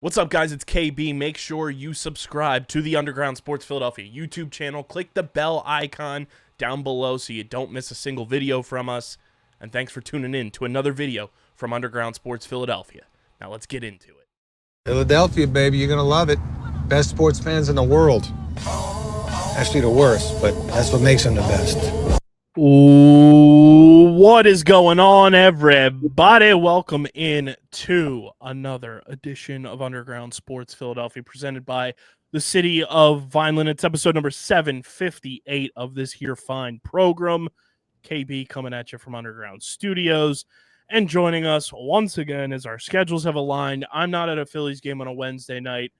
What's up, guys? It's KB. Make sure you subscribe to the Underground Sports Philadelphia YouTube channel. Click the bell icon down below so you don't miss a single video from us. And thanks for tuning in to another video from Underground Sports Philadelphia. Now let's get into it. Philadelphia, baby, you're going to love it. Best sports fans in the world. Actually, the worst, but that's what makes them the best. Ooh, what is going on, everybody? Welcome in to another edition of Underground Sports Philadelphia, presented by the City of Vineland. It's episode number 758 of this here fine program. KB coming at you from Underground Studios. And joining us once again, as our schedules have aligned, I'm not at a Phillies game on a Wednesday night.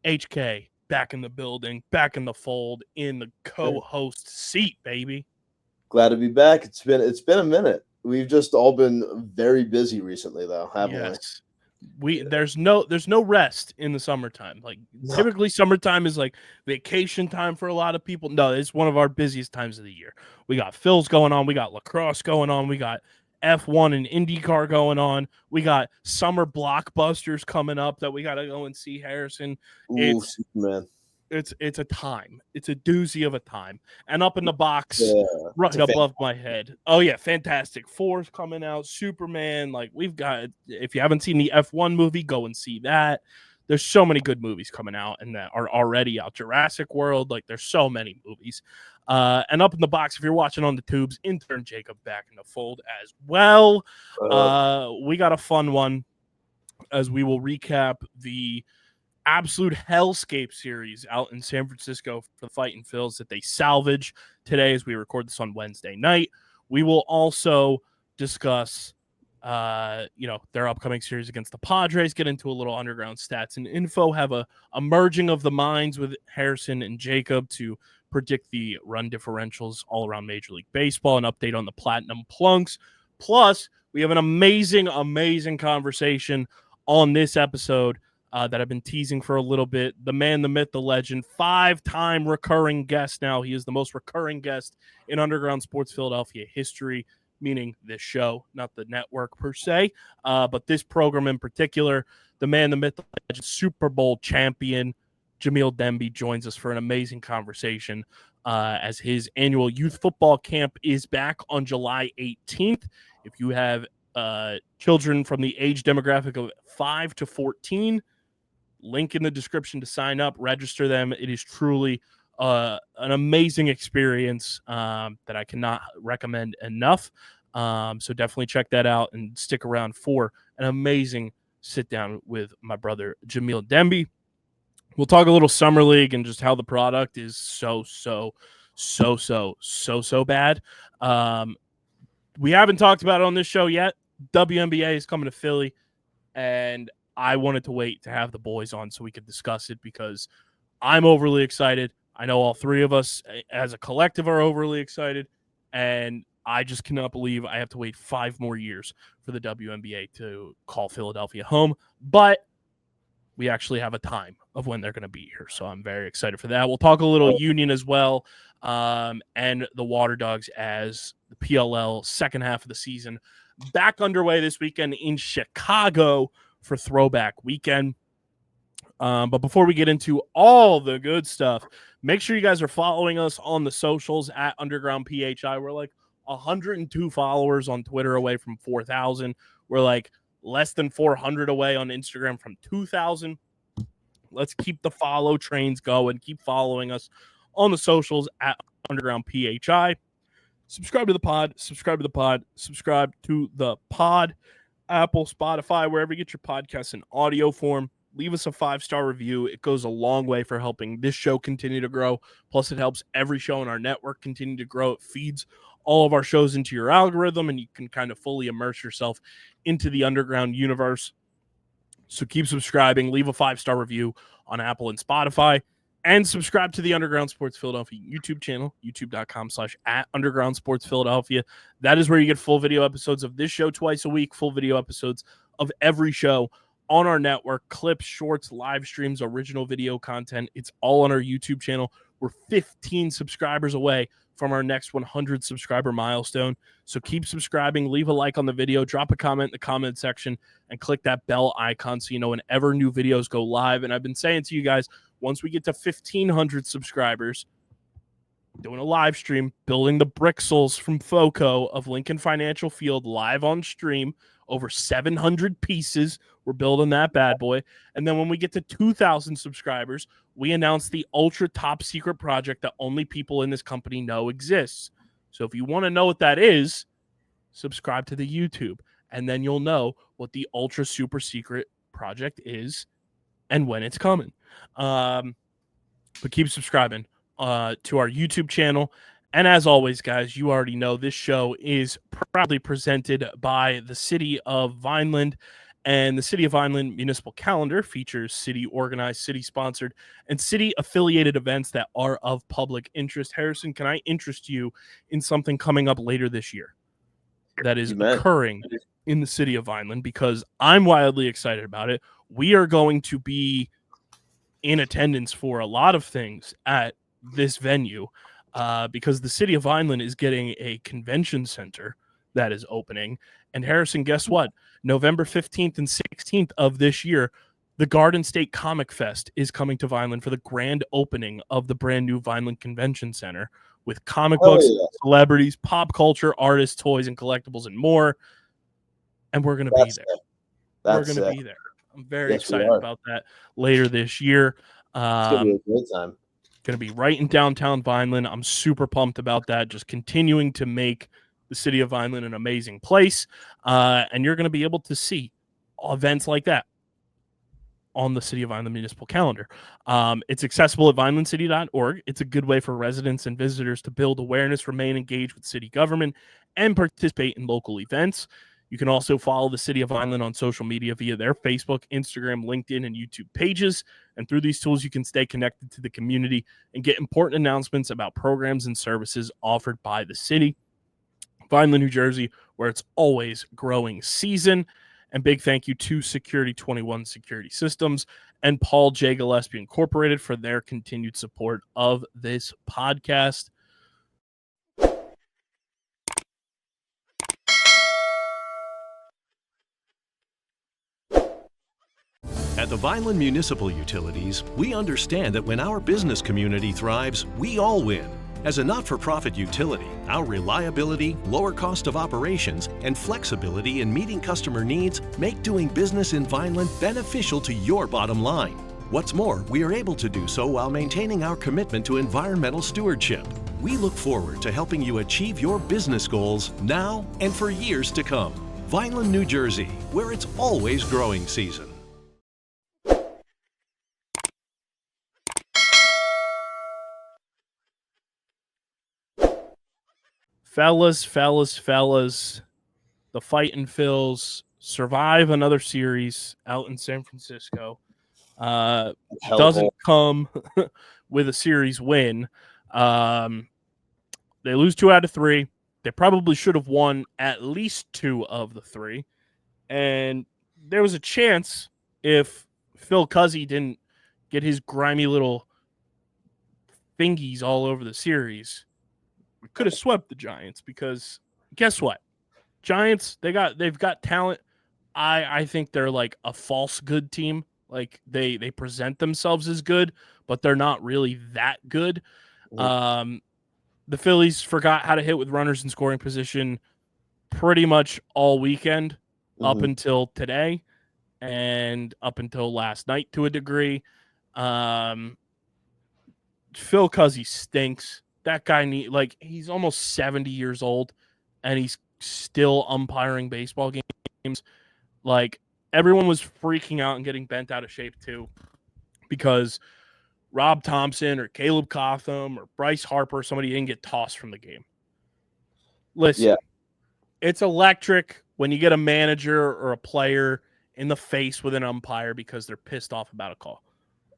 HK, back in the building, back in the fold, in the co-host seat, baby. Glad to be back. It's been a minute. We've just all been very busy recently, though, haven't we? There's no rest in the summertime. Like typically summertime is like vacation time for a lot of people. No, it's one of our busiest times of the year. We got Phils going on, we got lacrosse going on, we got F1 and IndyCar going on. We got summer blockbusters coming up that we got to go and see, Harrison. Ooh, man. It's a time. It's a doozy of a time. And up in the box, right above my head. Oh, yeah, Fantastic Four's coming out. Superman. Like, we've got, if you haven't seen the F1 movie, go and see that. There's so many good movies coming out and that are already out. Jurassic World. Like, there's so many movies. And up in the box, if you're watching on the tubes, Intern Jacob back in the fold as well. We got a fun one as we will recap the absolute hellscape series out in San Francisco for the Fightin' Phils that they salvage today as we record this on Wednesday night. We will also discuss their upcoming series against the Padres, get into a little underground stats and info, have a merging of the minds with Harrison and Jacob to predict the run differentials all around Major League Baseball, an update on the Platinum Plunks. Plus, we have an amazing conversation on this episode that I've been teasing for a little bit. The man, the myth, the legend, 5-time recurring guest now. He is the most recurring guest in Underground Sports Philadelphia history, meaning this show, not the network per se, but this program in particular. The man, the myth, the legend, Super Bowl champion, Jamil Demby joins us for an amazing conversation as his annual youth football camp is back on July 18th. If you have children from the age demographic of 5 to 14, link in the description to sign up, register them. It is truly an amazing experience that I cannot recommend enough. So definitely check that out and stick around for an amazing sit down with my brother Jamil Demby. We'll talk a little summer league and just how the product is so bad. We haven't talked about it on this show yet. WNBA is coming to Philly, and I wanted to wait to have the boys on so we could discuss it because I'm overly excited. I know all three of us as a collective are overly excited, and I just cannot believe I have to wait 5 more years for the WNBA to call Philadelphia home. But we actually have a time of when they're going to be here, so I'm very excited for that. We'll talk a little Union as well, and the Waterdogs as the PLL second half of the season back underway this weekend in Chicago for Throwback Weekend. But before we get into all the good stuff, make sure you guys are following us on the socials at Underground PHI. We're like 102 followers on Twitter away from 4,000. We're like less than 400 away on Instagram from 2,000. Let's keep the follow trains going. Keep following us on the socials at Underground PHI. Subscribe to the pod. Apple, Spotify, wherever you get your podcasts in audio form. Leave us a 5-star review. It goes a long way for helping this show continue to grow. Plus, it helps every show in our network continue to grow. It feeds all of our shows into your algorithm, and you can kind of fully immerse yourself into the underground universe. So keep subscribing. Leave a 5-star review on Apple and Spotify. And subscribe to the Underground Sports Philadelphia YouTube channel, youtube.com/@Underground Sports Philadelphia. That is where you get full video episodes of this show twice a week, full video episodes of every show on our network, clips, shorts, live streams, original video content. It's all on our YouTube channel. We're 15 subscribers away from our next 100 subscriber milestone. So keep subscribing, leave a like on the video, drop a comment in the comment section, and click that bell icon so you know whenever new videos go live. And I've been saying to you guys, once we get to 1,500 subscribers, doing a live stream, building the Brixels from FOCO of Lincoln Financial Field live on stream, over 700 pieces. We're building that bad boy. And then when we get to 2,000 subscribers, we announce the ultra top secret project that only people in this company know exists. So if you want to know what that is, subscribe to the YouTube, and then you'll know what the ultra super secret project is and when it's coming. But keep subscribing to our YouTube channel. And as always, guys, you already know this show is proudly presented by the City of Vineland. And the City of Vineland Municipal Calendar features city-organized, city-sponsored, and city-affiliated events that are of public interest. Harrison, can I interest you in something coming up later this year that is occurring in the City of Vineland? Because I'm wildly excited about it. We are going to be in attendance for a lot of things at this venue because the City of Vineland is getting a convention center that is opening. And Harrison, guess what? November 15th and 16th of this year, the Garden State Comic Fest is coming to Vineland for the grand opening of the brand new Vineland Convention Center with comic books, celebrities, pop culture, artists, toys, and collectibles, and more. And we're going to be there. We're going to be there. I'm very excited about that later this year. It's going to be a great time. Going to be right in downtown Vineland. I'm super pumped about that. Just continuing to make the City of Vineland an amazing place. And you're going to be able to see events like that on the City of Vineland Municipal Calendar. It's accessible at vinelandcity.org. It's a good way for residents and visitors to build awareness, remain engaged with city government, and participate in local events. You can also follow the City of Vineland on social media via their Facebook, Instagram, LinkedIn, and YouTube pages. And through these tools, you can stay connected to the community and get important announcements about programs and services offered by the city. Vineland, New Jersey, where it's always growing season. And big thank you to Security 21 Security Systems and Paul J. Gillespie Incorporated for their continued support of this podcast. At the Vineland Municipal Utilities, we understand that when our business community thrives, we all win. As a not-for-profit utility, our reliability, lower cost of operations, and flexibility in meeting customer needs make doing business in Vineland beneficial to your bottom line. What's more, we are able to do so while maintaining our commitment to environmental stewardship. We look forward to helping you achieve your business goals now and for years to come. Vineland, New Jersey, where it's always growing season. Fellas, the Fightin' Phils survive another series out in San Francisco. Doesn't come with a series win. They lose 2 out of 3. They probably should have won at least 2 of the 3. And there was a chance if Phil Cuzzy didn't get his grimy little fingies all over the series, we could have swept the Giants because guess what? Giants, they've got talent. I think they're like a false good team. Like they present themselves as good, but they're not really that good. The Phillies forgot how to hit with runners in scoring position pretty much all weekend up until today and up until last night to a degree. Phil Cuzzy stinks. That guy he's almost 70 years old and he's still umpiring baseball games. Like everyone was freaking out and getting bent out of shape too because Rob Thompson or Caleb Cotham or Bryce Harper, somebody didn't get tossed from the game. Listen, It's electric when you get a manager or a player in the face with an umpire because they're pissed off about a call.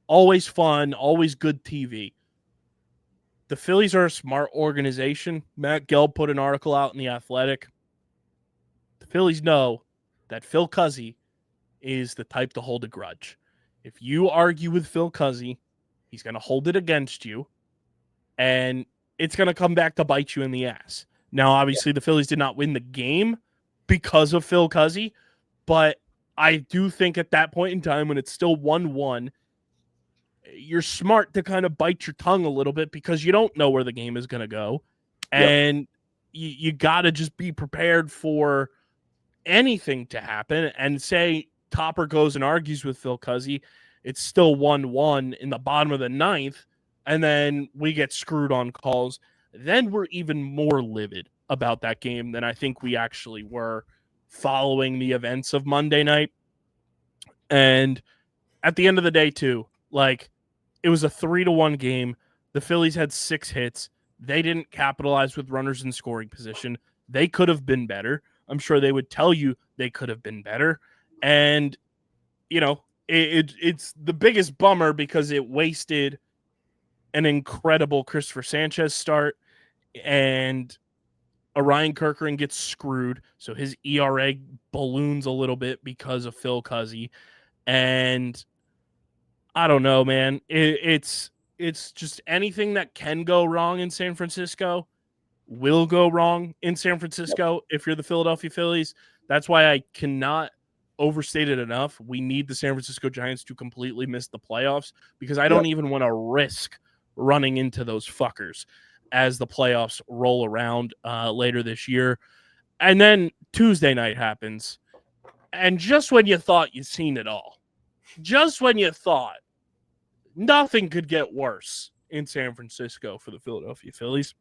Always fun, always good TV. The Phillies are a smart organization. Matt Gelb put an article out in The Athletic. The Phillies know that Phil Cuzzy is the type to hold a grudge. If you argue with Phil Cuzzy, he's going to hold it against you. And it's going to come back to bite you in the ass. Now, obviously, the Phillies did not win the game because of Phil Cuzzy, but I do think at that point in time when it's still 1-1, you're smart to kind of bite your tongue a little bit because you don't know where the game is going to go. And you got to just be prepared for anything to happen. And say Topper goes and argues with Phil Cuzzy, it's still 1-1 in the bottom of the ninth, and then we get screwed on calls. Then we're even more livid about that game than I think we actually were following the events of Monday night. And at the end of the day, too, like, it was a 3-1 game. The Phillies had 6 hits. They didn't capitalize with runners in scoring position. They could have been better. I'm sure they would tell you they could have been better. And, you know, it's the biggest bummer because it wasted an incredible Christopher Sanchez start, and Orion Kerkering gets screwed. So his ERA balloons a little bit because of Phil Cuzzy. And I don't know, man. It's just anything that can go wrong in San Francisco will go wrong in San Francisco if you're the Philadelphia Phillies. That's why I cannot overstate it enough. We need the San Francisco Giants to completely miss the playoffs because I don't even want to risk running into those fuckers as the playoffs roll around later this year. And then Tuesday night happens. And just when you thought you'd seen it all, just when you thought nothing could get worse in San Francisco for the Philadelphia Phillies,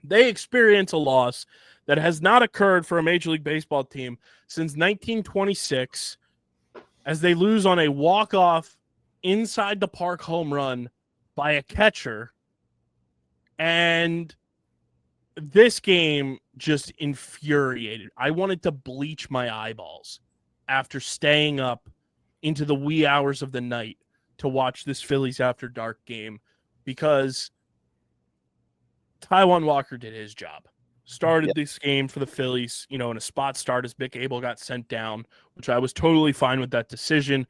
they experience a loss that has not occurred for a Major League Baseball team since 1926, as they lose on a walk-off inside the park home run by a catcher. And this game just infuriated. I wanted to bleach my eyeballs after staying up into the wee hours of the night to watch this Phillies After Dark game because Taijuan Walker did his job. Started this game for the Phillies, in a spot start as Mick Abel got sent down, which I was totally fine with that decision.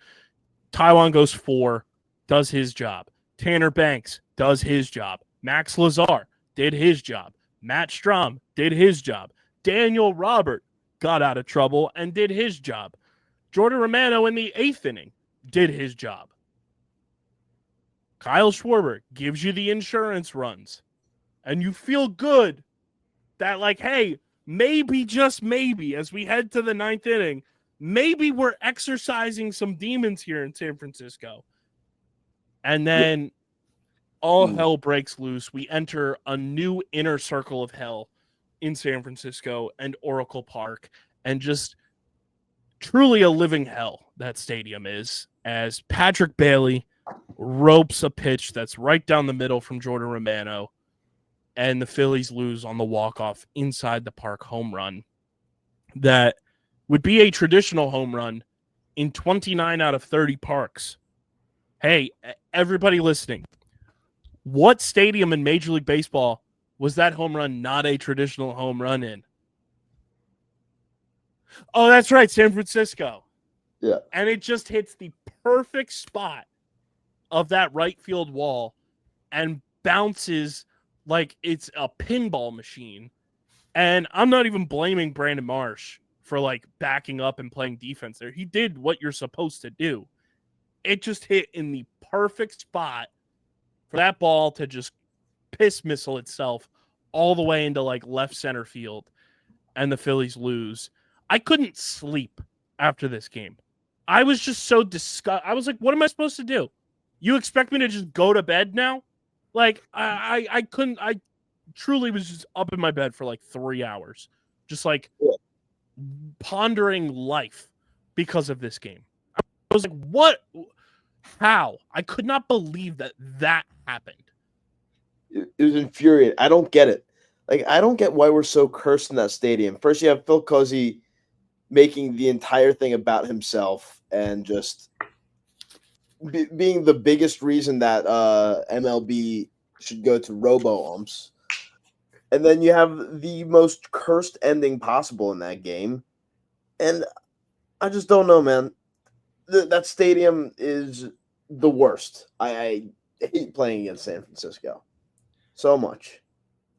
Taijuan goes 4, does his job. Tanner Banks does his job. Max Lazar did his job. Matt Strahm did his job. Daniel Robert got out of trouble and did his job. Jordan Romano in the 8th inning did his job. Kyle Schwarber gives you the insurance runs. And you feel good that, like, hey, maybe, just maybe, as we head to the 9th inning, maybe we're exercising some demons here in San Francisco. And then all hell breaks loose. We enter a new inner circle of hell in San Francisco and Oracle Park. And just truly a living hell that stadium is, as Patrick Bailey ropes a pitch that's right down the middle from Jordan Romano. And the Phillies lose on the walk-off inside the park home run that would be a traditional home run in 29 out of 30 parks. Hey, everybody listening, what stadium in Major League Baseball was that home run not a traditional home run in? Oh, that's right, San Francisco. Yeah. And it just hits the perfect spot of that right field wall and bounces like it's a pinball machine. And I'm not even blaming Brandon Marsh for like backing up and playing defense there. He did what you're supposed to do. It just hit in the perfect spot for that ball to just piss missile itself all the way into like left center field, and the Phillies lose. I couldn't sleep after this game. I was just so disgusted. I was like, what am I supposed to do? You expect me to just go to bed now? Like, I couldn't. I truly was just up in my bed for like 3 hours, just like pondering life because of this game. I was like, what? How? I could not believe that happened. It was infuriating. I don't get it. Like, I don't get why we're so cursed in that stadium. First, you have Phil Cuzzy making the entire thing about himself and just being the biggest reason that MLB should go to robo-umps. And then you have the most cursed ending possible in that game. And I just don't know, man. That stadium is the worst. I hate playing against San Francisco so much.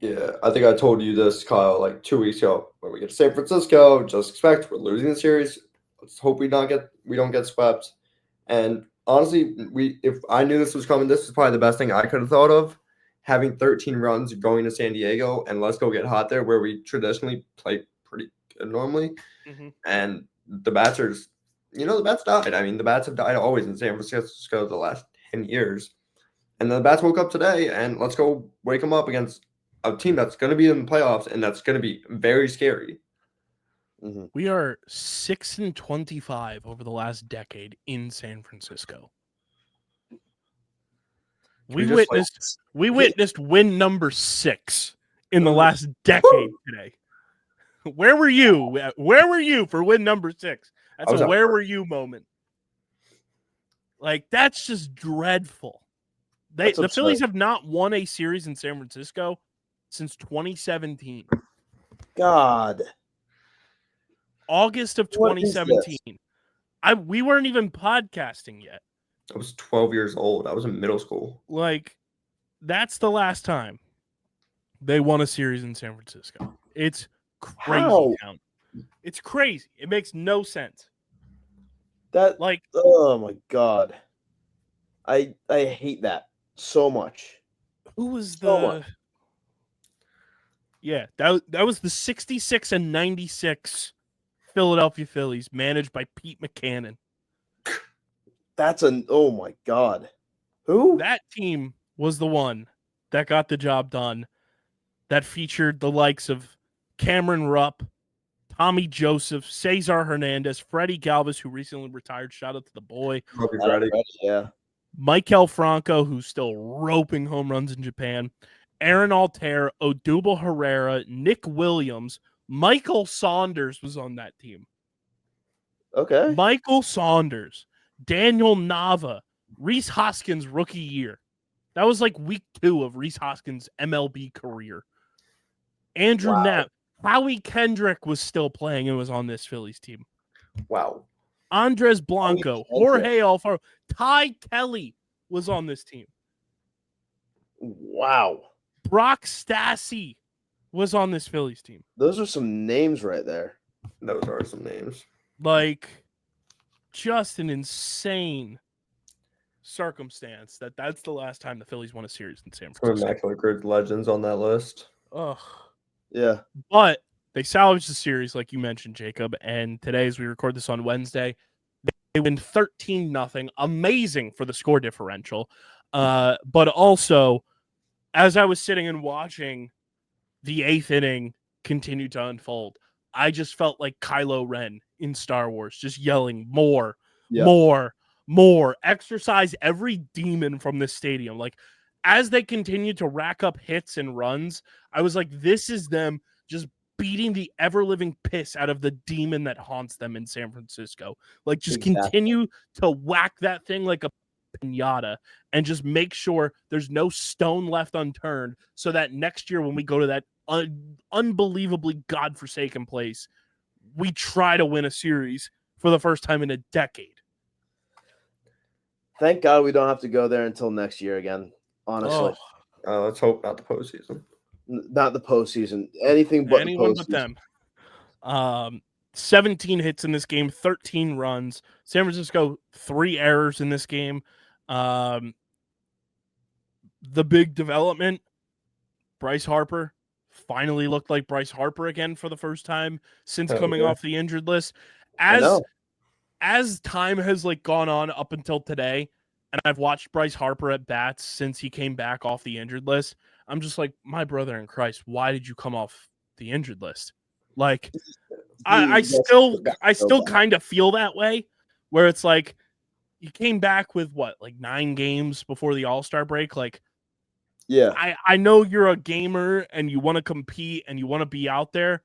Yeah, I think I told you this, Kyle, like 2 weeks ago. When we get to San Francisco, just expect we're losing the series. Let's hope we don't get swept. And honestly, if I knew this was coming, this is probably the best thing I could have thought of. Having 13 runs going to San Diego and let's go get hot there, where we traditionally play pretty good normally. Mm-hmm. And the bats are just, the bats died. I mean, the bats have died always in San Francisco the last 10 years. And the bats woke up today, and let's go wake them up against a team that's going to be in the playoffs and that's going to be very scary. Mm-hmm. We are 6-25 over the last decade in San Francisco. We witnessed win number 6 in the last decade today. Where were you? Where were you for win number 6? That's a where were you moment. Like, that's just dreadful. The Phillies have not won a series in San Francisco since 2017. God. August of 2017. We weren't even podcasting yet. I was 12 years old. I was in middle school. Like, that's the last time they won a series in San Francisco. It's crazy. It's crazy. It makes no sense. Oh my God. I hate that so much. Who was the Yeah, that was the 66 and 96 Philadelphia Phillies managed by Pete McCannon. Oh my God. Who? That team was the one that got the job done, that featured the likes of Cameron Rupp, Tommy Joseph, Cesar Hernandez, Freddie Galvis, who recently retired. Shout out to the boy. Yeah. Maikel Franco, who's still roping home runs in Japan. Aaron Altair, Odubel Herrera, Nick Williams, Michael Saunders was on that team. Okay. Michael Saunders, Daniel Nava, Rhys Hoskins rookie year. That was like week 2 of Rhys Hoskins' MLB career. Andrew Knapp, Howie Kendrick was still playing and was on this Phillies team. Wow. Andres Blanco, Jorge Alfaro, Ty Kelly was on this team. Wow. Brock Stassi was on this Phillies team. Those are some names right there. Those are some names. Like, just an insane circumstance that's the last time the Phillies won a series in San Francisco. Immaculate Grid legends on that list. Ugh. Yeah. But they salvaged the series, like you mentioned, Jacob. And today, as we record this on Wednesday, they win 13-0. Amazing for the score differential. But also, as I was sitting and watching the 8th inning continue to unfold, I just felt like Kylo Ren in Star Wars, just yelling more, more. Exercise every demon from this stadium. Like, as they continue to rack up hits and runs, I was like, this is them just beating the ever-living piss out of the demon that haunts them in San Francisco. Like, just continue to whack that thing like a pinata and just make sure there's no stone left unturned, so that next year when we go to that unbelievably godforsaken place, we try to win a series for the first time in a decade. Thank God we don't have to go there until next year again, honestly. Let's hope not the postseason. Not the postseason. Anything but anyone the but postseason. them. 17 hits in this game, 13 runs. San Francisco, 3 errors in this game. The big development, Bryce Harper finally looked like Bryce Harper again for the first time since coming off the injured list. As time has gone on up until today, and I've watched Bryce Harper at bats since he came back off the injured list, I'm just like, my brother in Christ, why did you come off the injured list? Like, I still kind of feel that way, where it's like, you came back with 9 games before the All-Star break. Like, yeah, I know you're a gamer and you want to compete and you want to be out there,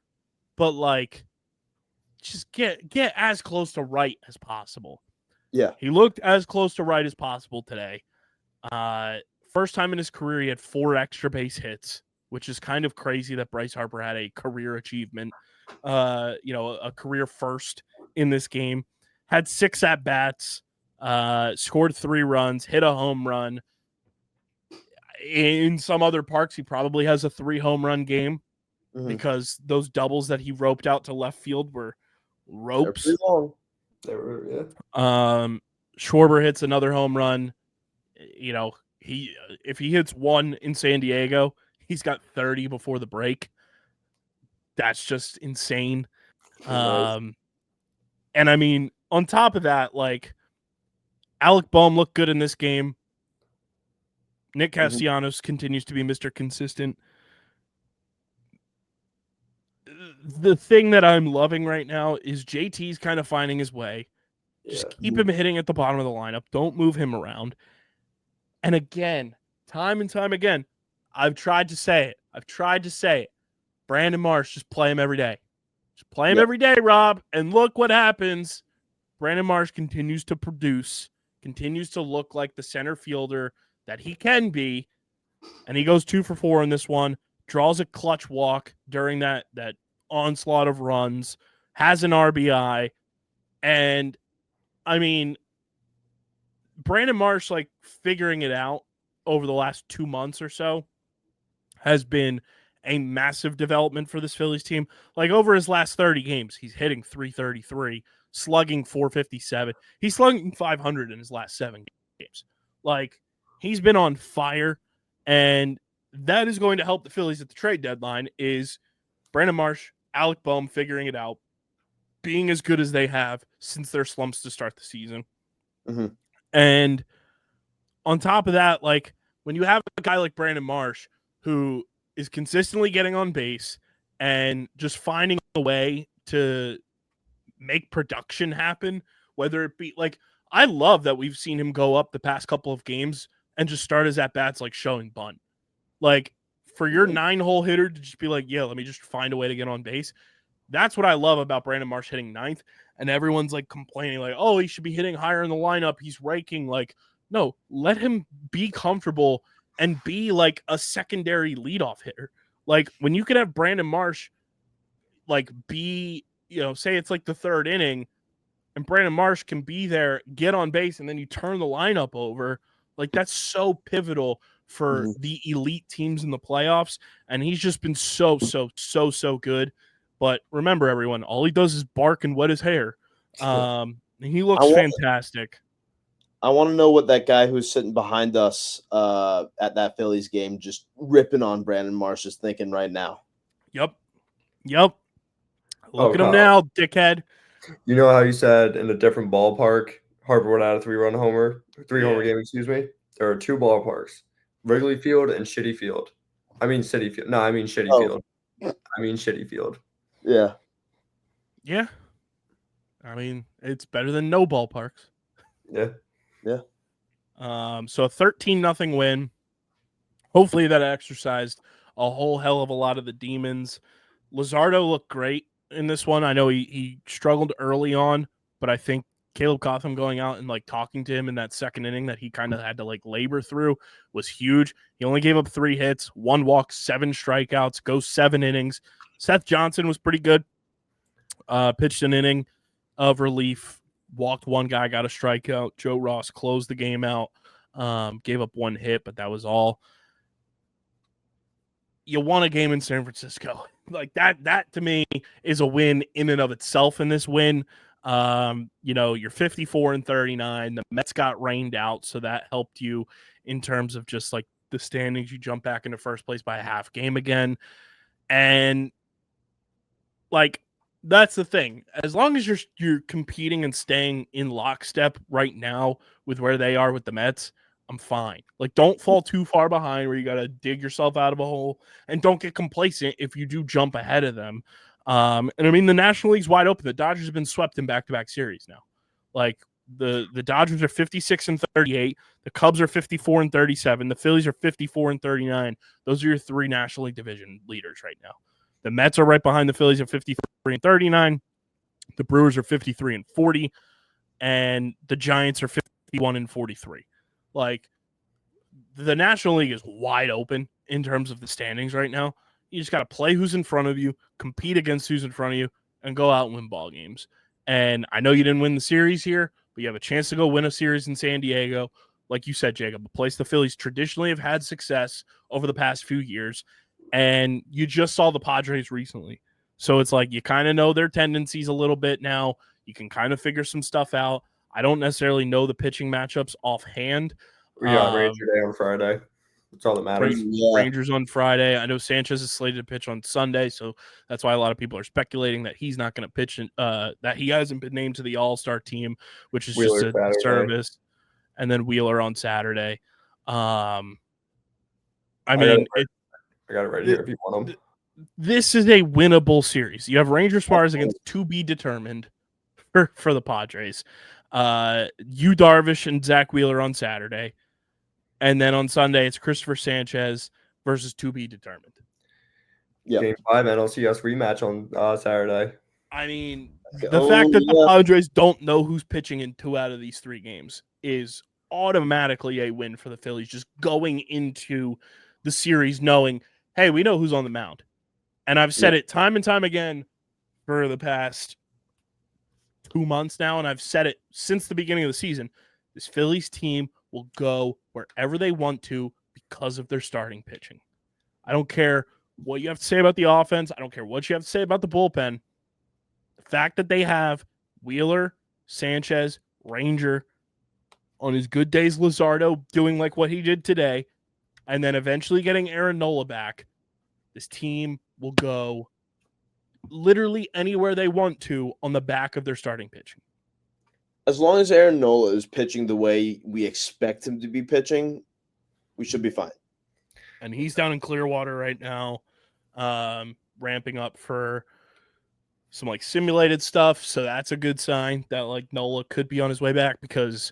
but just get as close to right as possible. Yeah. He looked as close to right as possible today. First time in his career, he had 4 extra base hits, which is kind of crazy that Bryce Harper had a career achievement, a career first in this game. Had 6 at-bats, scored 3 runs, hit a home run. in some other parks, he probably has a 3 home run game because those doubles that he roped out to left field were ropes. They're pretty long. They were, yeah. Schwarber hits another home run. You know, if he hits one in San Diego, he's got 30 before the break. That's just insane. And I mean, on top of that, like, Alec Boehm looked good in this game. Nick Castellanos continues to be Mr. Consistent. The thing that I'm loving right now is JT's kind of finding his way. Just keep him hitting at the bottom of the lineup. Don't move him around. And again, time and time again, I've tried to say it. Brandon Marsh, just play him every day. Just play him every day, Rob. And look what happens. Brandon Marsh continues to produce, continues to look like the center fielder that he can be. And he goes 2 for 4 in this one, draws a clutch walk during that onslaught of runs, has an RBI. And I mean, Brandon Marsh, like, figuring it out over the last 2 months or so has been a massive development for this Phillies team. Like, over his last 30 games, he's hitting .333, slugging .457. He's slugging .500 in his last 7 games. Like, he's been on fire, and that is going to help the Phillies at the trade deadline is Brandon Marsh, Alec Boehm figuring it out, being as good as they have since their slumps to start the season. And on top of that, like, when you have a guy like Brandon Marsh who is consistently getting on base and just finding a way to make production happen, whether it be like, I love that we've seen him go up the past couple of games and just start his at-bats like showing bunt. Like, for your 9-hole hitter to just be like, yeah, let me just find a way to get on base. That's what I love about Brandon Marsh hitting 9th. And everyone's like complaining, like, oh, he should be hitting higher in the lineup. He's raking. Like, no, let him be comfortable and be like a secondary leadoff hitter. Like, when you could have Brandon Marsh, like, be, you know, say it's like the 3rd inning and Brandon Marsh can be there, get on base, and then you turn the lineup over. Like, that's so pivotal for the elite teams in the playoffs. And he's just been so good. But remember, everyone, all he does is bark and wet his hair. He looks fantastic. I want to know what that guy who's sitting behind us at that Phillies game just ripping on Brandon Marsh is thinking right now. Yep. Look at him now, dickhead. You know how you said in a different ballpark, Harper would add a 3-run homer? 3-homer game, excuse me? There are 2 ballparks, Wrigley Field and Shitty Field. I mean City Field. No, I mean Shitty Field. I mean Shitty Field. Yeah. I mean, it's better than no ballparks. Yeah. So a 13-0 win. Hopefully that exercised a whole hell of a lot of the demons. Luzardo looked great in this one. I know he struggled early on, but I think Caleb Cotham going out and like talking to him in that 2nd inning that he kind of had to like labor through was huge. He only gave up 3 hits, 1 walk, 7 strikeouts, goes 7 innings. Seth Johnson was pretty good. Pitched an inning of relief, walked 1 guy, got a strikeout. Joe Ross closed the game out, gave up 1 hit, but that was all. You won a game in San Francisco. Like that to me is a win in and of itself in this win. You know, you're 54-39. The Mets got rained out, so that helped you in terms of just like the standings. You jump back into first place by a half game again. And like, that's the thing. As long as you're competing and staying in lockstep right now with where they are with the Mets, I'm fine. Like, don't fall too far behind where you got to dig yourself out of a hole, and don't get complacent if you do jump ahead of them. And I mean, the National League's wide open. The Dodgers have been swept in back-to-back series now. Like, the Dodgers are 56-38. The Cubs are 54-37. The Phillies are 54-39. Those are your 3 National League division leaders right now. The Mets are right behind the Phillies at 53-39. The Brewers are 53-40. And the Giants are 51-43. Like, the National League is wide open in terms of the standings right now. You just got to play who's in front of you, compete against who's in front of you, and go out and win ball games. And I know you didn't win the series here, but you have a chance to go win a series in San Diego. like you said, Jacob, a place the Phillies traditionally have had success over the past few years. And you just saw the Padres recently. So it's like you kind of know their tendencies a little bit now. You can kind of figure some stuff out. I don't necessarily know the pitching matchups offhand. We got Ranger Day on Friday. That's all that matters. Rangers on Friday. I know Sanchez is slated to pitch on Sunday, so that's why a lot of people are speculating that he's not going to pitch, that he hasn't been named to the All-Star team, which is Wheeler just a service. And then Wheeler on Saturday. I got it right here if you want them. This is a winnable series. You have Ranger Suarez against to be determined for the Padres. Yu Darvish and Zach Wheeler on Saturday. And then on Sunday, it's Christopher Sanchez versus to be determined. Yeah. Game 5 NLCS rematch on Saturday. I mean, the fact that the Padres don't know who's pitching in 2 out of these 3 games is automatically a win for the Phillies, just going into the series knowing, hey, we know who's on the mound. And I've said it time and time again for the past 2 months now, and I've said it since the beginning of the season. This Phillies team will go wherever they want to because of their starting pitching. I don't care what you have to say about the offense. I don't care what you have to say about the bullpen. The fact that they have Wheeler, Sanchez, Ranger, on his good days, Luzardo doing like what he did today, and then eventually getting Aaron Nola back, this team will go literally anywhere they want to on the back of their starting pitching. As long as Aaron Nola is pitching the way we expect him to be pitching, we should be fine. And he's down in Clearwater right now, ramping up for some like simulated stuff. So that's a good sign that like Nola could be on his way back, because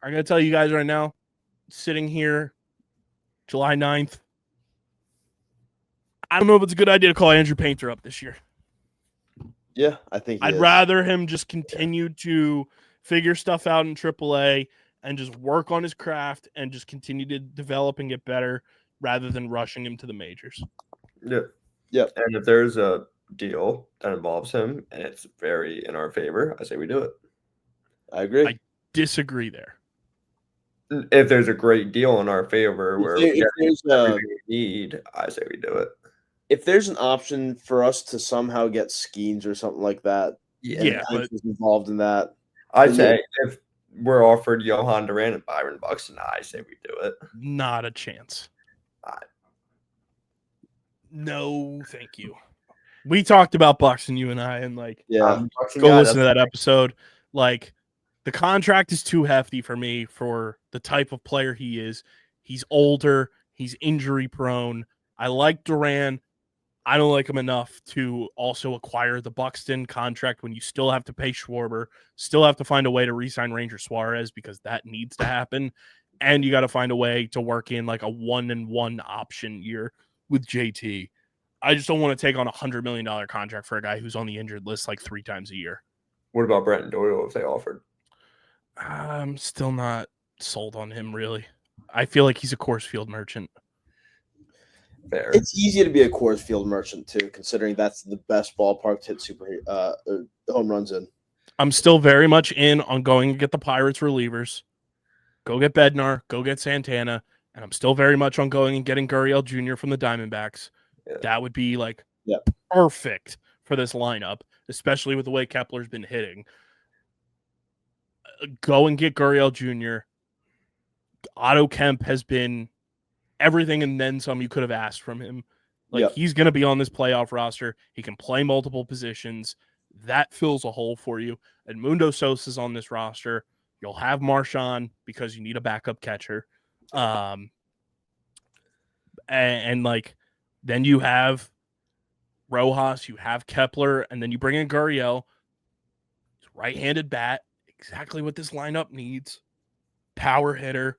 I'm going to tell you guys right now, sitting here July 9th, I don't know if it's a good idea to call Andrew Painter up this year. Yeah, I think I'd rather him just continue to figure stuff out in AAA and just work on his craft and just continue to develop and get better rather than rushing him to the majors. Yeah. Yeah. And if there's a deal that involves him and it's very in our favor, I say we do it. I agree. I disagree there. If there's a great deal in our favor where we get everything we need, I say we do it. If there's an option for us to somehow get Skeens or something like that, but involved in that, I'd say if we're offered Johan Duran and Byron Buxton, I say we do it. Not a chance. No, thank you. We talked about Buxton, you and I, and like, go listen to that episode. Like, the contract is too hefty for me for the type of player he is. He's older. He's injury prone. I like Duran. I don't like him enough to also acquire the Buxton contract when you still have to pay Schwarber, still have to find a way to re-sign Ranger Suarez because that needs to happen. And you got to find a way to work in like a 1-and-1 option year with JT. I just don't want to take on $100 million contract for a guy who's on the injured list like 3 times a year. What about Brenton Doyle if they offered? I'm still not sold on him, really. I feel like he's a Coors Field merchant. Fair. It's easy to be a Coors Field merchant too, considering that's the best ballpark to hit home runs in. I'm still very much in on going to get the Pirates relievers. Go get Bednar, go get Santana, and I'm still very much on going and getting Gurriel Jr. from the Diamondbacks. Yeah. That would be like perfect for this lineup, especially with the way Kepler's been hitting. Go and get Gurriel Jr. Otto Kemp has been everything and then some you could have asked from him. Like, he's going to be on this playoff roster. He can play multiple positions. That fills a hole for you. And Mundo Sosa's on this roster. You'll have Marchand because you need a backup catcher. And like, then you have Rojas, you have Kepler, and then you bring in Gurriel. Right-handed bat, exactly what this lineup needs. Power hitter.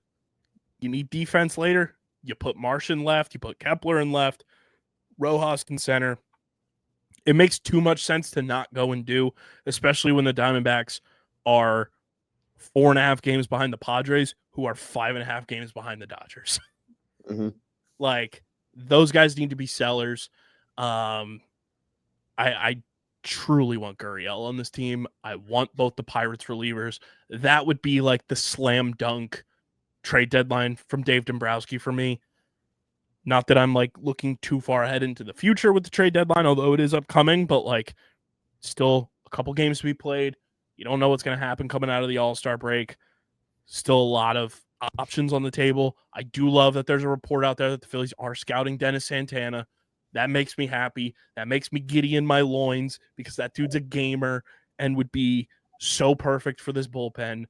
You need defense later. You put Marsh in left. You put Kepler in left. Rojas in center. It makes too much sense to not go and do, especially when the Diamondbacks are 4.5 games behind the Padres, who are 5.5 games behind the Dodgers. Mm-hmm. Like, those guys need to be sellers. I truly want Gurriel on this team. I want both the Pirates relievers. That would be like the slam dunk trade deadline from Dave Dombrowski for me. Not that I'm like looking too far ahead into the future with the trade deadline, although it is upcoming, but like still a couple games to be played. You don't know what's going to happen coming out of the All-Star break. Still a lot of options on the table. I do love that there's a report out there that the Phillies are scouting Dennis Santana. That makes me happy. That makes me giddy in my loins because that dude's a gamer and would be so perfect for this bullpen.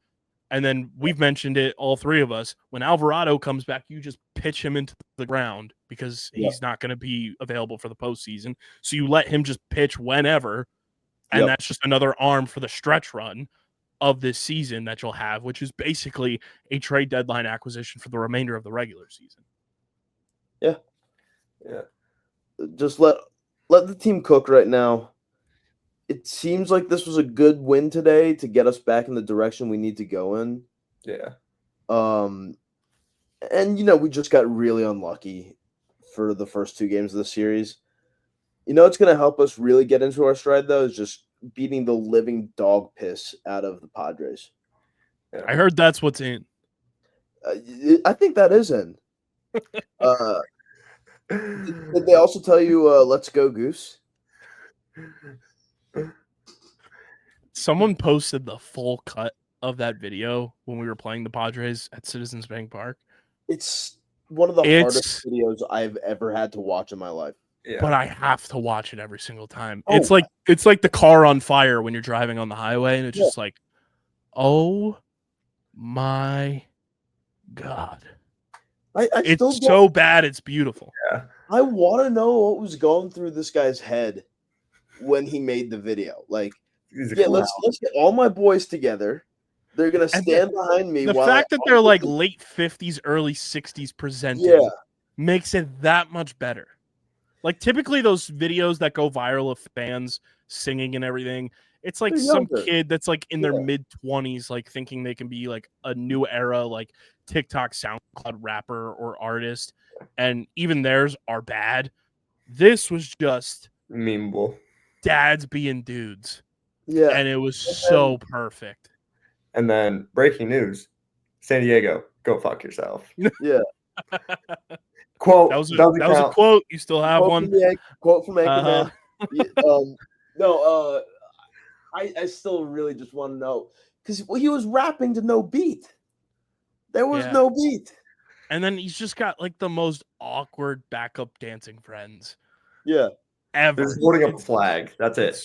And then we've mentioned it, all three of us. When Alvarado comes back, you just pitch him into the ground because he's not going to be available for the postseason. So you let him just pitch whenever, and that's just another arm for the stretch run of this season that you'll have, which is basically a trade deadline acquisition for the remainder of the regular season. Yeah. Just let the team cook right now. It seems like this was a good win today to get us back in the direction we need to go in. Yeah. And we just got really unlucky for the first two games of the series. It's going to help us really get into our stride, though, is just beating the living dog piss out of the Padres. Yeah. I heard that's what's in. I think that is in. Did they also tell you, let's go, Goose? Someone posted the full cut of that video when we were playing the Padres at Citizens Bank Park. It's one of the hardest videos I've ever had to watch in my life. Yeah. But I have to watch it every single time. It's like the car on fire when you're driving on the highway, and it's just like, oh my God. It's so bad, it's beautiful. Yeah. I want to know what was going through this guy's head when he made the video. Like, let's get all my boys together. They're gonna stand behind me. The fact that they're like late 50s, early 60s presenting makes it that much better. Like typically those videos that go viral of fans singing and everything, it's like some kid that's like in their mid 20s, like thinking they can be like a new era, like TikTok, SoundCloud rapper or artist, and even theirs are bad. This was just memeable. Dads being dudes. Yeah. And it was so perfect. And then breaking news, San Diego, go fuck yourself. Yeah. Quote. That was a quote. You still have one? Quote from Anchorman. I still really just want to know because he was rapping to no beat. There was no beat. And then he's just got like the most awkward backup dancing friends. Yeah. Ever. He's holding up a flag. That's it.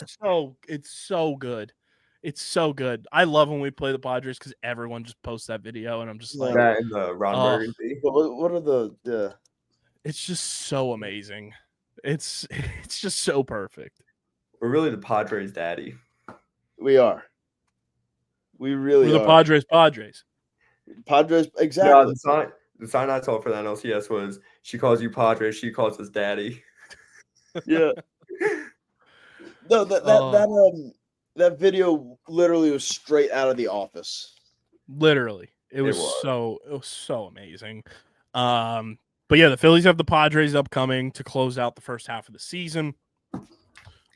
It's so good. It's so good. I love when we play the Padres because everyone just posts that video, and I'm just like, that and the Ron Burgundy. What are the? It's just so amazing. It's just so perfect. We're really the Padres' daddy. We are. We really We're the are. Padres. Padres, exactly. No, the sign I saw for the NLCS was she calls you Padres, she calls us daddy. Yeah. No, that video literally was straight out of The Office. Literally, it was so amazing. But yeah, the Phillies have the Padres upcoming to close out the first half of the season.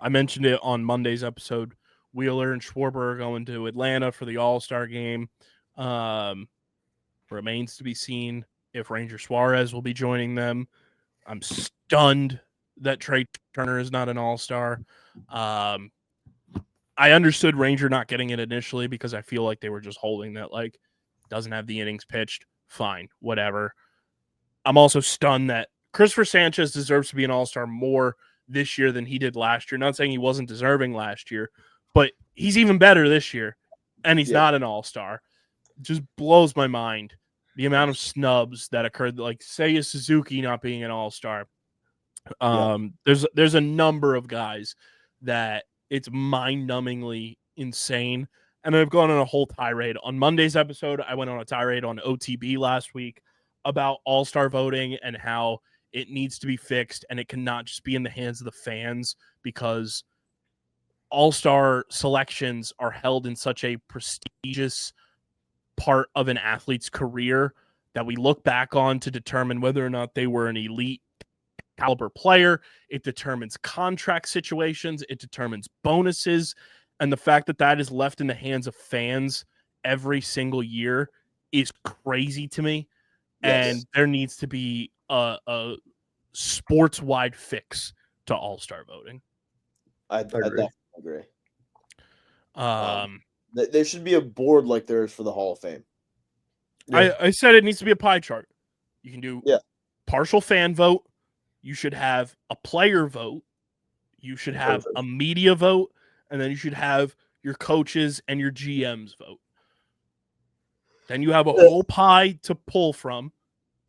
I mentioned it on Monday's episode. Wheeler and Schwarber are going to Atlanta for the All-Star game. Remains to be seen if Ranger Suarez will be joining them. I'm stunned that Trey Turner is not an All-Star. I understood Ranger not getting it initially because I feel like they were just holding that, like, doesn't have the innings pitched. Fine, whatever. I'm also stunned that Christopher Sanchez deserves to be an All-Star more this year than he did last year. Not saying he wasn't deserving last year, but he's even better this year, and he's not an All-Star. It just blows my mind, the amount of snubs that occurred, like Seiya Suzuki not being an All-Star. There's a number of guys that it's mind-numbingly insane, and I've gone on a whole tirade. On Monday's episode, I went on a tirade on OTB last week about All-Star voting and how it needs to be fixed, and it cannot just be in the hands of the fans because All-Star selections are held in such a prestigious part of an athlete's career that we look back on to determine whether or not they were an elite caliber player. It determines contract situations. It determines bonuses. And the fact that that is left in the hands of fans every single year is crazy to me. Yes. And there needs to be a sports-wide fix to all-star voting. I definitely agree. Um, There should be a board like there is for the Hall of Fame. I said it needs to be a pie chart. You can do partial fan vote. You should have a player vote. You should have a media vote. And then you should have your coaches and your GMs vote. Then you have a whole pie to pull from.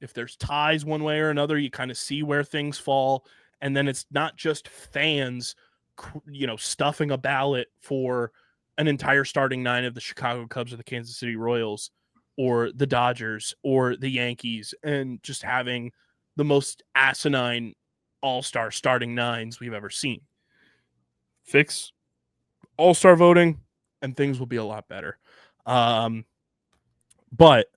If there's ties one way or another, you kind of see where things fall. And then it's not just fans, stuffing a ballot for an entire starting nine of the Chicago Cubs or the Kansas City Royals or the Dodgers or the Yankees and just having the most asinine all-star starting nines we've ever seen. Fix all-star voting and things will be a lot better. But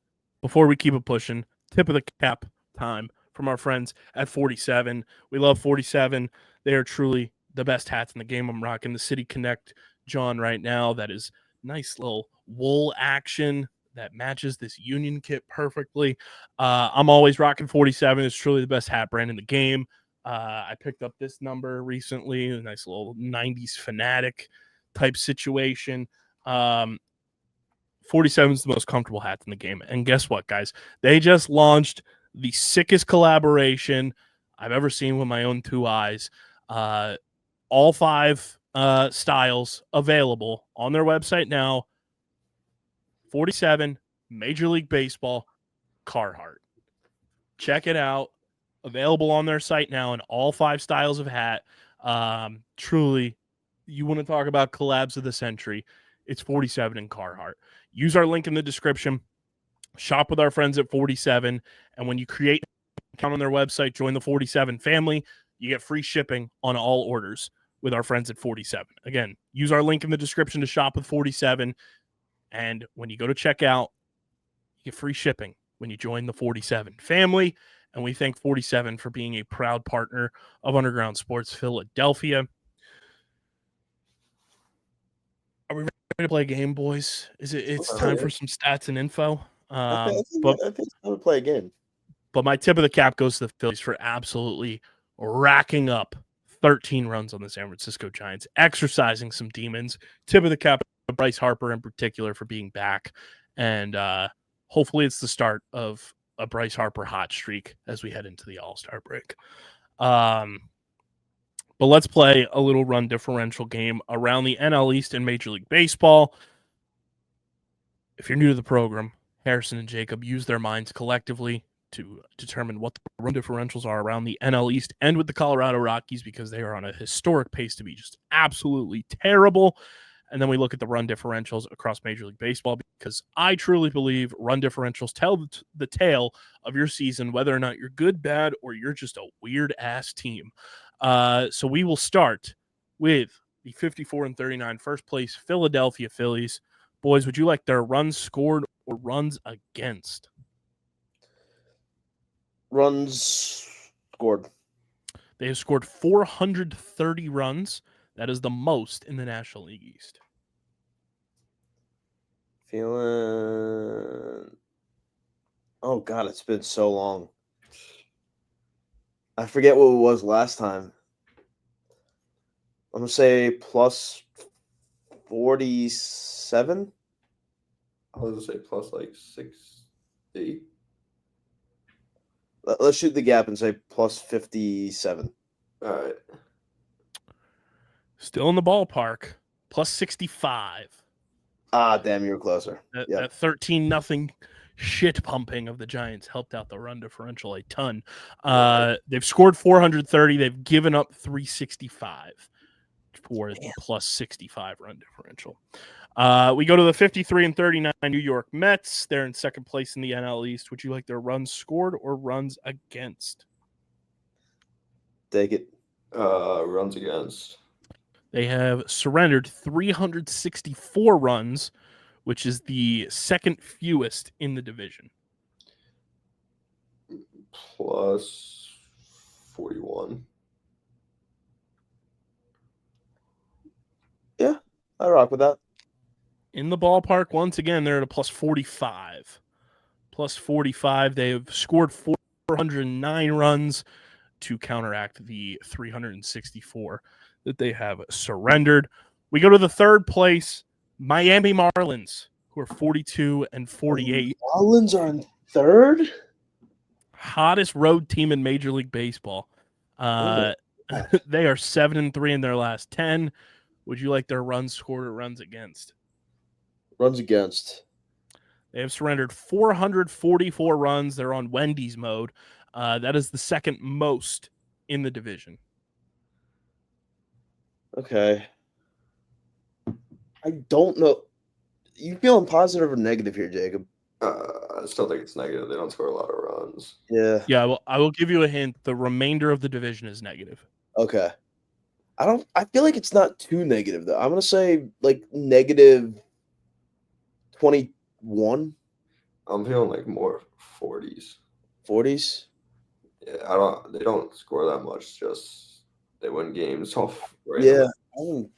before we keep it pushing, tip of the cap time from our friends at 47. We love 47. They are truly the best hats in the game. I'm rocking the City Connect John right now. That is nice little wool action that matches this Union kit perfectly. I'm always rocking 47. It's truly the best hat brand in the game. I picked up this number recently, a nice little 90s fanatic type situation. 47 is the most comfortable hat in the game. And guess what, guys? They just launched the sickest collaboration I've ever seen with my own two eyes. All 5 styles available on their website now. 47, Major League Baseball, Carhartt. Check it out. Available on their site now in all 5 styles of hat. Truly, you want to talk about collabs of the century. It's 47 and Carhartt. Use our link in the description. Shop with our friends at 47. And when you create an account on their website, join the 47 family, you get free shipping on all orders with our friends at 47. Again, use our link in the description to shop with 47. And when you go to checkout, you get free shipping when you join the 47 family. And we thank 47 for being a proud partner of Underground Sports Philadelphia. Are we ready to play a game, boys? It's time for some stats and info? I think it's time to play a game. But my tip of the cap goes to the Phillies for absolutely racking up 13 runs on the San Francisco Giants, exercising some demons. Tip of the cap to Bryce Harper in particular for being back. And hopefully it's the start of a Bryce Harper hot streak as we head into the All-Star break. But let's play a little run differential game around the NL East and Major League Baseball. If you're new to the program, Harrison and Jacob use their minds collectively to determine what the run differentials are around the NL East and with the Colorado Rockies because they are on a historic pace to be just absolutely terrible. And then we look at the run differentials across Major League Baseball because I truly believe run differentials tell the tale of your season, whether or not you're good, bad, or you're just a weird-ass team. So we will start with the 54-39 first place Philadelphia Phillies. Boys, would you like their runs scored or runs against? Runs scored. They have scored 430 runs. That is the most in the National League East. Feeling... Oh, God, it's been so long. I forget what it was last time. I'm going to say plus 47. I was going to say plus like 60. Let's shoot the gap and say plus 57. All right. Still in the ballpark. Plus 65. Ah, damn, you were closer. That 13-0 shit pumping of the Giants helped out the run differential a ton. They've scored 430. They've given up 365 for the plus 65 run differential. We go to the 53-39 New York Mets. They're in second place in the NL East. Would you like their runs scored or runs against? Take it. Runs against. They have surrendered 364 runs, which is the second fewest in the division. Plus 41. Yeah, I rock with that. In the ballpark, once again, they're at a plus 45. plus 45. They have scored 409 runs to counteract the 364 that they have surrendered. We go to the third place, Miami Marlins, who are 42 and 48. Marlins are in third? Hottest road team in Major League Baseball. They are 7-3 in their last 10. Would you like their runs scored or runs against? Runs against. They have surrendered 444 runs. They're on Wendy's mode. That is the second most in the division. Okay. I don't know. You feeling positive or negative here, Jacob? I still think it's negative. They don't score a lot of runs. Yeah. Yeah, I will give you a hint. The remainder of the division is negative. Okay. I feel like it's not too negative though. I'm gonna say like negative 21. I'm feeling like more 40s. 40s? Yeah, they don't score that much, just they win games off right. Yeah. I'm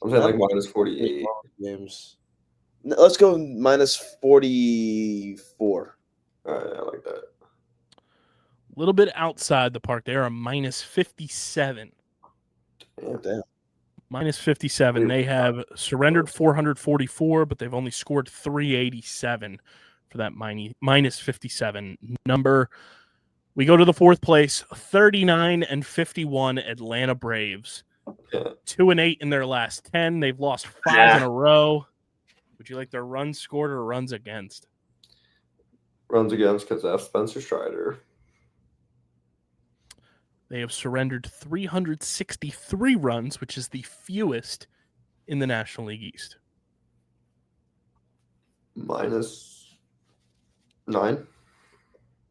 saying like minus 48 games. Let's go minus 44. All right, I like that. A little bit outside the park. They are a minus 57. Oh, damn. Minus 57. They have surrendered 444, but they've only scored 387 for that minus 57 number. We go to the fourth place, 39 and 51 Atlanta Braves. 2-8 in their last 10. They've lost 5 in a row. Would you like their runs scored or runs against? Runs against because they have Spencer Strider. They have surrendered 363 runs, which is the fewest in the National League East. Minus 9.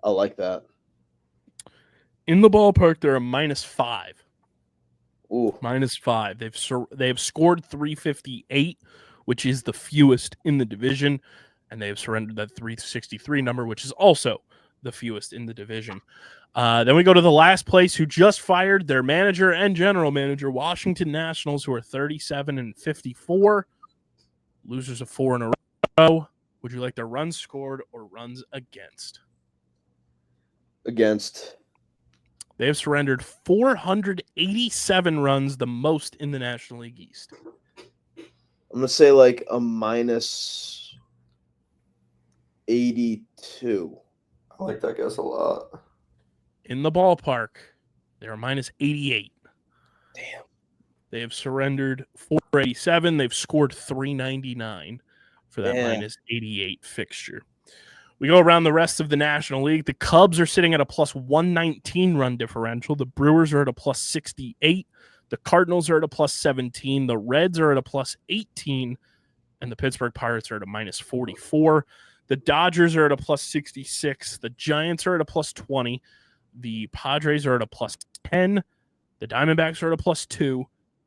I like that. In the ballpark, they're a minus 5. Ooh. Minus 5. They've scored 358, which is the fewest in the division, and they have surrendered that 363 number, which is also the fewest in the division. Then we go to the last place, who just fired their manager and general manager, Washington Nationals, who are 37 and 54. Losers of 4 in a row. Would you like their runs scored or runs against? Against. They have surrendered 487 runs, the most in the National League East. I'm going to say like a minus 82. I like that guess a lot. In the ballpark, they're minus 88. Damn. They have surrendered 487. They've scored 399 for that minus 88 fixture. We go around the rest of the National League. The Cubs are sitting at a plus 119 run differential. The Brewers are at a plus 68. The Cardinals are at a plus 17. The Reds are at a plus 18. And the Pittsburgh Pirates are at a minus 44. The Dodgers are at a plus 66. The Giants are at a plus 20. The Padres are at a plus 10. The Diamondbacks are at a plus 2.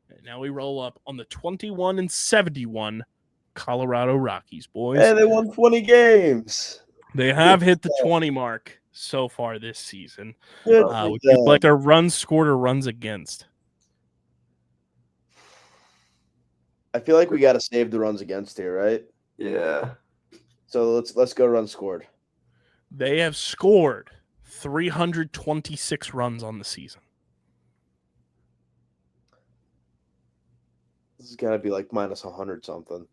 And now we roll up on the 21 and 71 Colorado Rockies, boys. Hey, they won 20 games. They have hit the 20 mark so far this season. Would you like their runs scored or runs against? I feel like we got to save the runs against here, right? Yeah. So let's go runs scored. They have scored 326 runs on the season. This has got to be like minus 100 something.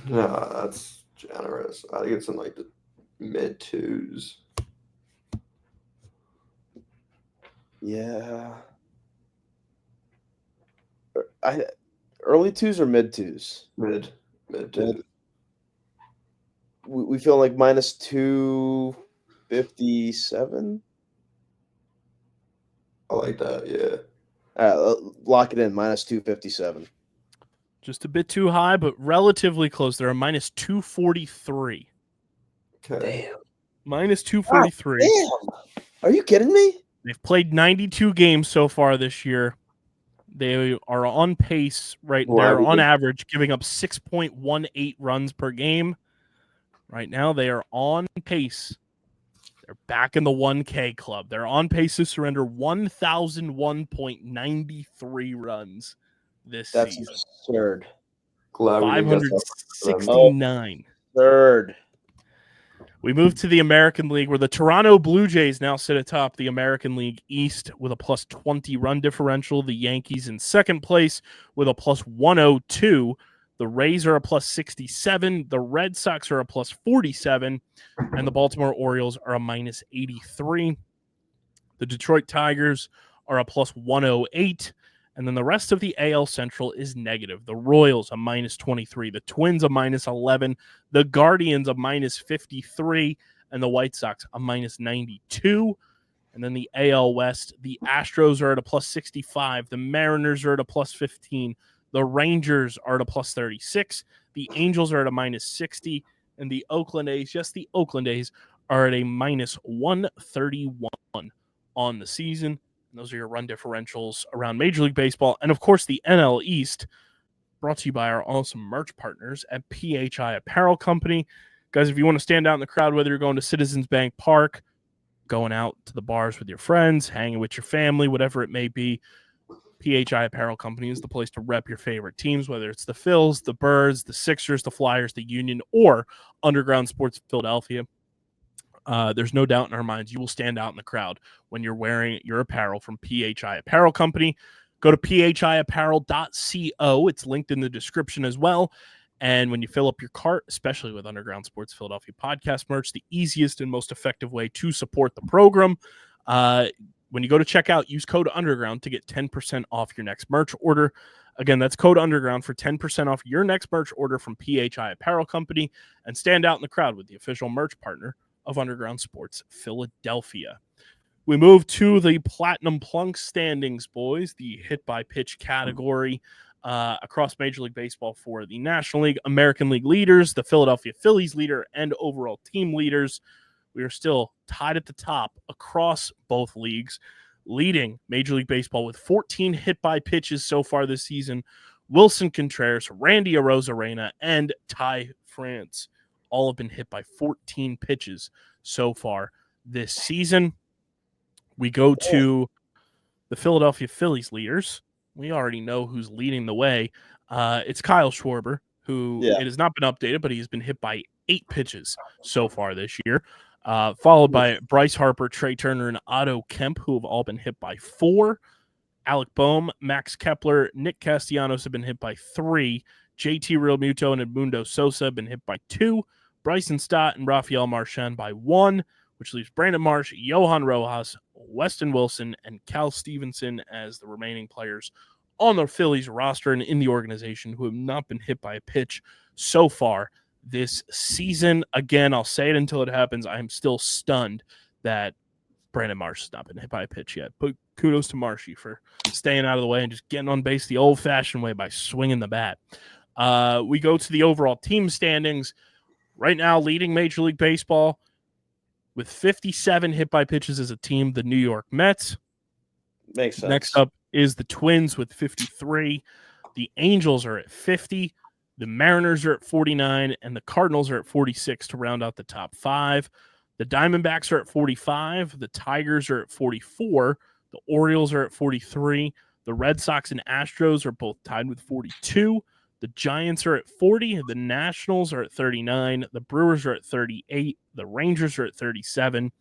No, that's generous. I think it's in like the mid 2s. Yeah. Early 2s or mid 2s? Mid 2s. We feel like minus 257. I like that, yeah. All right, lock it in, minus 257. Just a bit too high, but relatively close. They're a minus 243. Okay. Damn. Minus 243. Damn. Are you kidding me? They've played 92 games so far this year. They are on pace right there, on average, giving up 6.18 runs per game. Right now, they are on pace. They're back in the 1K club. They're on pace to surrender 1,001.93 runs this season. That's absurd. 569. Absurd. We move to the American League, where the Toronto Blue Jays now sit atop the American League East with a plus 20 run differential. The Yankees in second place with a plus 102. The Rays are a plus 67. The Red Sox are a plus 47. And the Baltimore Orioles are a minus 83. The Detroit Tigers are a plus 108. And then the rest of the AL Central is negative. The Royals a minus 23. The Twins a minus 11. The Guardians a minus 53. And the White Sox a minus 92. And then the AL West, the Astros are at a plus 65. The Mariners are at a plus 15. The Rangers are at a plus 36. The Angels are at a minus 60. And the Oakland A's, yes, the Oakland A's, are at a minus 131 on the season. And those are your run differentials around Major League Baseball. And, of course, the NL East, brought to you by our awesome merch partners at PHI Apparel Company. Guys, if you want to stand out in the crowd, whether you're going to Citizens Bank Park, going out to the bars with your friends, hanging with your family, whatever it may be, PHI Apparel Company is the place to rep your favorite teams, whether it's the Phils, the Birds, the Sixers, the Flyers, the Union, or Underground Sports Philadelphia. There's no doubt in our minds you will stand out in the crowd when you're wearing your apparel from PHI Apparel Company. Go to phiapparel.co. It's linked in the description as well. And when you fill up your cart, especially with Underground Sports Philadelphia podcast merch, the easiest and most effective way to support the program, when you go to checkout, use code Underground to get 10% off your next merch order. Again, that's code Underground for 10% off your next merch order from PHI Apparel Company, and stand out in the crowd with the official merch partner of Underground Sports Philadelphia. We move to the Platinum Plunk standings, boys, the hit-by-pitch category across Major League Baseball for the National League, American League leaders, the Philadelphia Phillies leader, and overall team leaders. We are still tied at the top across both leagues, leading Major League Baseball with 14 hit-by-pitches so far this season. Wilson Contreras, Randy Arozarena, and Ty France all have been hit by 14 pitches so far this season. We go to the Philadelphia Phillies leaders. We already know who's leading the way. It's Kyle Schwarber, who it has not been updated, but he's been hit by 8 pitches so far this year, followed by Bryce Harper, Trey Turner, and Otto Kemp, who have all been hit by 4. Alec Boehm, Max Kepler, Nick Castellanos have been hit by 3. JT Realmuto and Edmundo Sosa have been hit by 2. Bryson Stott and Rafael Marchand by 1, which leaves Brandon Marsh, Johan Rojas, Weston Wilson, and Cal Stevenson as the remaining players on the Phillies roster and in the organization who have not been hit by a pitch so far this season. Again, I'll say it until it happens. I am still stunned that Brandon Marsh has not been hit by a pitch yet. But kudos to Marshy for staying out of the way and just getting on base the old-fashioned way by swinging the bat. We go to the overall team standings. Right now, leading Major League Baseball with 57 hit by pitches as a team, the New York Mets. Makes sense. Next up is the Twins with 53. The Angels are at 50. The Mariners are at 49. And the Cardinals are at 46 to round out the top 5. The Diamondbacks are at 45. The Tigers are at 44. The Orioles are at 43. The Red Sox and Astros are both tied with 42. The Giants are at 40. The Nationals are at 39. The Brewers are at 38. The Rangers are at 37.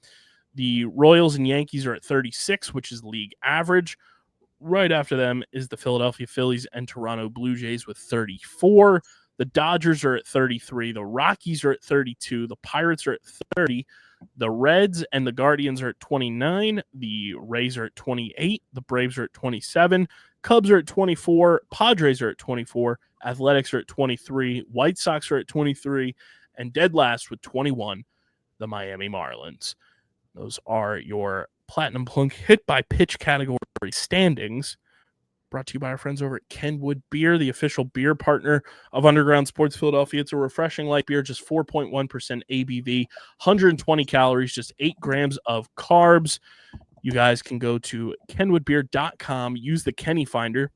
The Royals and Yankees are at 36, which is league average. Right after them is the Philadelphia Phillies and Toronto Blue Jays with 34. The Dodgers are at 33. The Rockies are at 32. The Pirates are at 30. The Reds and the Guardians are at 29. The Rays are at 28. The Braves are at 27. Cubs are at 24. Padres are at 24. Athletics are at 23. White Sox are at 23. And dead last with 21, the Miami Marlins. Those are your Platinum Plunk hit by pitch category standings, brought to you by our friends over at Kenwood Beer, the official beer partner of Underground Sports Philadelphia. It's a refreshing light beer, just 4.1% ABV, 120 calories, just 8 grams of carbs. You guys can go to kenwoodbeer.com, use the Kenny Finder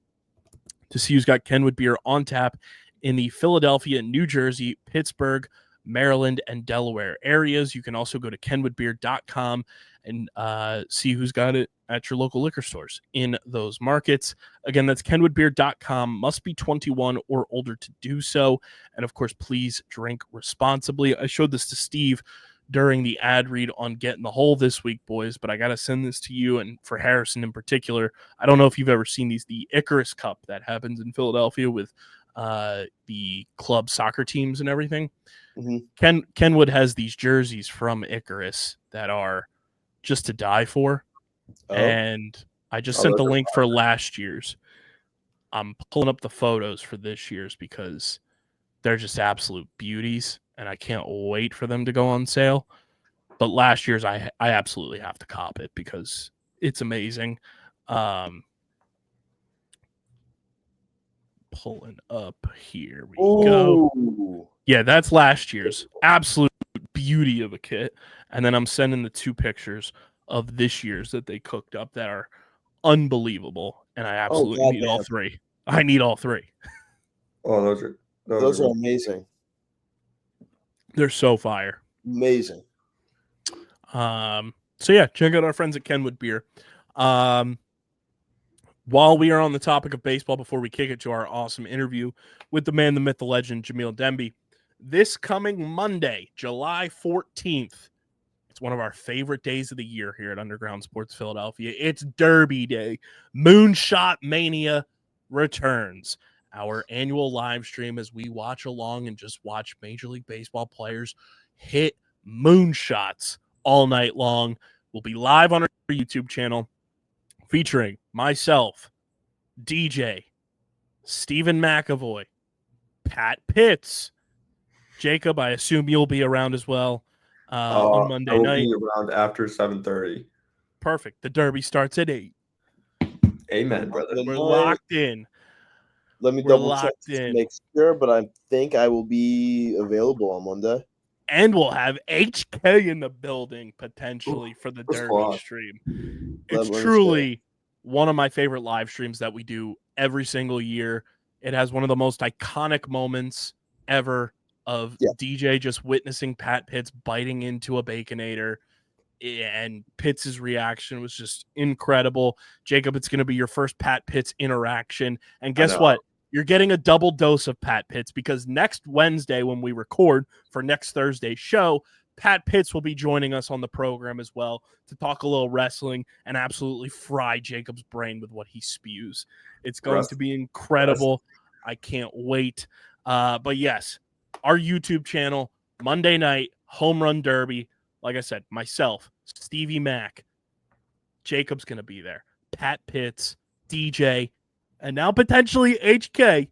to see who's got Kenwood Beer on tap in the Philadelphia, New Jersey, Pittsburgh, Maryland, and Delaware areas. You can also go to kenwoodbeer.com and see who's got it at your local liquor stores in those markets. Again, that's kenwoodbeer.com. Must be 21 or older to do so. And of course, please drink responsibly. I showed this to Steve during the ad read on Getting the Hole this week, boys, but I got to send this to you and for Harrison in particular. I don't know if you've ever seen these, the Icarus Cup that happens in Philadelphia with the club soccer teams and everything. Mm-hmm. Kenwood has these jerseys from Icarus that are just to die for. Oh. And I just sent the link for last year's. I'm pulling up the photos for this year's because they're just absolute beauties, and I can't wait for them to go on sale. But last year's, I absolutely have to cop it because it's amazing. Pulling up, here we go. Yeah, that's last year's. Absolute beauty of a kit. And then I'm sending the 2 pictures of this year's that they cooked up that are unbelievable, and I absolutely need all 3. I need all 3. Oh, those are amazing. They're so fire. Amazing. So yeah, check out our friends at Kenwood Beer. While we are on the topic of baseball, before we kick it to our awesome interview with the man, the myth, the legend, Jamil Demby, this coming Monday, July 14th, it's one of our favorite days of the year here at Underground Sports Philadelphia. It's Derby Day. Moonshot Mania returns. Our annual live stream as we watch along and just watch Major League Baseball players hit moonshots all night long. We'll be live on our YouTube channel featuring myself, DJ, Stephen McAvoy, Pat Pitts, Jacob. I assume you'll be around as well on Monday night. Be around after 7:30. Perfect. The Derby starts at 8. Amen, brother. We're locked in. Let me double check to make sure, but I think I will be available on Monday. And we'll have HK in the building potentially for the Derby stream. It's truly one of my favorite live streams that we do every single year. It has one of the most iconic moments ever of DJ just witnessing Pat Pitts biting into a Baconator, and Pitts' reaction was just incredible. Jacob, it's going to be your first Pat Pitts interaction. And guess what? You're getting a double dose of Pat Pitts because next Wednesday when we record for next Thursday's show, Pat Pitts will be joining us on the program as well to talk a little wrestling and absolutely fry Jacob's brain with what he spews. It's going to be incredible. I can't wait. But yes, our YouTube channel, Monday night, Home Run Derby. Like I said, myself, Stevie Mac, Jacob's going to be there. Pat Pitts, DJ, and now potentially HK.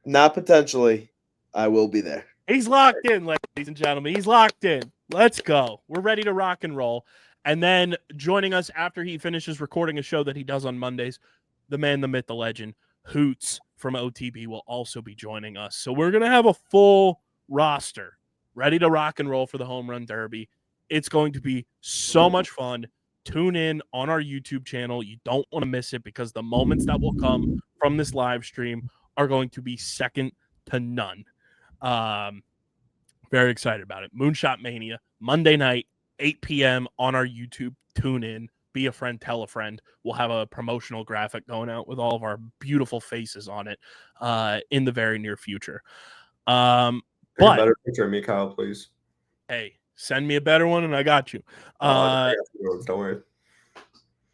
Not potentially. I will be there. He's locked in, ladies and gentlemen. He's locked in. Let's go. We're ready to rock and roll. And then joining us after he finishes recording a show that he does on Mondays, the man, the myth, the legend, Hoots from OTB will also be joining us. So we're going to have a full roster ready to rock and roll for the Home Run Derby. It's going to be so much fun. Tune in on our YouTube channel. You don't want to miss it because the moments that will come from this live stream are going to be second to none. Very excited about it. Moonshot Mania, Monday night, 8 p.m. on our YouTube. Tune in. Be a friend, tell a friend. We'll have a promotional graphic going out with all of our beautiful faces on it in the very near future. But a better picture of me, Kyle, please. Hey, send me a better one, and I got you. Don't worry.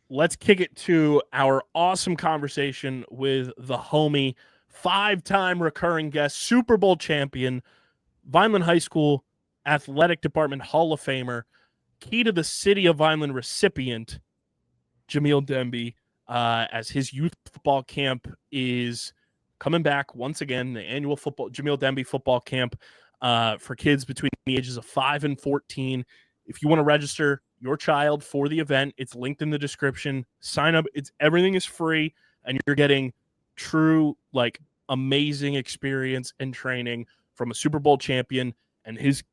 Let's kick it to our awesome conversation with the homie, 5-time recurring guest, Super Bowl champion, Vineland High School Athletic Department Hall of Famer, key to the City of Vineland recipient, Jamil Demby, as his youth football camp is coming back once again, the annual Jamil Demby football camp for kids between the ages of 5 and 14. If you want to register your child for the event, it's linked in the description. Sign up. Everything is free, and you're getting true, amazing experience and training from a Super Bowl champion and his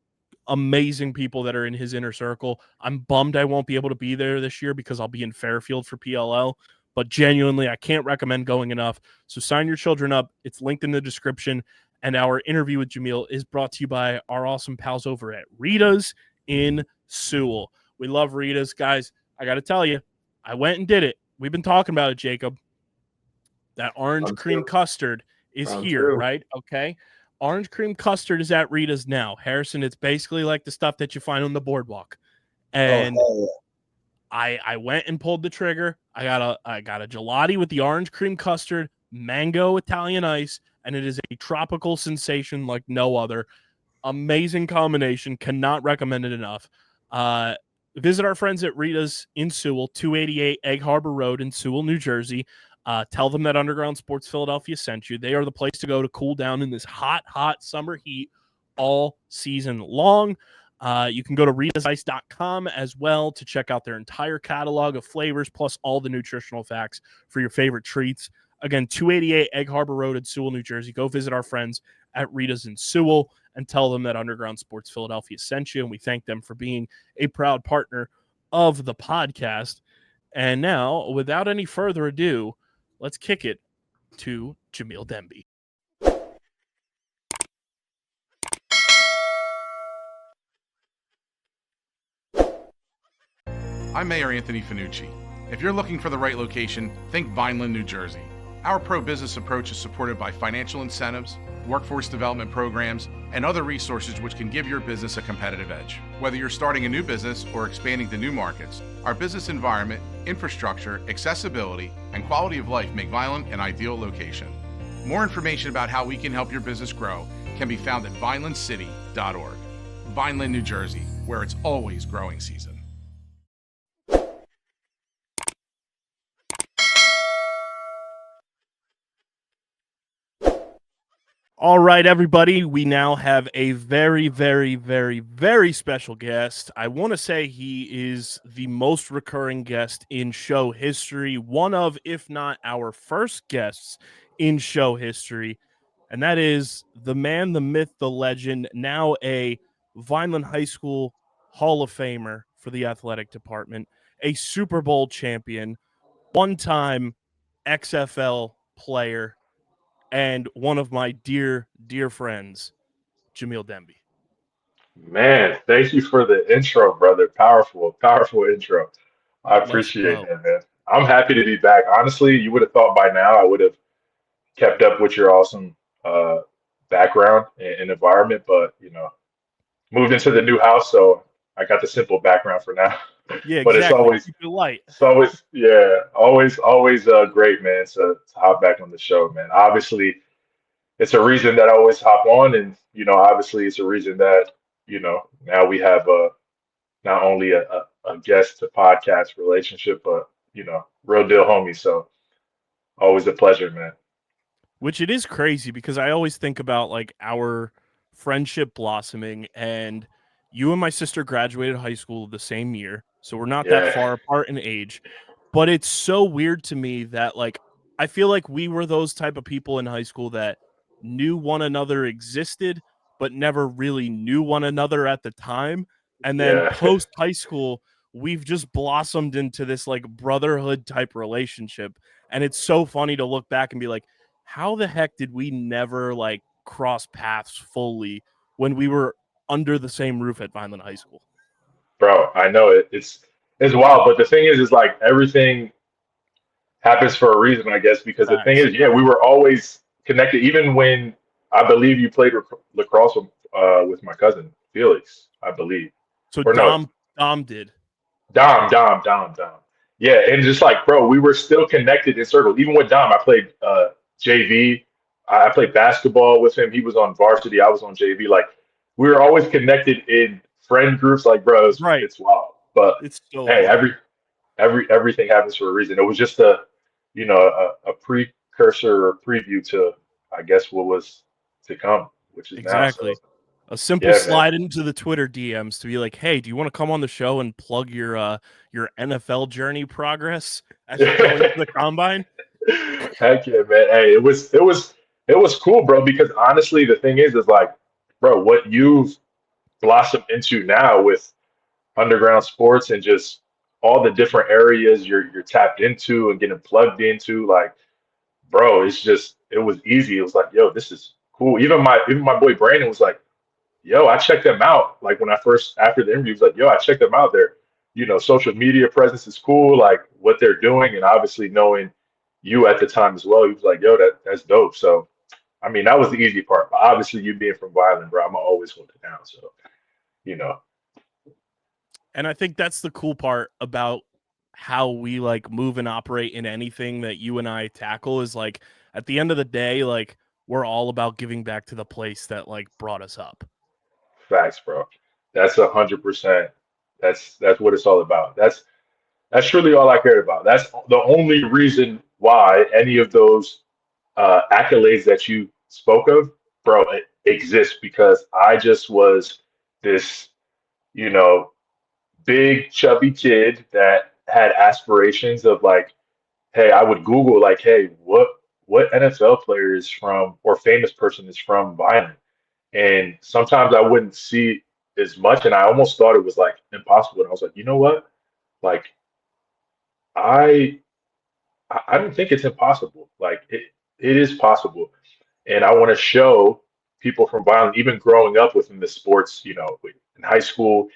amazing people that are in his inner circle. I'm bummed I won't be able to be there this year because I'll be in Fairfield for PLL, but genuinely, I can't recommend going enough. So sign your children up. It's linked in the description. And our interview with Jamil is brought to you by our awesome pals over at Ritas in Sewell. We love Ritas. Guys, I got to tell you, I went and did it. We've been talking about it, Jacob. That orange cream custard is here, right? Okay. Orange cream custard is at Ritas now. Harrison, it's basically like the stuff that you find on the boardwalk. And I went and pulled the trigger. I got a gelati with the orange cream custard, mango Italian ice, and it is a tropical sensation like no other. Amazing combination. Cannot recommend it enough. Visit our friends at Ritas in Sewell, 288 Egg Harbor Road in Sewell, New Jersey. Tell them that Underground Sports Philadelphia sent you. They are the place to go to cool down in this hot, hot summer heat all season long. You can go to RitasIce.com as well to check out their entire catalog of flavors, plus all the nutritional facts for your favorite treats. Again, 288 Egg Harbor Road in Sewell, New Jersey. Go visit our friends at Ritas in Sewell and tell them that Underground Sports Philadelphia sent you. And we thank them for being a proud partner of the podcast. And now, without any further ado, let's kick it to Jamil Demby. I'm Mayor Anthony Finucci. If you're looking for the right location, think Vineland, New Jersey. Our pro-business approach is supported by financial incentives, workforce development programs, and other resources which can give your business a competitive edge. Whether you're starting a new business or expanding to new markets, our business environment, infrastructure, accessibility, and quality of life make Vineland an ideal location. More information about how we can help your business grow can be found at vinelandcity.org. Vineland, New Jersey, where it's always growing season. All right, everybody, we now have a very, very, very, very special guest. I want to say he is the most recurring guest in show history, one of, if not our first guests in show history, and that is the man, the myth, the legend, now a Vineland High School Hall of Famer for the athletic department, a Super Bowl champion, one-time XFL player, and one of my dear, dear friends, Jamil Demby. Man, thank you for the intro, brother. Powerful, powerful intro. I Let's appreciate go. that, man. I'm happy to be back. Honestly, you would have thought by now I would have kept up with your awesome background and environment, but moved into the new house, so I got the simple background for now. Yeah, But exactly. Keep it light. always great, man, to hop back on the show, man. Obviously, it's a reason that I always hop on, and obviously, it's a reason that now we have not only a guest to podcast relationship, but real deal homie. So always a pleasure, man. Which it is crazy because I always think about like our friendship blossoming, and you and my sister graduated high school the same year, so we're not that far apart in age. But it's so weird to me that like I feel like we were those type of people in high school that knew one another existed, but never really knew one another at the time. And then post high school, we've just blossomed into this like brotherhood type relationship. And it's so funny to look back and be like, how the heck did we never like cross paths fully when we were under the same roof at Vineland High School? Bro, I know it's wild, but the thing is like everything happens for a reason, I guess, because the thing is, we were always connected, even when I believe you played lacrosse with my cousin Felix, I believe. So Dom did. Dom. Yeah, and just like, bro, we were still connected in circles. Even with Dom, I played JV. I played basketball with him. He was on varsity. I was on JV. Like, we were always connected in friend groups. Like, bro, it's wild. But it's so hey, wild. everything happens for a reason. It was just a precursor or preview to, I guess, what was to come, which is exactly. now. So. A simple slide into the Twitter DMs to be like, hey, do you want to come on the show and plug your NFL journey progress as you're going to the combine? Heck yeah, man. Hey, it was cool, bro, because honestly, the thing is like, bro, what you've blossomed into now with underground sports and just all the different areas you're tapped into and getting plugged into, like, bro, it was easy. It was like, yo, this is cool. Even my boy Brandon was like, yo, I checked them out. Like when after the interview, was like, yo, I checked them out. Their, social media presence is cool, like what they're doing. And obviously knowing you at the time as well, he was like, yo, that's dope. So I mean, that was the easy part. But obviously, you being from Violent, bro, I'm gonna always hold it down. So, you know. And I think that's the cool part about how we like move and operate in anything that you and I tackle is like at the end of the day, like we're all about giving back to the place that like brought us up. Facts, bro. That's 100%. That's what it's all about. That's truly all I cared about. That's the only reason why any of those accolades that you spoke of, bro, it exists because I just was this, you know, big chubby kid that had aspirations of like, hey, I would Google like, hey, what NFL player is from or famous person is from Violent? And sometimes I wouldn't see as much, and I almost thought it was like impossible. And I was like, you know what? Like, I I don't think it's impossible. Like it is possible, and I want to show people from Violent, even growing up within the sports. You know, in high school,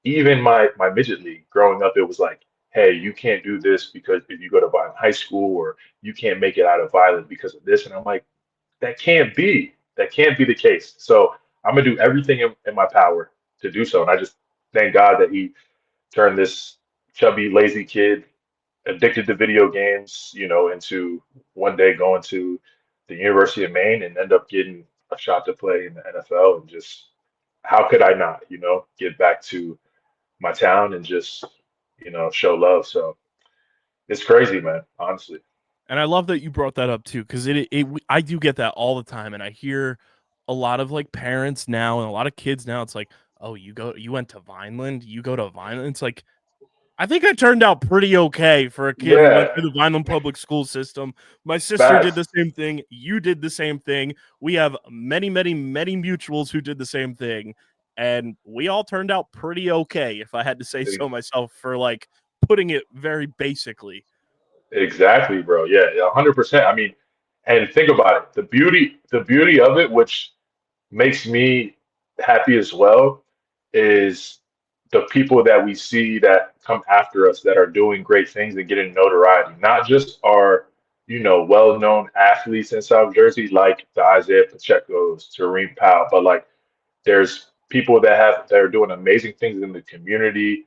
even my midget league growing up, it was like, hey, you can't do this because if you go to Violent High School, or you can't make it out of Violent because of this. And I'm like, that can't be. That can't be the case. So I'm gonna do everything in my power to do so. And I just thank God that He turned this chubby, lazy kid addicted to video games, you know, into one day going to the University of Maine and end up getting a shot to play in the NFL. And just how could I not, you know, get back to my town and just, you know, show love. So it's crazy, man, honestly. And I love that you brought that up too, because I do get that all the time, and I hear a lot of like parents now and a lot of kids now. It's like, oh, you went to Vineland, you go to Vineland. It's like, I think I turned out pretty okay for a kid who went Yeah, through the Vineland public school system. My sister did the facts. same thing. You did the same thing. We have many, many, many mutuals who did the same thing, and we all turned out pretty okay, if I had to say so myself, for like putting it very basically. Exactly, bro. Yeah, 100%. I mean, and think about it. The beauty of it, which makes me happy as well, is the people that we see that come after us that are doing great things and getting notoriety. Not just our, you know, well-known athletes in South Jersey like the Isaiah Pacheco's, Tareem Powell, but like there's people that are doing amazing things in the community.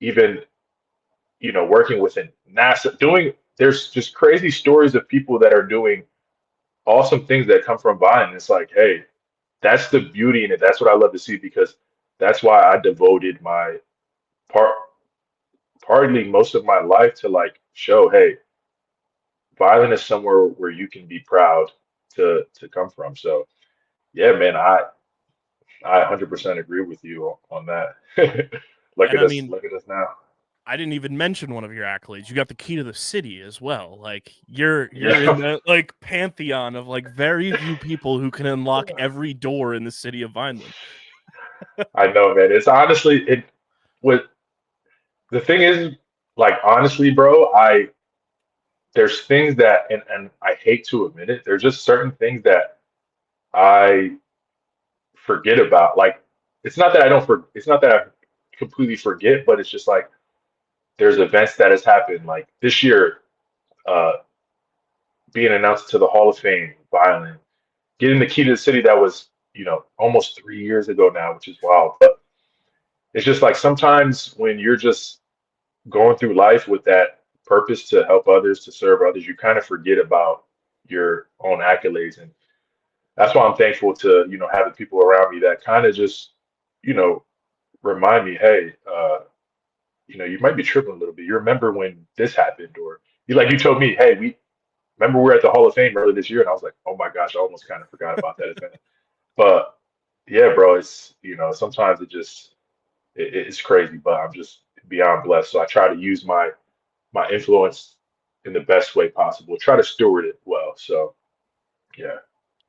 Even you know, working within NASA, there's just crazy stories of people that are doing awesome things that come from Vine. It's like, hey, that's the beauty in it. That's what I love to see because that's why I devoted my part, partly most of my life to like show, hey, Violent is somewhere where you can be proud to come from. So yeah, man, I 100% agree with you on that. Look And at I us, mean, look at us now. I didn't even mention one of your accolades. You got the key to the city as well. Like you're in Yeah, the like pantheon of like very few people who can unlock every door in the city of Vineland. I know, man. It's honestly it. What the thing is, like honestly, bro, I there's things that and I hate to admit it, there's just certain things that I forget about. Like it's not that I completely forget, but it's just like there's events that has happened. Like this year, uh being announced to the Hall of Fame, Violent, getting the key to the city that was, you know, almost 3 years ago now, which is wild. But it's just like sometimes when you're just going through life with that purpose to help others, to serve others, you kind of forget about your own accolades. And that's why I'm thankful to, you know, having people around me that kind of just, you know, remind me, hey, you know, you might be tripping a little bit. You remember when this happened, or you told me, hey, we remember we were at the Hall of Fame earlier this year, and I was like, oh my gosh, I almost kind of forgot about that event. But yeah, bro, it's you know, sometimes it's crazy, but I'm just beyond blessed. So I try to use my influence in the best way possible. Try to steward it well. So yeah.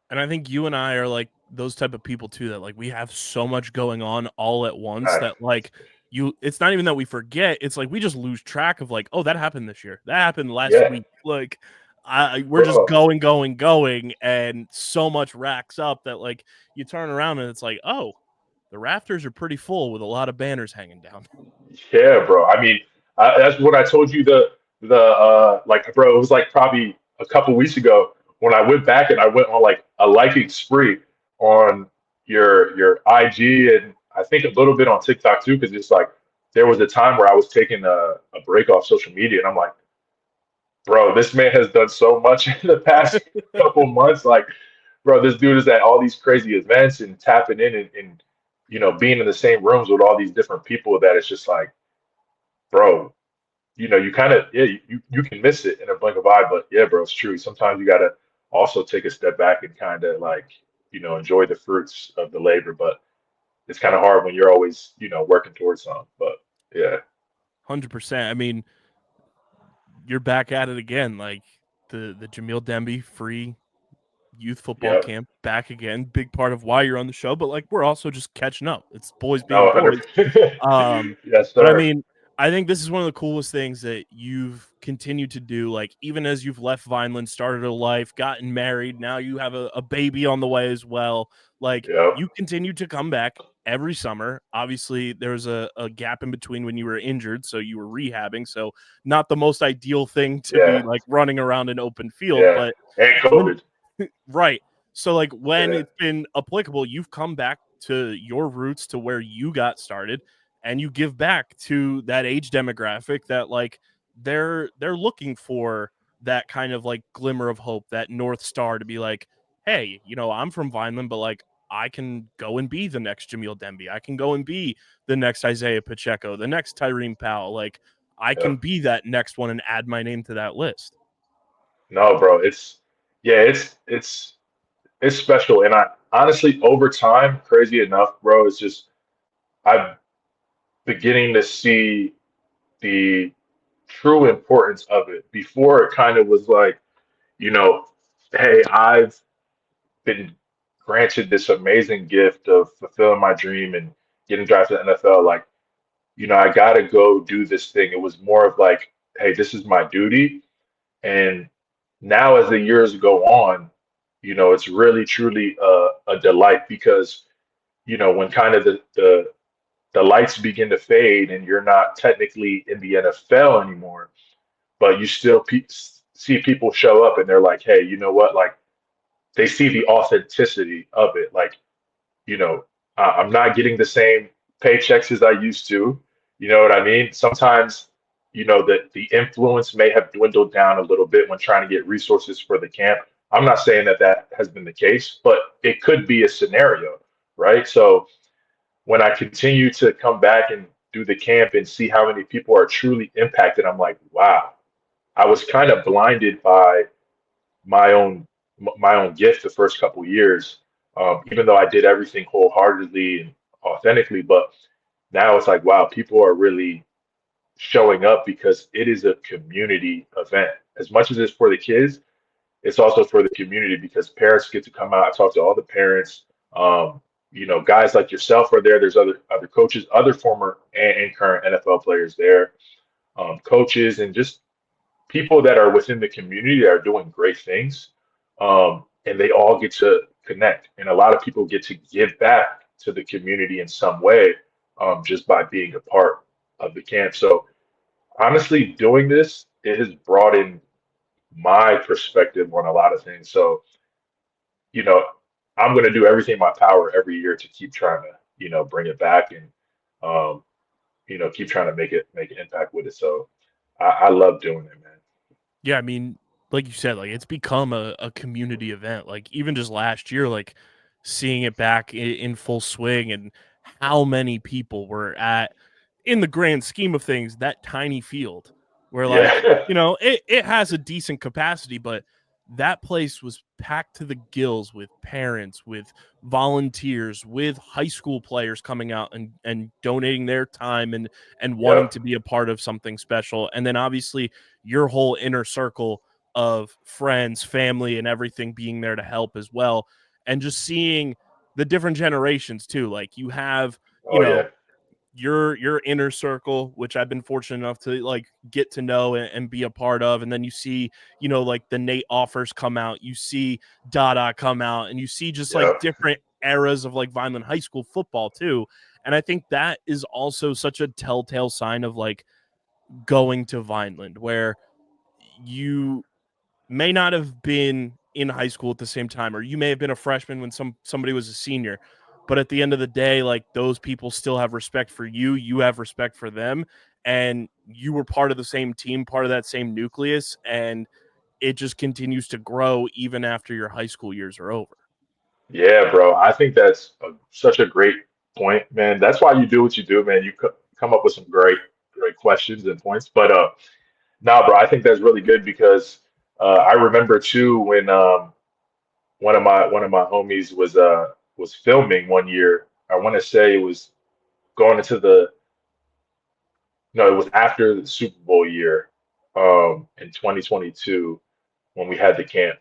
And I think you and I are like those type of people too, that like we have so much going on all at once Nice. that like it's not even that we forget, it's like we just lose track of like, oh, that happened this year, that happened last Yeah, week. Like we're just bro. going, and so much racks up that like you turn around and it's like, oh, the rafters are pretty full with a lot of banners hanging down. Yeah, bro. I mean, that's what I told you. The like, bro, it was like probably a couple weeks ago when I went back and I went on like a liking spree on your IG and I think a little bit on TikTok too, because it's like there was a time where I was taking a break off social media, and I'm like, bro, this man has done so much in the past couple months. Like, bro, this dude is at all these crazy events and tapping in and being in the same rooms with all these different people that it's just like, bro, you kind of, yeah, you can miss it in a blink of an eye, but yeah, bro, it's true. Sometimes you gotta also take a step back and kind of like, enjoy the fruits of the labor, but it's kind of hard when you're always, working towards something. But yeah, 100%. I mean, you're back at it again. Like the Jamil Demby free youth football yeah, camp back again. Big part of why you're on the show, but like we're also just catching up. It's boys being no, boys. 100%. Yes, But I sir. mean, I think this is one of the coolest things that you've continued to do. Like, even as you've left Vineland, started a life, gotten married, now you have a baby on the way as well. Like, Yep. you continue to come back every summer. Obviously, there was a gap in between when you were injured, so you were rehabbing. So, not the most ideal thing to be Yeah. like running around an open field, Yeah. but And COVID. right. So, like, when Yeah. it's been applicable, you've come back to your roots, to where you got started, and you give back to that age demographic that like they're looking for that kind of like glimmer of hope, that North Star to be like, hey, I'm from Vineland, but like I can go and be the next Jamil Demby. I can go and be the next Isaiah Pacheco, the next Tyrene Powell. Like I Yeah. can be that next one and add my name to that list. No, bro, it's special. And I honestly, over time, crazy enough, bro, it's just I'm beginning to see the true importance of it. Before it kind of was like, you know, hey, I've been granted this amazing gift of fulfilling my dream and getting drafted to the NFL. Like, I got to go do this thing. It was more of like, hey, this is my duty. And now, as the years go on, it's really truly a delight because, when kind of the lights begin to fade and you're not technically in the NFL anymore, but you still see people show up and they're like, hey, you know what? Like, they see the authenticity of it. Like, I'm not getting the same paychecks as I used to. You know what I mean? Sometimes, that the influence may have dwindled down a little bit when trying to get resources for the camp. I'm not saying that has been the case, but it could be a scenario, right? So when I continue to come back and do the camp and see how many people are truly impacted, I'm like, wow, I was kind of blinded by my own my own gift the first couple of years, even though I did everything wholeheartedly and authentically. But now it's like, wow, people are really showing up because it is a community event. As much as it's for the kids, it's also for the community because parents get to come out. I talk to all the parents. Guys like yourself are there. There's other coaches, other former and current NFL players there, coaches, and just people that are within the community that are doing great things. And they all get to connect. And a lot of people get to give back to the community in some way, just by being a part of the camp. So honestly, doing this, it has broadened my perspective on a lot of things. So, you know, I'm going to do everything in my power every year to keep trying to, bring it back and, keep trying to make an impact with it. So I love doing it, man. Yeah, I mean, like you said, like it's become a community event. Like even just last year, like seeing it back in full swing and how many people were at, in the grand scheme of things, that tiny field where like, Yeah. it has a decent capacity, but that place was packed to the gills with parents, with volunteers, with high school players coming out and donating their time and wanting Yep. to be a part of something special. And then obviously your whole inner circle of friends, family, and everything being there to help as well. And just seeing the different generations too. Like you have, Oh yeah. your inner circle, which I've been fortunate enough to like get to know and be a part of. And then you see, like the Nate Offers come out, you see Dada come out, and you see just like Yep. different eras of like Vineland high school football too. And I think that is also such a telltale sign of like going to Vineland, where you may not have been in high school at the same time, or you may have been a freshman when somebody was a senior. But at the end of the day, like, those people still have respect for you. You have respect for them, and you were part of the same team, part of that same nucleus, and it just continues to grow even after your high school years are over. Yeah, bro. I think that's such a great point, man. That's why you do what you do, man. You come up with some great questions and points. But nah, bro, I think that's really good because I remember too when one of my homies was filming one year. I want to say it was going into the no, it was after the Super Bowl year, in 2022 when we had the camp.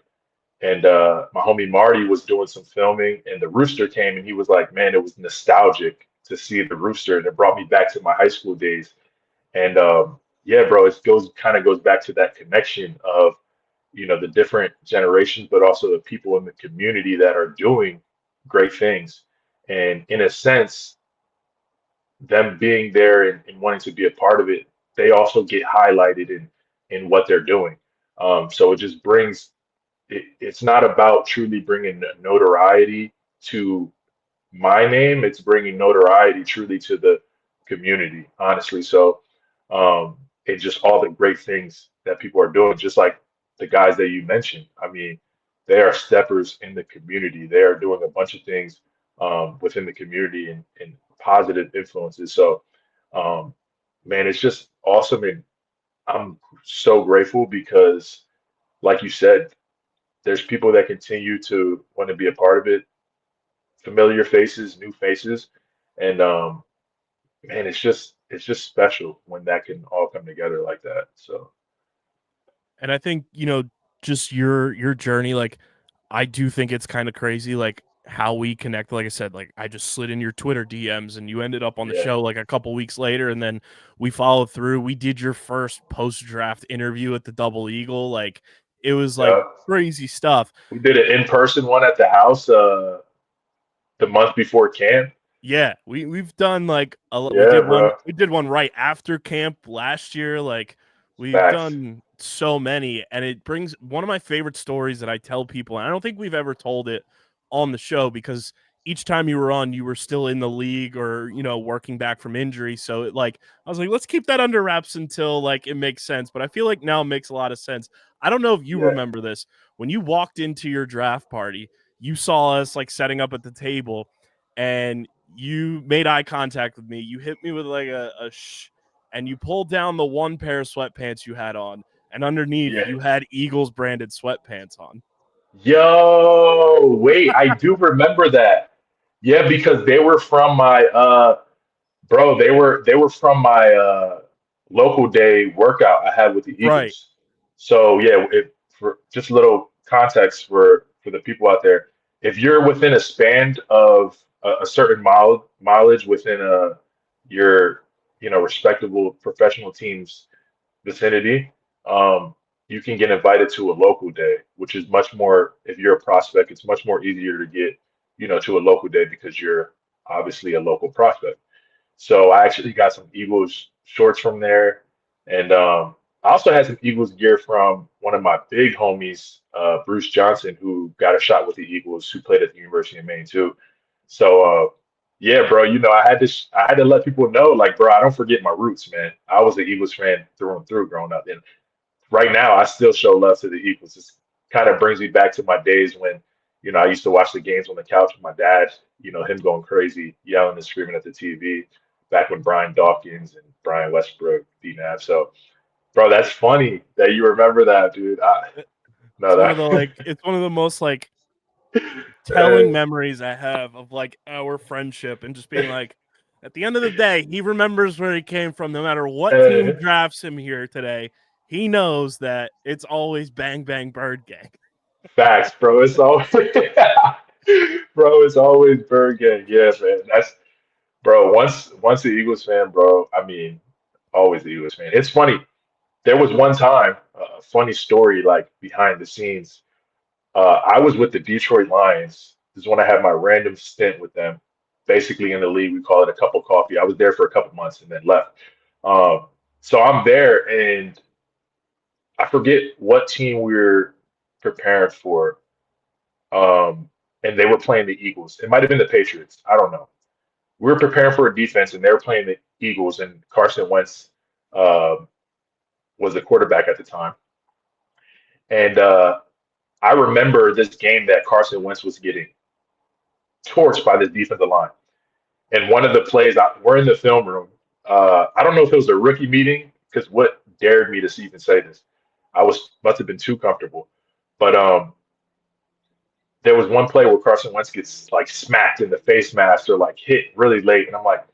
And my homie Marty was doing some filming, and the rooster came, and he was like, "Man, it was nostalgic to see the rooster, and it brought me back to my high school days." And yeah, bro, it goes back to that connection of the different generations, but also the people in the community that are doing great things. And in a sense, them being there and wanting to be a part of it, they also get highlighted in what they're doing. So it just brings it's not about truly bringing notoriety to my name. It's bringing notoriety truly to the community, honestly. So it just all the great things that people are doing, just like the guys that you mentioned. I mean, they are steppers in the community. They are doing a bunch of things within the community and positive influences. So, man, it's just awesome. And I'm so grateful because, like you said, there's people that continue to want to be a part of it, familiar faces, new faces, and man, it's just special when that can all come together like that. So, And I think, just your journey, like, I do think it's kind of crazy, like, how we connect. Like I said, like, I just slid in your Twitter DMs and you ended up on the yeah, show like a couple weeks later, and then we followed through. We did your first post-draft interview at the Double Eagle. Like, it was like yeah. crazy stuff. We did an in-person one at the house the month before camp. Yeah, we've done like Yeah, bro. we did one right after camp last year. Like, we've Facts. done so many, and it brings one of my favorite stories that I tell people, and I don't think we've ever told it on the show because each time you were on, you were still in the league or working back from injury. So I was like, let's keep that under wraps until like it makes sense. But I feel like now it makes a lot of sense. I don't know if you Yeah, remember this when you walked into your draft party. You saw us like setting up at the table, and you made eye contact with me. You hit me with like a shh, and you pulled down the one pair of sweatpants you had on, and underneath yeah. you had Eagles branded sweatpants on. Yo, wait, I do remember that. Yeah, because they were from my bro, they were from my local day workout I had with the Right. Eagles. So yeah, for just a little context for the people out there, if you're within a span of a certain mileage within your respectable professional team's vicinity, you can get invited to a local day, which is much more, if you're a prospect, it's much more easier to get, to a local day because you're obviously a local prospect. So I actually got some Eagles shorts from there. And I also had some Eagles gear from one of my big homies, Bruce Johnson, who got a shot with the Eagles, who played at the University of Maine too. So yeah, bro, I had to let people know, like, bro, I don't forget my roots, man. I was an Eagles fan through and through growing up. And right now I still show love to the Eagles. It kind of brings me back to my days when, I used to watch the games on the couch with my dad, him going crazy, yelling and screaming at the TV back when Brian Dawkins and Brian Westbrook, D-Nav. So, bro, that's funny that you remember that, dude. No, It's one of the most like telling that, memories I have of like our friendship, and just being like, at the end of the day, he remembers where he came from. No matter what team uh, drafts him here today, he knows that it's always bang bang bird gang. facts, bro. It's always, bro, it's always Bird Gang. Yeah, man. Bro, once the Eagles fan, bro, I mean, always the Eagles fan. It's funny. There was one time, a funny story, like behind the scenes. I was with the Detroit Lions. This is when I had my random stint with them. Basically, in the league, we call it a cup of coffee. I was there for a couple months and then left. So I'm there, and I forget what team we were preparing for. and they were playing the Eagles. It might have been the Patriots. I don't know. We were preparing for a defense, and they were playing the Eagles, and Carson Wentz was the quarterback at the time. And I remember this game that Carson Wentz was getting torched by this defensive line. And one of the plays, we're in the film room. I don't know if it was a rookie meeting, because what dared me to even say this? Must have been too comfortable. But there was one play where Carson Wentz gets like smacked in the face mask or like hit really late. And I'm like,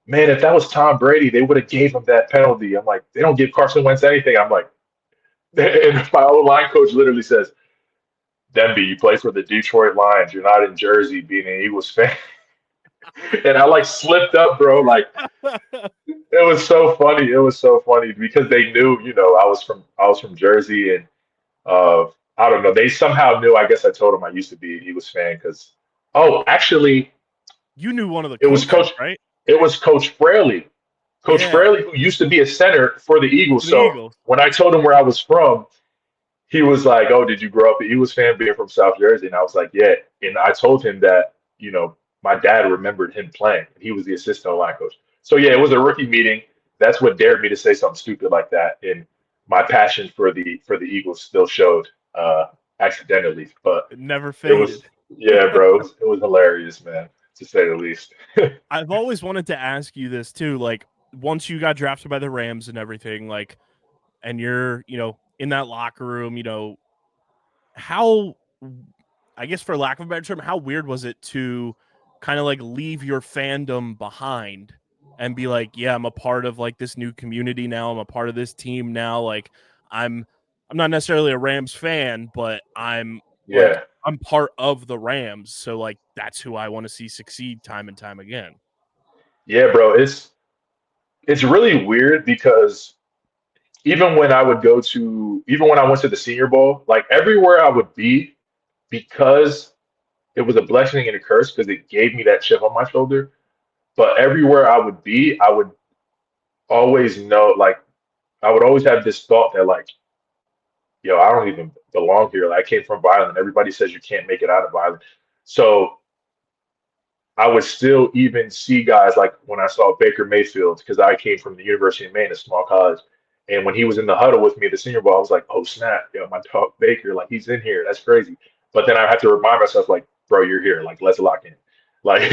man, if that was Tom Brady, they would have gave him that penalty. I'm like, they don't give Carson Wentz anything. I'm like, and my old line coach literally says, Demby, you play for the Detroit Lions. You're not in Jersey being an Eagles fan. And I like slipped up, bro. Like it was so funny. It was so funny because they knew, I was from Jersey, and I don't know. They somehow knew. I guess I told them I used to be an Eagles fan because actually you knew one of the it was Coach, right? It was Coach Fraley. Coach Fraley, who used to be a center for the Eagles. When I told him where I was from, he was like, "Oh, did you grow up an Eagles fan being from South Jersey?" And I was like, "Yeah." And I told him that, my dad remembered him playing. He was the assistant line coach. So yeah, it was a rookie meeting. That's what dared me to say something stupid like that. And my passion for the Eagles still showed accidentally, but it never faded. Bro, it was hilarious, man, to say the least. I've always wanted to ask you this too. Like, once you got drafted by the Rams and everything, like, and you're, in that locker room, how, I guess for lack of a better term, how weird was it to kind of like leave your fandom behind and be like, yeah, I'm a part of like this new community now. I'm a part of this team now. Like I'm not necessarily a Rams fan, but I'm part of the Rams. So like, that's who I want to see succeed time and time again. Yeah, bro. It's really weird because even when I went to the Senior Bowl, like everywhere I would be, because it was a blessing and a curse because it gave me that chip on my shoulder. But everywhere I would be, I would always know, like, I would always have this thought that, like, yo, I don't even belong here. Like, I came from Violent. Everybody says you can't make it out of Violent. So I would still even see guys like when I saw Baker Mayfield, because I came from the University of Maine, a small college. And when he was in the huddle with me at the Senior Bowl, I was like, oh, snap, my dog Baker, like, he's in here. That's crazy. But then I had to remind myself, like, bro, you're here. Like, let's lock in. Like,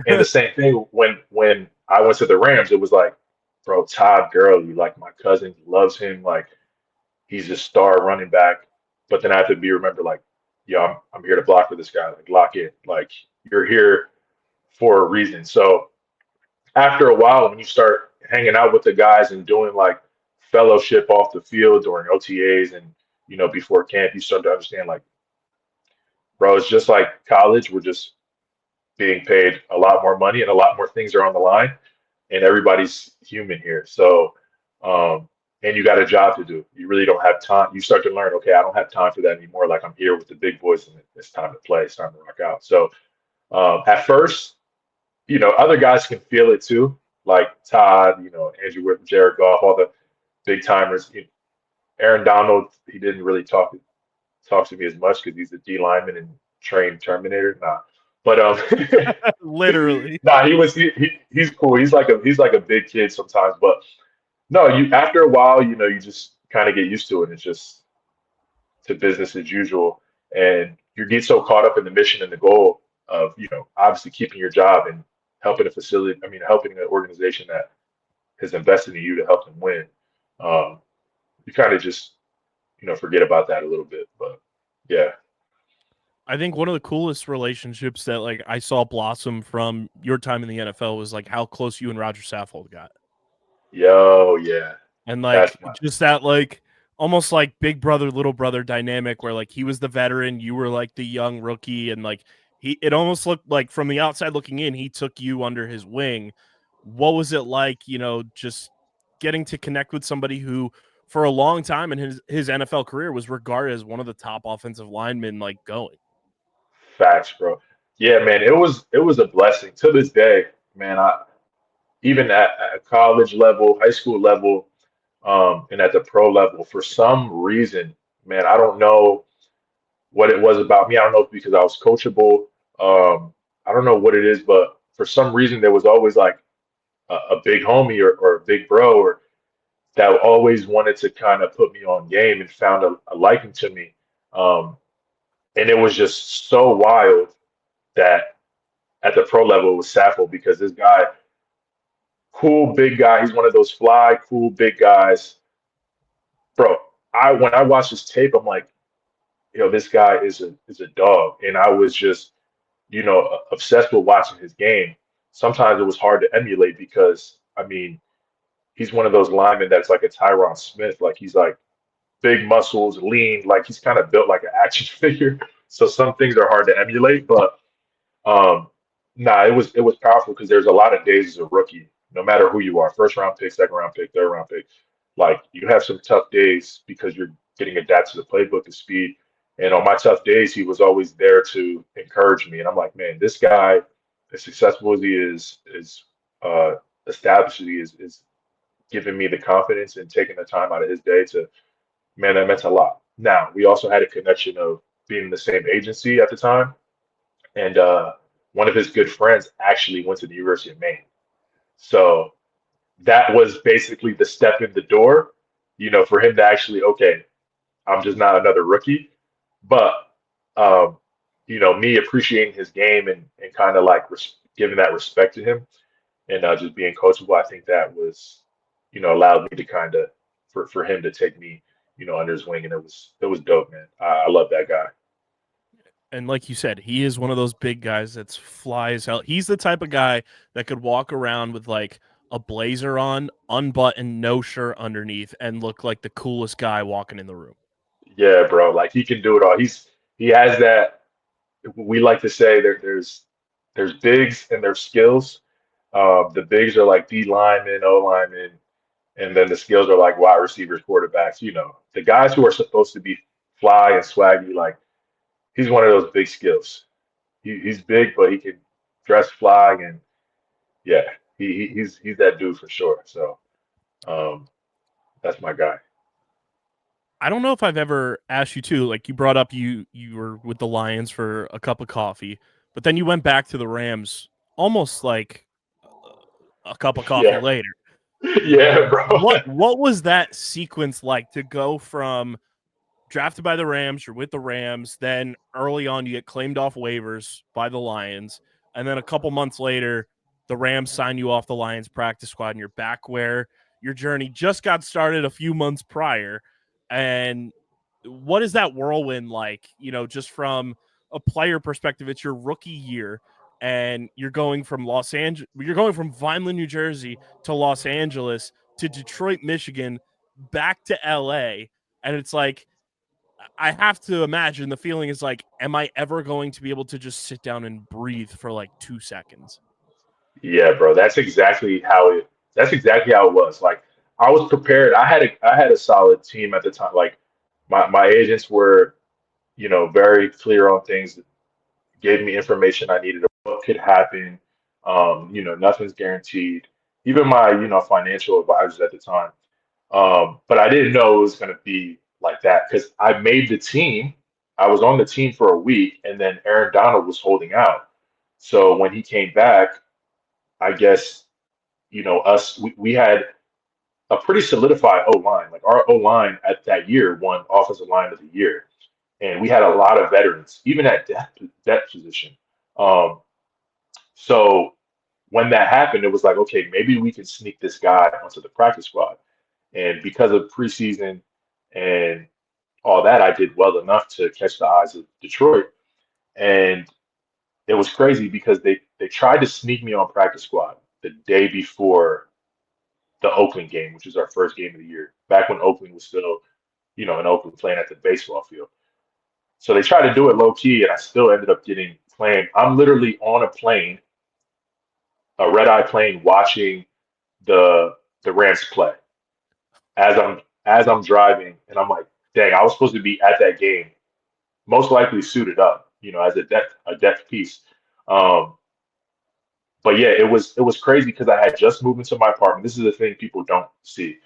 and the same thing when I went to the Rams, it was like, bro, Todd Gurley, like, my cousin loves him. Like, he's a star running back. But then I have to remember, like, yo, I'm here to block for this guy. Like, lock in. Like, you're here for a reason. So after a while, when you start hanging out with the guys and doing, like, fellowship off the field during OTAs and, before camp, you start to understand, like, bro, it's just like college. We're just being paid a lot more money and a lot more things are on the line, and everybody's human here. So, and you got a job to do. You really don't have time. You start to learn, okay, I don't have time for that anymore. Like, I'm here with the big boys and it's time to play. It's time to rock out. So at first, other guys can feel it too. Like Todd, Andrew Whit, Jared Goff, all the big timers. Aaron Donald, he didn't really talk to me as much because he's a D lineman and trained Terminator. Nah, but literally, nah, he's cool. He's like a big kid sometimes, but no, after a while, you just kind of get used to it. It's just to business as usual, and you get so caught up in the mission and the goal of obviously keeping your job and helping helping an organization that has invested in you to help them win. You kind of just forget about that a little bit, but yeah. I think one of the coolest relationships that like I saw blossom from your time in the NFL was like how close you and Roger Saffold got. Yo, yeah. And like just that like almost like big brother, little brother dynamic where like he was the veteran, you were like the young rookie, and like it almost looked like from the outside looking in, he took you under his wing. What was it like, just getting to connect with somebody who for a long time in his NFL career was regarded as one of the top offensive linemen like going? Facts, bro. Yeah, man, it was a blessing to this day, man. Even at college level, high school level, and at the pro level, for some reason, man, I don't know what it was about me. I don't know if because I was coachable. I don't know what it is, but for some reason there was always like a big homie or a big bro or that always wanted to kind of put me on game and found a liking to me. Um, and it was just so wild that at the pro level it was Sappho because this guy, cool big guy, he's one of those fly cool big guys, bro. When I watched his tape, I'm like, this guy is a dog, and I was just obsessed with watching his game. Sometimes it was hard to emulate because I mean he's one of those linemen that's like a Tyron Smith, like he's like big muscles, lean, like he's kind of built like an action figure. So some things are hard to emulate, but um, it was powerful because there's a lot of days as a rookie, no matter who you are, first round pick, second round pick, third round pick. Like you have some tough days because you're getting adapted to the playbook, the speed. And on my tough days, he was always there to encourage me. And I'm like, man, this guy, as successful as he is, uh, established as he is giving me the confidence and taking the time out of his day to, man, that meant a lot. Now, we also had a connection of being in the same agency at the time. And one of his good friends actually went to the University of Maine. So that was basically the step in the door, for him to actually, okay, I'm just not another rookie. But, me appreciating his game and kind of like giving that respect to him and just being coachable, I think that was, allowed me to kind of, for him to take me, under his wing. And it was dope, man. I love that guy. And like you said, he is one of those big guys that's fly as hell. He's the type of guy that could walk around with like a blazer on, unbuttoned, no shirt underneath, and look like the coolest guy walking in the room. Yeah, bro. Like he can do it all. He has that. We like to say there's bigs and there's skills. The bigs are like D linemen, O linemen, and then the skills are like wide receivers, quarterbacks. The guys who are supposed to be fly and swaggy, like he's one of those big skills. He's big, but he can dress fly, and yeah, he's that dude for sure. So that's my guy. I don't know if I've ever asked you too. Like you brought up, you were with the Lions for a cup of coffee, but then you went back to the Rams almost like a cup of coffee Yeah. later. Yeah, bro. What was that sequence like to go from drafted by the Rams, you're with the Rams, then early on you get claimed off waivers by the Lions, and then a couple months later, the Rams sign you off the Lions practice squad, and you're back where your journey just got started a few months prior. And what is that whirlwind like? Just from a player perspective, it's your rookie year, and you're going from Vineland, New Jersey to Los Angeles to Detroit, Michigan, back to LA, and it's like I have to imagine the feeling is like, am I ever going to be able to just sit down and breathe for like 2 seconds? Yeah, bro. That's exactly how it was. Like I was prepared. I had a solid team at the time. Like my agents were, very clear on things, gave me information I needed of what could happen. Nothing's guaranteed. Even my, financial advisors at the time. But I didn't know it was going to be like that because I made the team. I was on the team for a week, and then Aaron Donald was holding out. So when he came back, I guess, we had a pretty solidified O line. Like our O line at that year won Offensive Line of the Year, and we had a lot of veterans, even at depth position. So when that happened, it was like, okay, maybe we can sneak this guy onto the practice squad. And because of preseason and all that, I did well enough to catch the eyes of Detroit. And it was crazy because they tried to sneak me on practice squad the day before the Oakland game, which was our first game of the year, back when Oakland was still, in Oakland playing at the baseball field. So they tried to do it low key, and I still ended up getting playing. I'm literally on a plane, a red eye plane, watching the Rams play as I'm driving, and I'm like, dang, I was supposed to be at that game, most likely suited up, as a depth piece. But yeah, it was crazy because I had just moved into my apartment. This is the thing people don't see.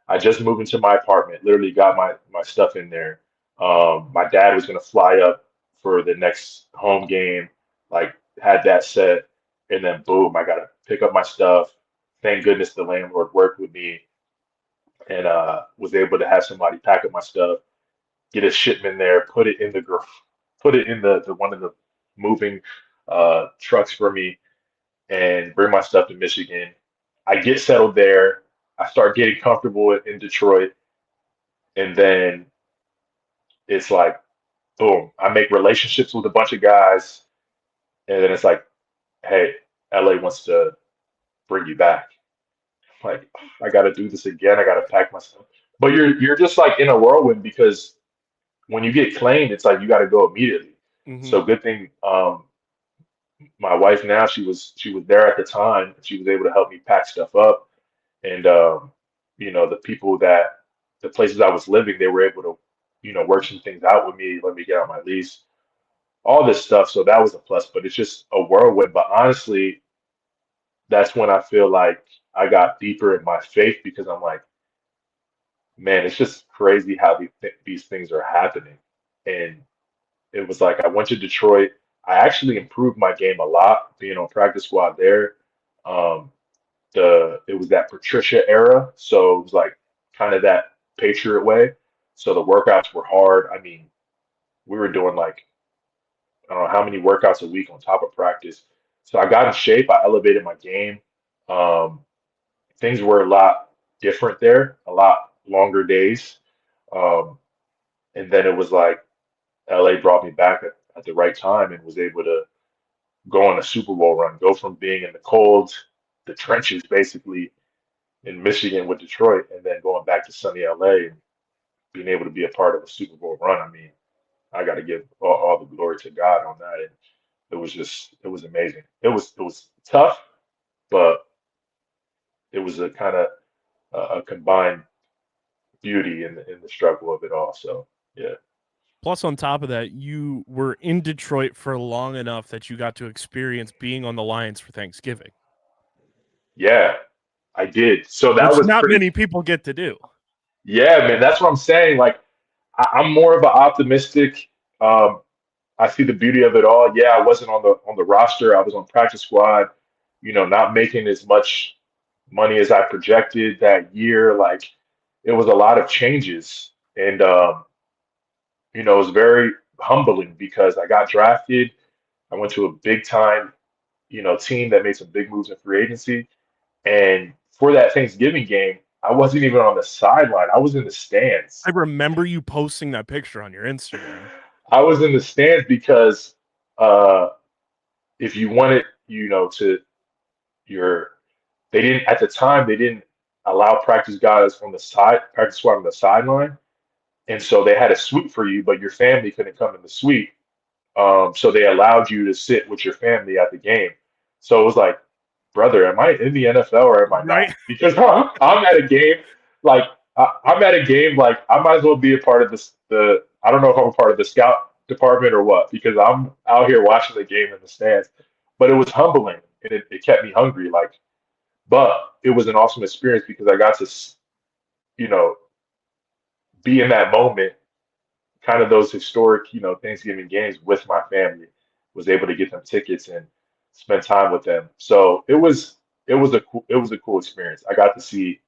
I just moved into my apartment, literally got my stuff in there. My dad was gonna fly up for the next home game, like had that set, and then boom, I gotta pick up my stuff. Thank goodness the landlord worked with me and was able to have somebody pack up my stuff, get a shipment there, put it in the one of the moving trucks for me, and bring my stuff to Michigan. I get settled there. I start getting comfortable in Detroit, and then it's like, boom, I make relationships with a bunch of guys, and then it's like, hey, LA wants to bring you back. Like, I got to do this again. I got to pack my stuff. But you're just like in a whirlwind because when you get claimed, it's like you got to go immediately. So good thing, my wife now she was there at the time. She was able to help me pack stuff up, and the places I was living, they were able to work some things out with me, let me get out my lease, all this stuff. So that was a plus. But it's just a whirlwind. But honestly, that's when I feel like I got deeper in my faith because I'm like, man, it's just crazy how these things are happening. And it was like I went to Detroit. I actually improved my game a lot being on practice squad there. Um, it was that Patricia era, so it was like kind of that Patriot way. So the workouts were hard. I mean, we were doing like I don't know how many workouts a week on top of practice. So I got in shape. I elevated my game. Um, Things were a lot different there, a lot longer days. Um, and then it was like LA brought me back at the right time and was able to go on a Super Bowl run, go from being in the cold, the trenches basically in Michigan with Detroit, and then going back to sunny LA and being able to be a part of a Super Bowl run. I mean, I got to give all the glory to God on that. And it was amazing. It was tough, but it was a kind of a combined beauty in the struggle of it all. So yeah. Plus, on top of that, you were in Detroit for long enough that you got to experience being on the Lions for Thanksgiving. Yeah, I did. So that which was not pretty. many people get to do. Yeah, man, that's what I'm saying. Like, I'm more of an optimistic. Um, I see the beauty of it all. Yeah, I wasn't on the roster. I was on practice squad. Not making as much money as I projected that year. Like, it was a lot of changes, and it was very humbling because I got drafted. I went to a big time, team that made some big moves in free agency. And for that Thanksgiving game, I wasn't even on the sideline. I was in the stands. I remember you posting that picture on your Instagram. I was in the stands because uh, if you wanted, to your, they didn't at the time they didn't allow practice squad on the sideline, and so they had a suite for you, but your family couldn't come in the suite. So they allowed you to sit with your family at the game. So it was like, brother, am I in the NFL or am I not? Right. Because I'm at a game, like I'm at a game, like I might as well be a part of this. I don't know if I'm a part of the scout department or what, because I'm out here watching the game in the stands. But it was humbling and it kept me hungry. But it was an awesome experience because I got to, you know, be in that moment, kind of those historic, Thanksgiving games with my family. Was able to get them tickets and spend time with them. So it was a cool experience. I got to see,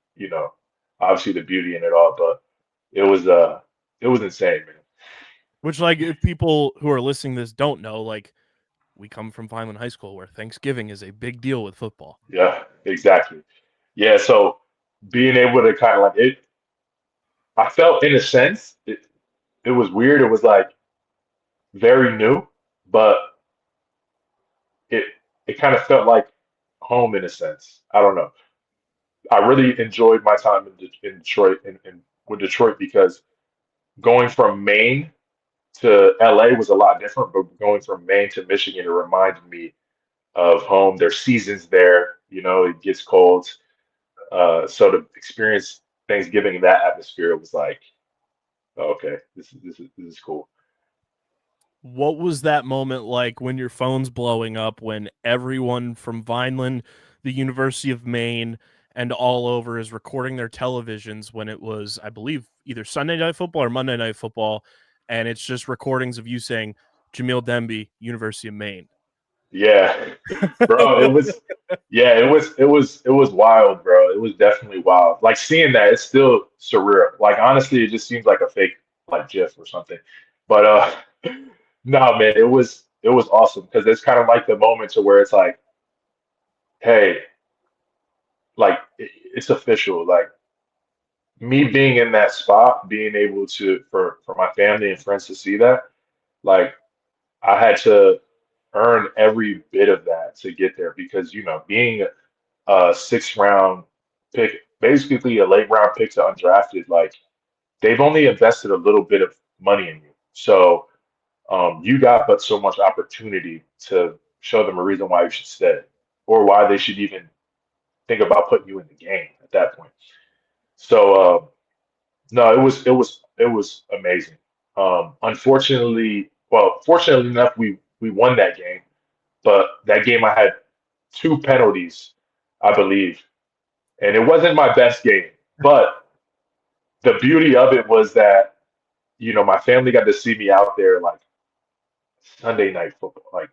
obviously the beauty in it all, but it was insane, man. Which, like, if people who are listening to this don't know, like, we come from Vineland High School where Thanksgiving is a big deal with football. Yeah, exactly. Yeah, so being able to kind of like it, I felt in a sense it was weird. It was like very new, but it it kind of felt like home in a sense. I don't know. I really enjoyed my time in Detroit and with Detroit because going from Maine to LA was a lot different, but going from Maine to Michigan, it reminded me of home. There's seasons there, it gets cold. So to experience Thanksgiving in that atmosphere, it was like, oh, okay, this is cool. What was that moment like when your phone's blowing up, when everyone from Vineland, the University of Maine, and all over is recording their televisions when it was, I believe, either Sunday Night Football or Monday Night Football, and it's just recordings of you saying Jamil Demby, University of Maine. Yeah, bro, it was wild, bro. It was definitely wild. Like seeing that, it's still surreal. Like honestly, it just seems like a fake like GIF or something. But no, man, it was awesome because it's kind of like the moment to where it's like, hey, like it's official. Like me being in that spot, being able to for my family and friends to see that, like I had to earn every bit of that to get there because being a sixth round pick, basically a late round pick to undrafted, like they've only invested a little bit of money in you. So you got but so much opportunity to show them a reason why you should stay or why they should even think about putting you in the game at that point. So no, it was amazing. Fortunately enough, we won that game, but that game I had two penalties, I believe, and it wasn't my best game. But the beauty of it was that my family got to see me out there like Sunday night football, like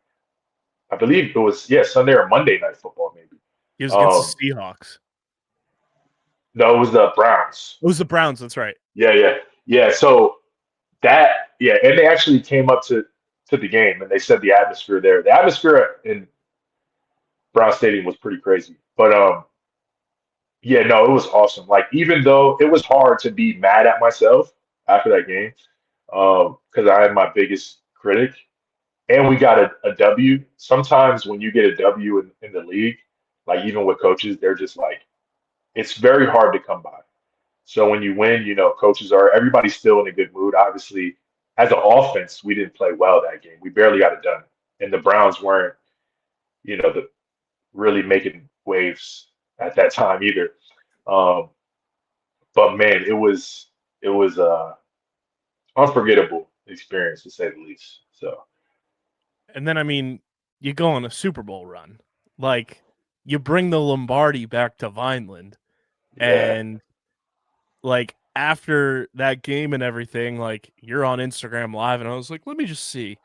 I believe it was Sunday or Monday night football maybe. He was against the Seahawks. No, it was the Browns. It was the Browns. That's right. Yeah. So and they actually came up to the game and they said the atmosphere there. The atmosphere in Brown Stadium was pretty crazy. But it was awesome. Like even though it was hard to be mad at myself after that game, because I am my biggest critic, and we got a W. Sometimes when you get a W in the league, like even with coaches, they're just like it's very hard to come by. So when you win, everybody's still in a good mood. Obviously, as an offense, we didn't play well that game. We barely got it done. And the Browns weren't, really making waves at that time either. But man, it was unforgettable experience to say the least. So and then you go on a Super Bowl run. Like you bring the Lombardi back to Vineland. And like after that game and everything, like you're on Instagram Live, and I was like, let me just see.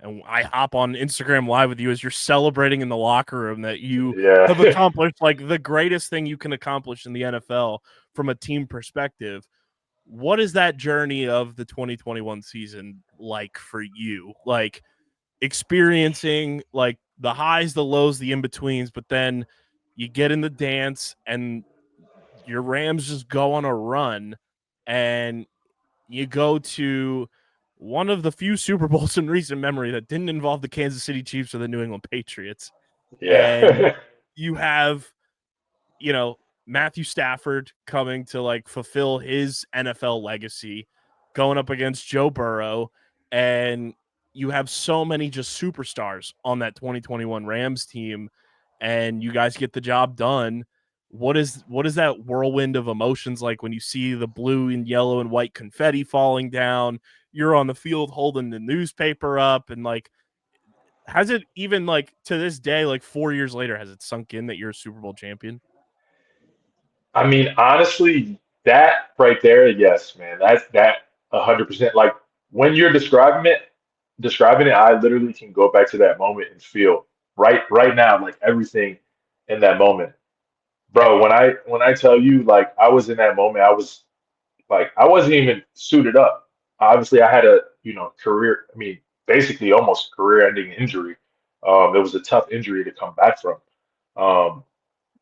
And I hop on Instagram Live with you as you're celebrating in the locker room that you have accomplished like the greatest thing you can accomplish in the NFL from a team perspective. What is that journey of the 2021 season like for you? Like experiencing like the highs, the lows, the in-betweens, but then you get in the dance and your Rams just go on a run and you go to one of the few Super Bowls in recent memory that didn't involve the Kansas City Chiefs or the New England Patriots. And you have, Matthew Stafford coming to like fulfill his NFL legacy, going up against Joe Burrow, and you have so many just superstars on that 2021 Rams team, and you guys get the job done. What is that whirlwind of emotions like when you see the blue and yellow and white confetti falling down? You're on the field holding the newspaper up, and like, has it even like to this day, like 4 years later, has it sunk in that you're a Super Bowl champion? I mean, honestly, that right there, yes, man. That's that 100%. Like when you're describing it, I literally can go back to that moment and feel right now, like everything in that moment. Bro, when I tell you, like I was in that moment, I was like I wasn't even suited up. Obviously, I had a career. I mean, basically almost career-ending injury. It was a tough injury to come back from. Um,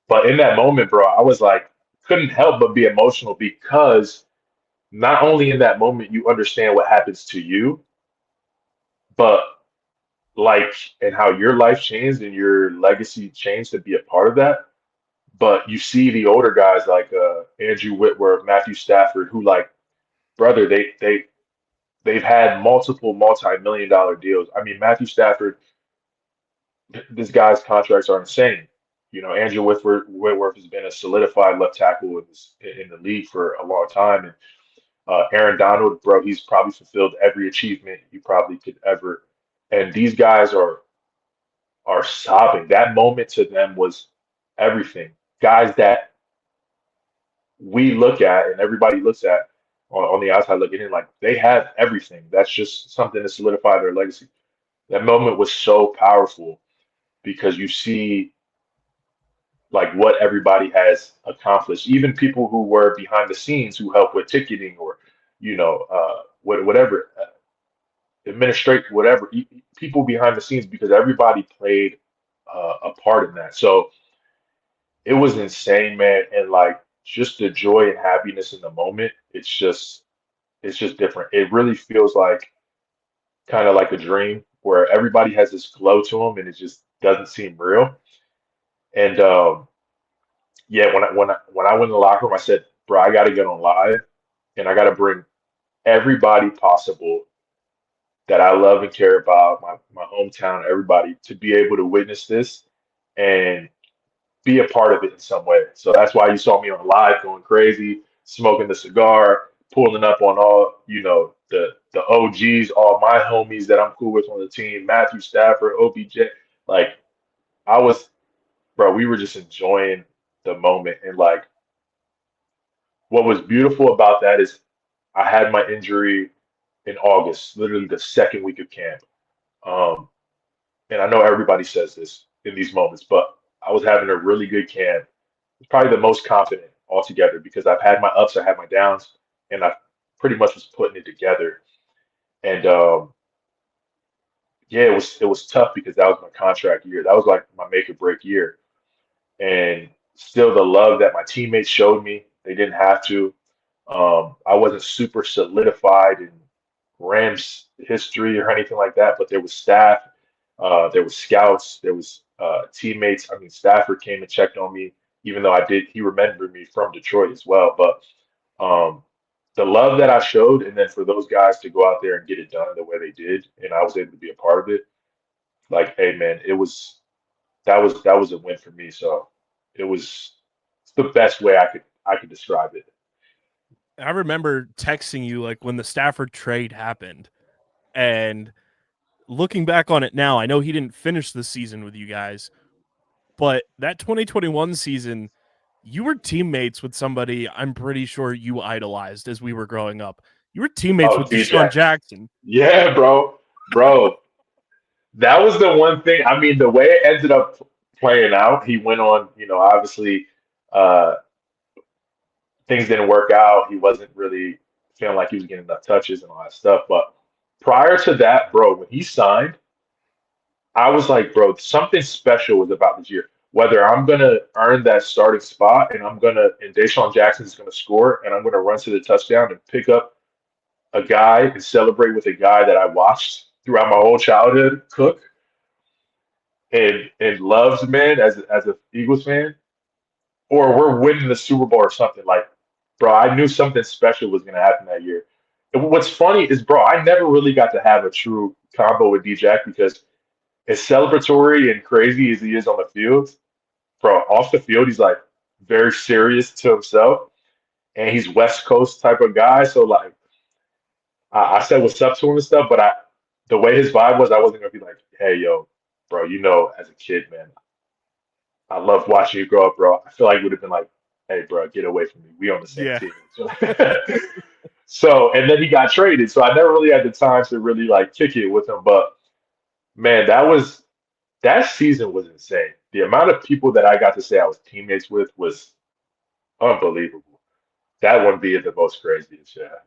but in that moment, bro, I was like couldn't help but be emotional because not only in that moment you understand what happens to you, but like and how your life changed and your legacy changed to be a part of that. But you see the older guys like Andrew Whitworth, Matthew Stafford, who like, brother, they've had multiple multi-million dollar deals. I mean, Matthew Stafford, this guy's contracts are insane. Andrew Whitworth has been a solidified left tackle in the league for a long time. And Aaron Donald, bro, he's probably fulfilled every achievement you probably could ever. And these guys are sobbing. That moment to them was everything. Guys that we look at and everybody looks at on the outside looking in, like they have everything. That's just something to solidify their legacy. That moment was so powerful because you see like what everybody has accomplished, even people who were behind the scenes who helped with ticketing or, whatever, administrate whatever, people behind the scenes, because everybody played a part in that. So it was insane, man. And like just the joy and happiness in the moment, it's just different. It really feels like kind of like a dream where everybody has this glow to them and it just doesn't seem real. And yeah, when I went in the locker room, I said, bro, I got to get on live and I got to bring everybody possible that I love and care about, my hometown, everybody, to be able to witness this and be a part of it in some way. So that's why you saw me on live going crazy, smoking the cigar, pulling up on all, the OGs, all my homies that I'm cool with on the team, Matthew Stafford, OBJ. Like I was, bro, we were just enjoying the moment. And like what was beautiful about that is I had my injury in August, literally the second week of camp. Um, and I know everybody says this in these moments, but I was having a really good camp. Probably the most confident altogether because I've had my ups, I had my downs, and I pretty much was putting it together. And yeah, it was tough because that was my contract year. That was like my make or break year. And still the love that my teammates showed me, they didn't have to. I wasn't super solidified in Rams history or anything like that, but there was staff, there was scouts, there was teammates. I mean, Stafford came and checked on me, even though he remembered me from Detroit as well. But the love that I showed, and then for those guys to go out there and get it done the way they did, and I was able to be a part of it, like, hey man, that was a win for me. So it's the best way I could describe it. I remember texting you like when the Stafford trade happened, and looking back on it now, I know he didn't finish the season with you guys, but that 2021 season, you were teammates with somebody I'm pretty sure you idolized as we were growing up. You were teammates Oh, with Deshaun Jackson. Yeah, bro. That was the one thing. I mean, the way it ended up playing out, he went on, obviously, uh, things didn't work out. He wasn't really feeling like he was getting enough touches and all that stuff. But prior to that, bro, when he signed, I was like, bro, something special was about this year. Whether I'm gonna earn that starting spot and Deshaun Jackson is gonna score and I'm gonna run to the touchdown and pick up a guy and celebrate with a guy that I watched throughout my whole childhood cook and loves, man, as a Eagles fan, or we're winning the Super Bowl or something. Like, bro, I knew something special was gonna happen that year. And what's funny is, bro, I never really got to have a true combo with D-Jack because as celebratory and crazy as he is on the field, bro, off the field, he's like very serious to himself and he's West Coast type of guy. So like I said what's up to him and stuff, but the way his vibe was, I wasn't gonna be like, hey yo, bro, as a kid, man, I love watching you grow up, bro. I feel like it would have been like, hey bro, get away from me. We on the same team. So and then he got traded. So I never really had the time to really like kick it with him. But man, that season was insane. The amount of people that I got to say I was teammates with was unbelievable. That one being the most craziest, yeah.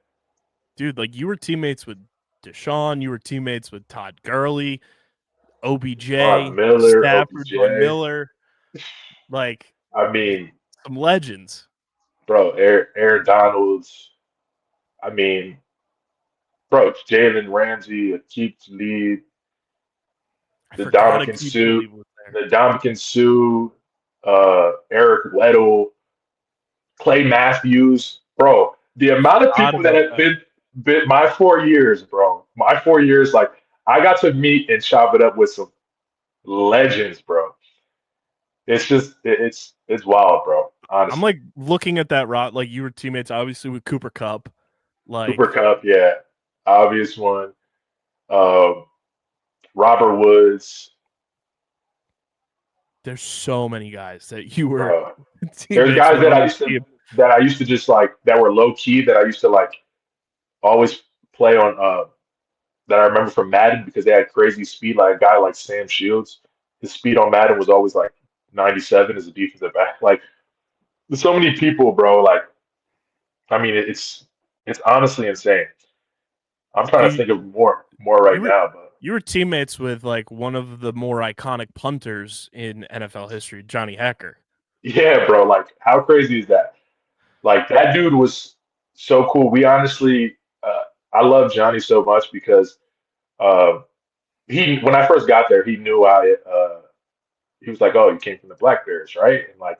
Dude, like you were teammates with Deshaun, you were teammates with Todd Gurley, OBJ, Von Miller, Stafford, OBJ. Von Miller. Like, I mean, some legends. bro, Aaron Donalds. I mean, bro, Jalen Ramsey, Akeem Talib, the Dominican Sue, Eric Weddle, Clay Matthews, bro. The amount of people that have been my 4 years, bro. My 4 years, like I got to meet and chop it up with some legends, bro. It's just it's wild, bro. Honestly. I'm like looking at that route, like you were teammates obviously with Cooper Kupp. Like Cooper Kupp, yeah. Obvious one. Robert Woods. There's so many guys that you were. There's guys that I used to just like that were low key that I used to like always play on that I remember from Madden because they had crazy speed. Like a guy like Sam Shields, his speed on Madden was always like 97 as a defensive back. Like there's so many people, bro. Like I mean, it's honestly insane. I'm trying to think of more right now, but you were teammates with like one of the more iconic punters in NFL history, Johnny Hacker. yeah, bro. Like how crazy is that? Like that dude was so cool. We honestly, I love Johnny so much because he when I first got there, he knew he was like, oh, you came from the Black Bears, right? And like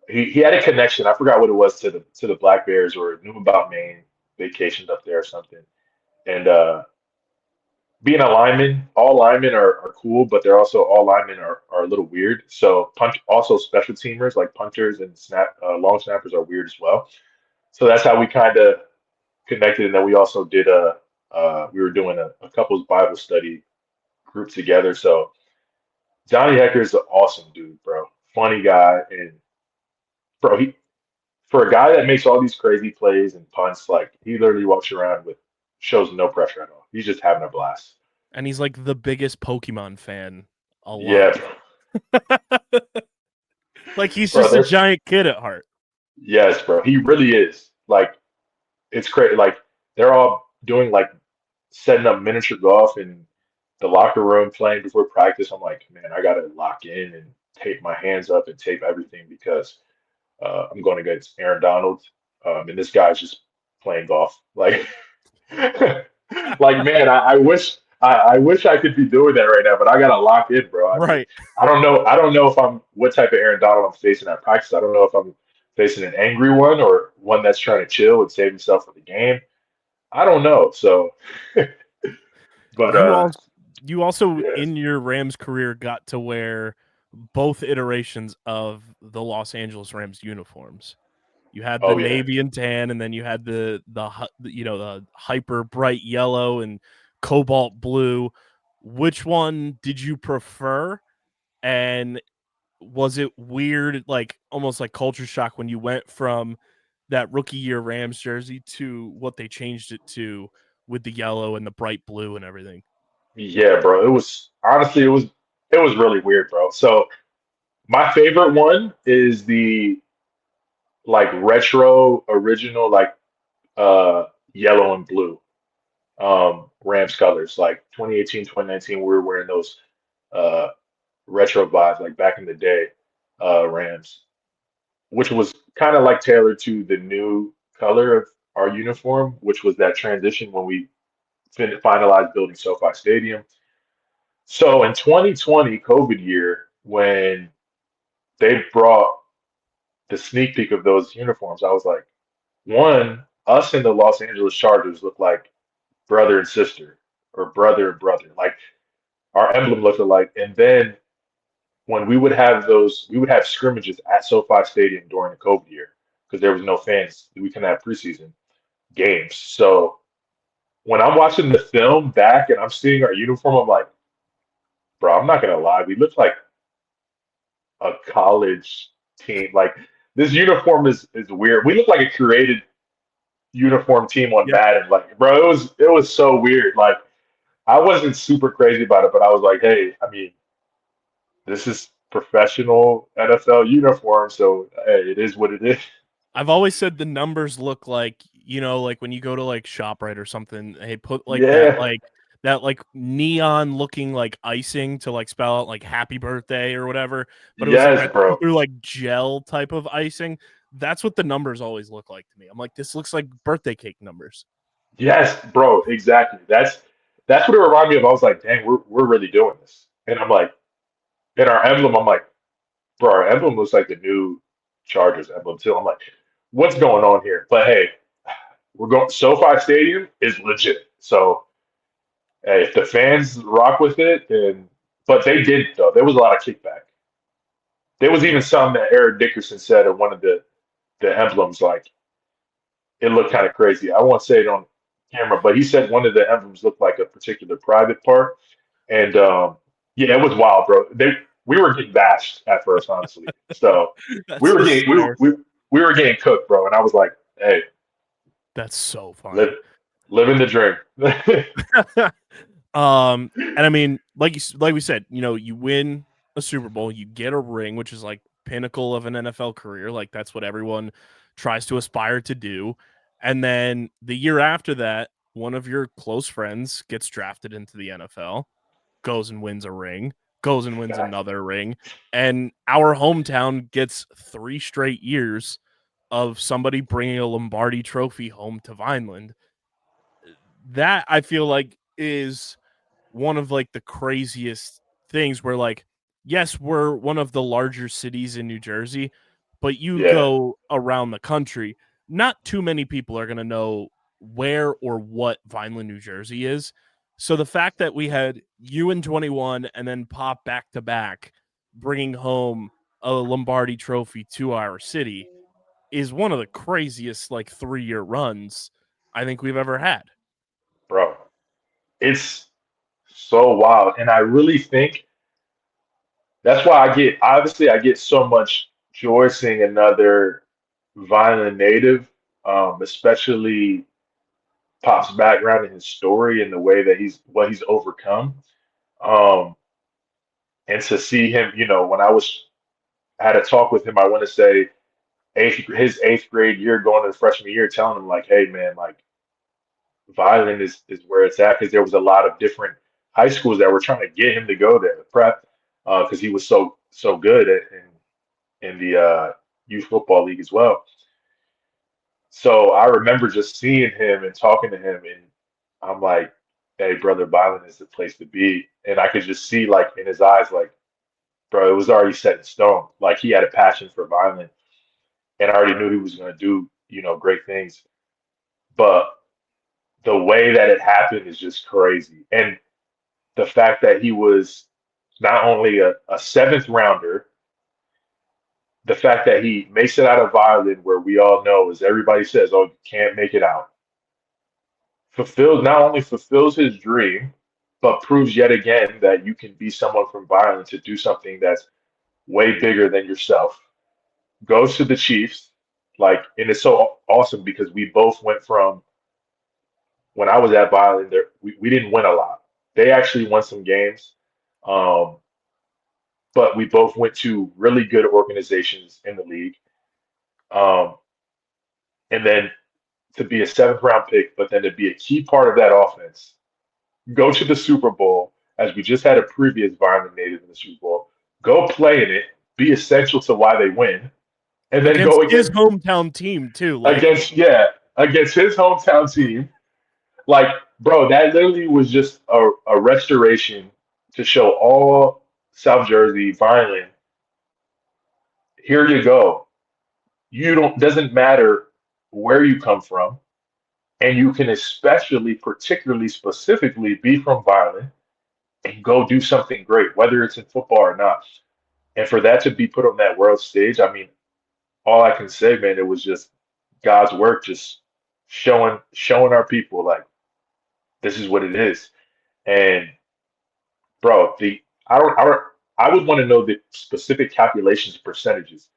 he had a connection. I forgot what it was to the Black Bears or knew about Maine, vacationed up there or something. And being a lineman, all linemen are cool, but they're also all linemen are a little weird. So also special teamers like punters and long snappers are weird as well. So that's how we kind of connected. And then we also did we were doing a couples Bible study group together. So Johnny Hecker is an awesome dude, bro. Funny guy. And bro, for a guy that makes all these crazy plays and punts, like he literally walks around shows no pressure at all. He's just having a blast. And he's like the biggest Pokemon fan alive. Yeah. Like he's just a giant kid at heart. Yes, bro. He really is. Like it's crazy. Like they're all doing like setting up miniature golf in the locker room playing before practice. I'm like, man, I gotta lock in and tape my hands up and tape everything because I'm going against Aaron Donald. And this guy's just playing golf. Like like man, I wish I could be doing that right now, but I gotta lock in, bro. Right. I don't know if I'm what type of Aaron Donald I'm facing at practice. I don't know if I'm facing an angry one or one that's trying to chill and save himself for the game. I don't know. So but you also in your Rams career got to wear both iterations of the Los Angeles Rams uniforms. You had the navy and tan, and then you had the hyper bright yellow and cobalt blue. Which one did you prefer? And was it weird, like almost like culture shock when you went from that rookie year Rams jersey to what they changed it to with the yellow and the bright blue and everything? Yeah, bro. It was really weird, bro. So my favorite one is the like retro original like yellow and blue Rams colors. Like 2018, 2019, we were wearing those retro vibes like back in the day Rams, which was kind of like tailored to the new color of our uniform, which was that transition when we finalized building SoFi Stadium. So in 2020, COVID year, when they brought the sneak peek of those uniforms, I was like, one, us and the Los Angeles Chargers look like brother and sister or brother and brother. Like our emblem looked alike. And then when we would have scrimmages at SoFi Stadium during the COVID year because there was no fans. We couldn't have preseason games. So when I'm watching the film back and I'm seeing our uniform, I'm like, bro, I'm not gonna lie, we look like a college team. Like this uniform is weird. We look like a created uniform team on Madden. Like, bro, it was so weird. Like I wasn't super crazy about it, but I was like, hey, I mean, this is professional NFL uniform, so hey, it is what it is. I've always said the numbers look like, like when you go to like ShopRite or something, they put like that like neon looking like icing to like spell out like happy birthday or whatever. But it was like through like gel type of icing. That's what the numbers always look like to me. I'm like, this looks like birthday cake numbers. Yes, bro, exactly. That's what it reminded me of. I was like, dang, we're really doing this. And I'm like, in our emblem, I'm like, bro, our emblem looks like the new Chargers emblem too. I'm like, what's going on here? But hey, we're going. SoFi Stadium is legit. So hey, if the fans rock with it, but they did though. There was a lot of kickback. There was even some that Eric Dickerson said in one of the emblems, like it looked kind of crazy. I won't say it on camera, but he said one of the emblems looked like a particular private part, and yeah, it was wild, bro. We were getting bashed at first, honestly. So we were getting cooked, bro. And I was like, hey, that's so funny. Living the dream. And I mean, like we said, you win a Super Bowl, you get a ring, which is like pinnacle of an NFL career. Like that's what everyone tries to aspire to do. And then the year after that, one of your close friends gets drafted into the NFL, goes and wins a ring, goes and wins another ring, and our hometown gets 3 straight years of somebody bringing a Lombardi trophy home to Vineland. That I feel like is one of like the craziest things where like, yes, we're one of the larger cities in New Jersey, but you go around the country, not too many people are going to know where or what Vineland, New Jersey is. So the fact that we had you in 21 and then Pop back to back bringing home a Lombardi trophy to our city is one of the craziest like 3-year runs I think we've ever had. Bro, it's so wild. And I really think that's why I get so much joy seeing another Violent native, especially Pop's background and his story and the way that he's overcome. Um, and to see him, when had a talk with him, I want to say his eighth grade year going to the freshman year, telling him like, hey man, like Violent is where it's at, because there was a lot of different high schools that were trying to get him to go there to prep, because he was so good in the youth football league as well. So I remember just seeing him and talking to him, and I'm like, hey, brother, Violent is the place to be. And I could just see, like, in his eyes, like, bro, it was already set in stone. Like, he had a passion for Violent, and I already knew he was going to do, great things. But the way that it happened is just crazy. And the fact that he was not only a seventh rounder, the fact that he makes it out of Violent, where we all know, as everybody says, oh, you can't make it out, not only fulfills his dream, but proves yet again that you can be someone from Violent to do something that's way bigger than yourself. Goes to the Chiefs, like, and it's so awesome because we both went from, when I was at Violent, we didn't win a lot. They actually won some games, but we both went to really good organizations in the league. And then to be a seventh round pick, but then to be a key part of that offense, go to the Super Bowl, as we just had a previous Violent native in the Super Bowl, go play in it, be essential to why they win, and then against go his hometown team too. Like, against his hometown team. Like, bro, that literally was just a restoration to show all South Jersey Violent. Here you go. Doesn't matter where you come from, and you can particularly, specifically be from Violent and go do something great, whether it's in football or not. And for that to be put on that world stage, I mean, all I can say, man, it was just God's work, just showing our people like this is what it is. And bro, I would want to know the specific calculations percentages,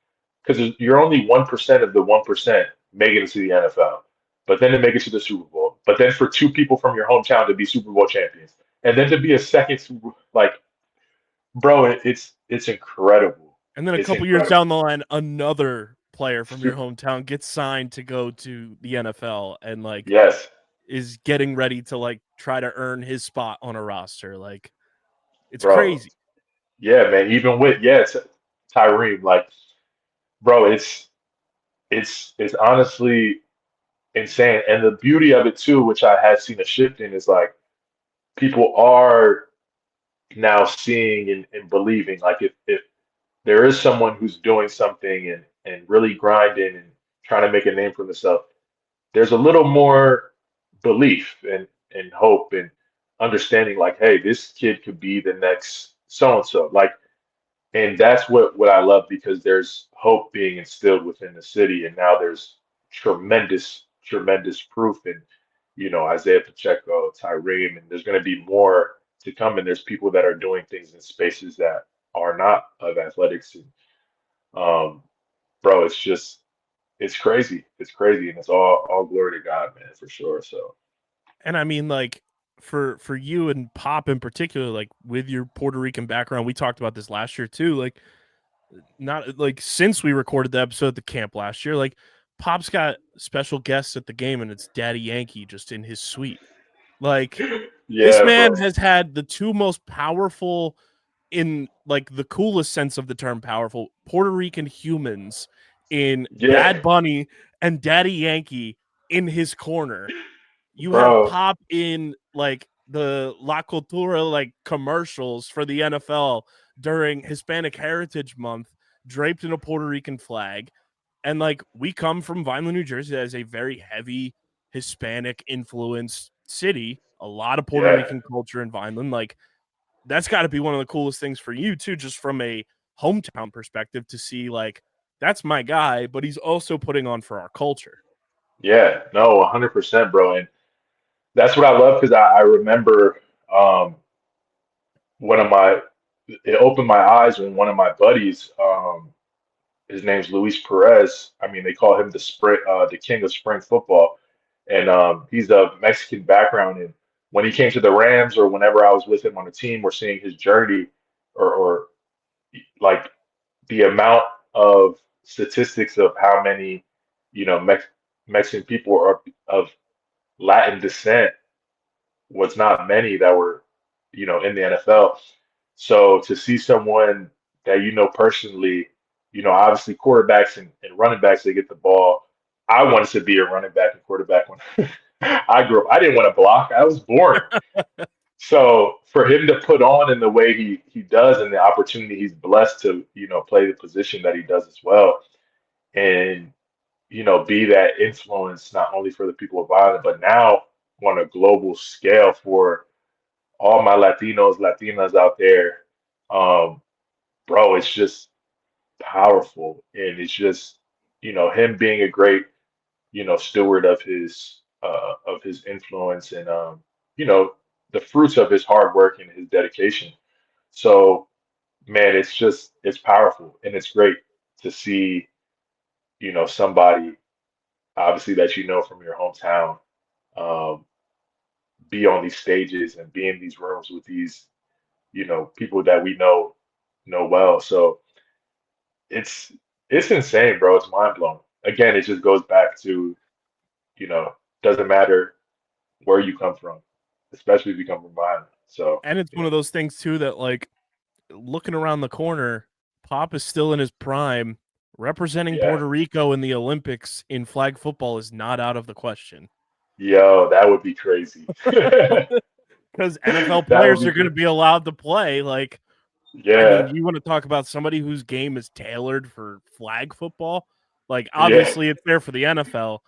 because you're only 1% of the 1% make it into the NFL, but then to make it to the Super Bowl, but then for two people from your hometown to be Super Bowl champions, and then to be a second Super, like, bro, it's incredible. and then a couple years down the line, another player from your hometown gets signed to go to the NFL, and like, yes, is getting ready to like try to earn his spot on a roster. Like, it's bro. crazy. Yeah, man. Even with Tyree, like, bro, it's honestly insane. And the beauty of it too, which I had seen a shift in, is like people are now seeing and believing. Like, if there is someone who's doing something and really grinding and trying to make a name for themselves, there's a little more belief and hope and understanding, like, hey, this kid could be the next so and so. Like, and that's what I love, because there's hope being instilled within the city, and now there's tremendous proof in, Isaiah Pacheco, Tyree, and there's going to be more to come. And there's people that are doing things in spaces that are not of athletics. And bro, it's crazy, and it's all glory to God, man, for sure. So And I mean, like, for you and Pop in particular, like with your Puerto Rican background, we talked about this last year too. Like, not like since we recorded the episode at the camp last year, like Pop's got special guests at the game, and it's Daddy Yankee just in his suite. Like, this Yeah, man bro. has had the two most powerful, in like the coolest sense of the term powerful, Puerto Rican humans in Yeah, Bad Bunny and Daddy Yankee in his corner. You have bro. Pop in like the La Cultura like commercials for the NFL during Hispanic Heritage Month, draped in a Puerto Rican flag. And like, we come from Vineland, New Jersey, as a very heavy Hispanic influenced city, a lot of Puerto Yeah, Rican culture in Vineland. Like, that's got to be one of the coolest things for you too, just from a hometown perspective, to see like, that's my guy, but he's also putting on for our culture. yeah. No, 100%, bro. And that's what I love because I remember um, one of my, it opened my eyes when one of my buddies, his name's Luis Perez. I mean, they call him the king of spring football, and he's of Mexican background. And when he came to the Rams, or whenever I was with him on the team, we're seeing his journey, or like the amount of statistics of how many, Mexican people are of Latin descent was not many that were, in the NFL. So to see someone that personally, obviously quarterbacks and running backs, they get the ball. I wanted to be a running back and quarterback when I grew up. I didn't want to block. I was boring. So for him to put on in the way he does, and the opportunity he's blessed to, play the position that he does as well, and be that influence not only for the people of Ireland, but now on a global scale for all my Latinos, Latinas out there. Um, bro, it's just powerful, and it's just him being a great steward of his influence, and you know the fruits of his hard work and his dedication. So man, it's powerful, and it's great to see somebody obviously that from your hometown um, be on these stages and be in these rooms with these people that we know well. So it's it's insane, bro. It's mind blowing. Again, it just goes back to you know doesn't matter where you come from, especially if you come from Ireland. So And it's one yeah, of those things too that, like, looking around the corner, Pop is still in his prime. Representing yeah, Puerto Rico in the Olympics in flag football is not out of the question. yo, that would be crazy. Because NFL That would players be are going to crazy. be allowed to play. Like, I mean, Yeah, you want to talk about somebody whose game is tailored for flag football? Like, yeah, obviously, it's there for the NFL,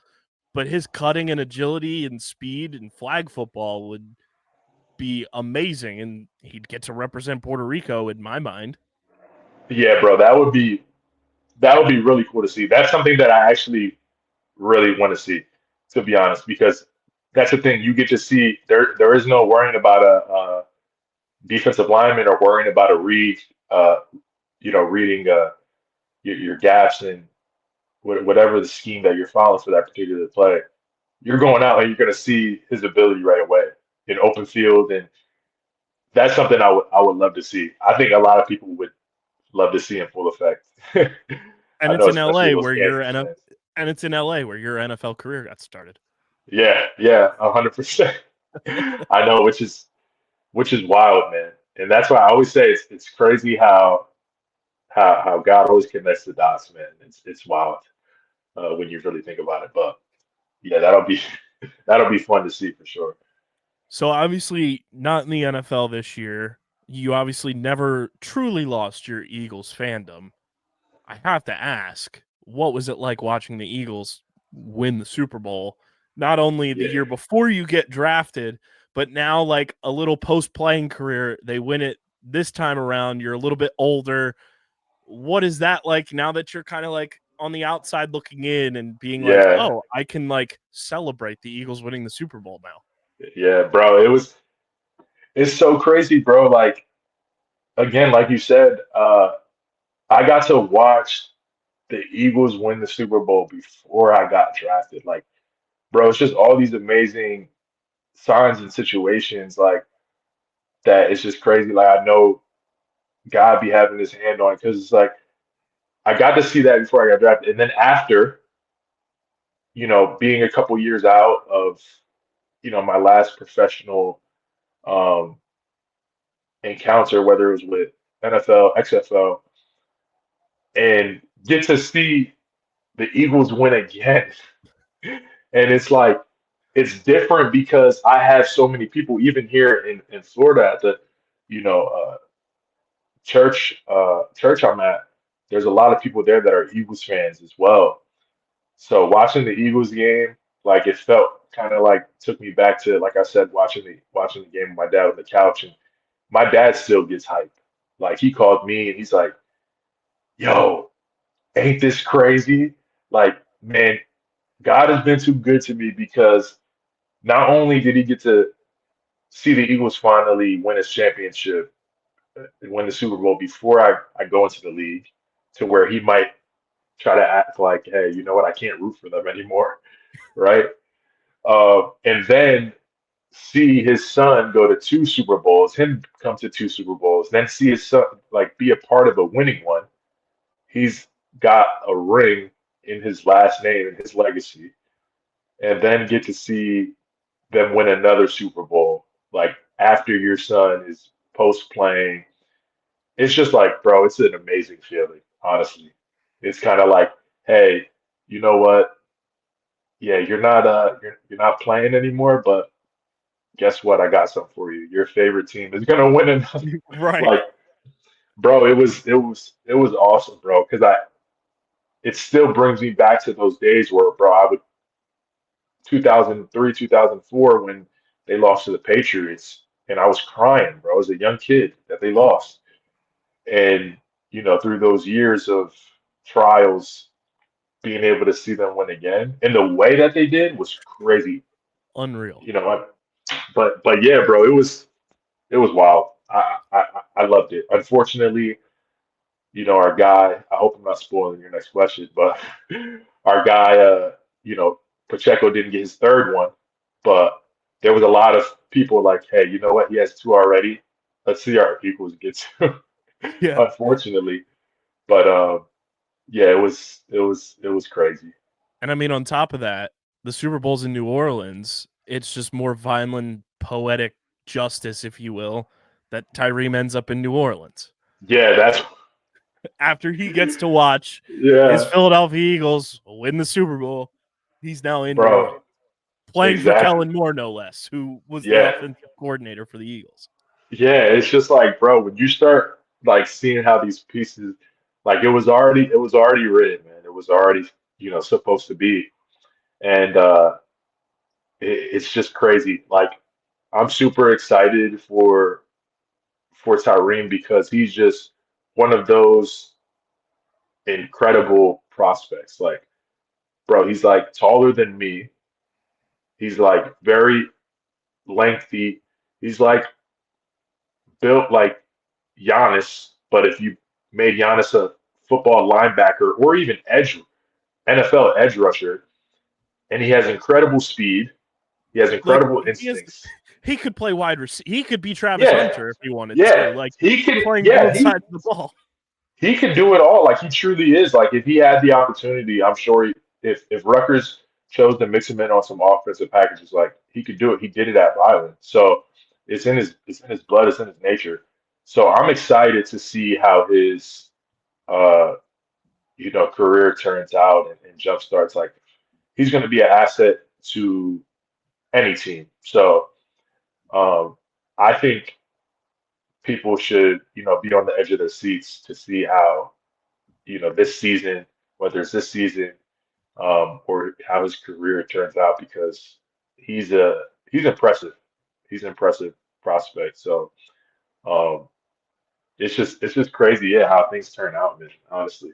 but his cutting and agility and speed in flag football would be amazing, and he'd get to represent Puerto Rico in my mind. yeah, bro. That would be really cool to see. That's something that I actually really want to see, to be honest, because that's the thing. You get to see there is no worrying about a defensive lineman, or worrying about a read, reading your gaps and whatever the scheme that you're following for that particular play. You're going out and you're going to see his ability right away in open field, and that's something I would love to see. I think a lot of people would love to see in full effect. And I it's know, in especially LA those where Kansas fans. it's in LA where your NFL career got started. Yeah, yeah, 100%. I know, which is wild, man. And that's why I always say it's crazy how God always connects the dots, man. It's wild when you really think about it. But yeah, that'll be fun to see for sure. So obviously not in the NFL this year. You obviously never truly lost your Eagles fandom. I have to ask, what was it like watching the Eagles win the Super Bowl? Not only the Yeah, year before you get drafted, but now like a little post-playing career, they win it this time around. You're a little bit older. What is that like now that you're kind of like on the outside looking in and being like, yeah, oh, I can like celebrate the Eagles winning the Super Bowl now? yeah, bro. It's so crazy, bro. Like again, like you said, I got to watch the Eagles win the Super Bowl before I got drafted. Like, bro, it's just all these amazing signs and situations like that. It's just crazy. Like I know God be having his hand on because it's like I got to see that before I got drafted, and then after, being a couple years out of, my last professional um, encounter, whether it was with NFL, XFL, and get to see the Eagles win again. And it's like, it's different because I have so many people, even here in Florida at the, you know, uh, church I'm at, there's a lot of people there that are Eagles fans as well. So watching the Eagles game, like it felt kind of like took me back to, like I said, watching the game with my dad on the couch, and my dad still gets hyped. Like he called me and he's like, "Yo, ain't this crazy?" Like, man, God has been too good to me because not only did he get to see the Eagles finally win a championship, win the Super Bowl before I go into the league, to where he might try to act like, hey, you know what, I can't root for them anymore, right? And then see his son go to two Super Bowls, him come to two Super Bowls, then see his son like be a part of a winning one. He's got a ring in his last name and his legacy, and then get to see them win another Super Bowl, like after your son is post playing. It's just like, bro, it's an amazing feeling, honestly. It's kind of like, hey, you know what? Yeah, you're not playing anymore, but guess what? I got something for you. Your favorite team is gonna win another. Right. Like, bro, it was awesome, bro. Because it still brings me back to those days where, bro, I would 2003, 2004 when they lost to the Patriots, and I was crying, bro. I was a young kid that they Oh, lost, and through those years of trials, being able to see them win again, and the way that they did was crazy. unreal. But yeah, bro, it was wild. I loved it. Unfortunately, our guy. I hope I'm not spoiling your next question, but our guy, Pacheco didn't get his third one, but there was a lot of people like, hey, you know what? He has two already. Let's see our equals get two. Yeah. Unfortunately, but yeah, it was crazy. And I mean, on top of that, the Super Bowl's in New Orleans. It's just more violent, poetic justice, if you will, that Tyreem ends up in New Orleans Yeah, that's after he gets to watch his yeah, Philadelphia Eagles win the Super Bowl. He's now in New bro. Orleans, playing for Exactly. Kellen Moore, no less, who was the Yeah. offensive coordinator for the Eagles. Yeah, it's just like, bro, when you start like seeing how these pieces, like it was already written, man. It was already, supposed to be. And it's just crazy. Like I'm super excited for Tyreem because he's just one of those incredible prospects. Like, bro, he's like taller than me. He's like very lengthy. He's like built like Giannis, but if you made Giannis a football linebacker or even NFL edge rusher, and he has incredible speed, he has Like incredible instincts. he could play wide receiver. He could be Travis Yeah, Hunter if he wanted yeah, to. Like he can. playing Yeah, both he sides of the ball. he can do it all. Like he truly is. Like if he had the opportunity, I'm sure if Rutgers chose to mix him in on some offensive packages, like he could do it. He did it at Ryland, so it's in his blood, it's in his nature. So I'm excited to see how his uh career turns out and jump starts. Like he's going to be an asset to any team. So um, I think people should be on the edge of their seats to see how this season, whether it's this season or how his career turns out, because he's a he's impressive. He's an impressive prospect. So um, it's just crazy, yeah, how things turn out, man. Honestly.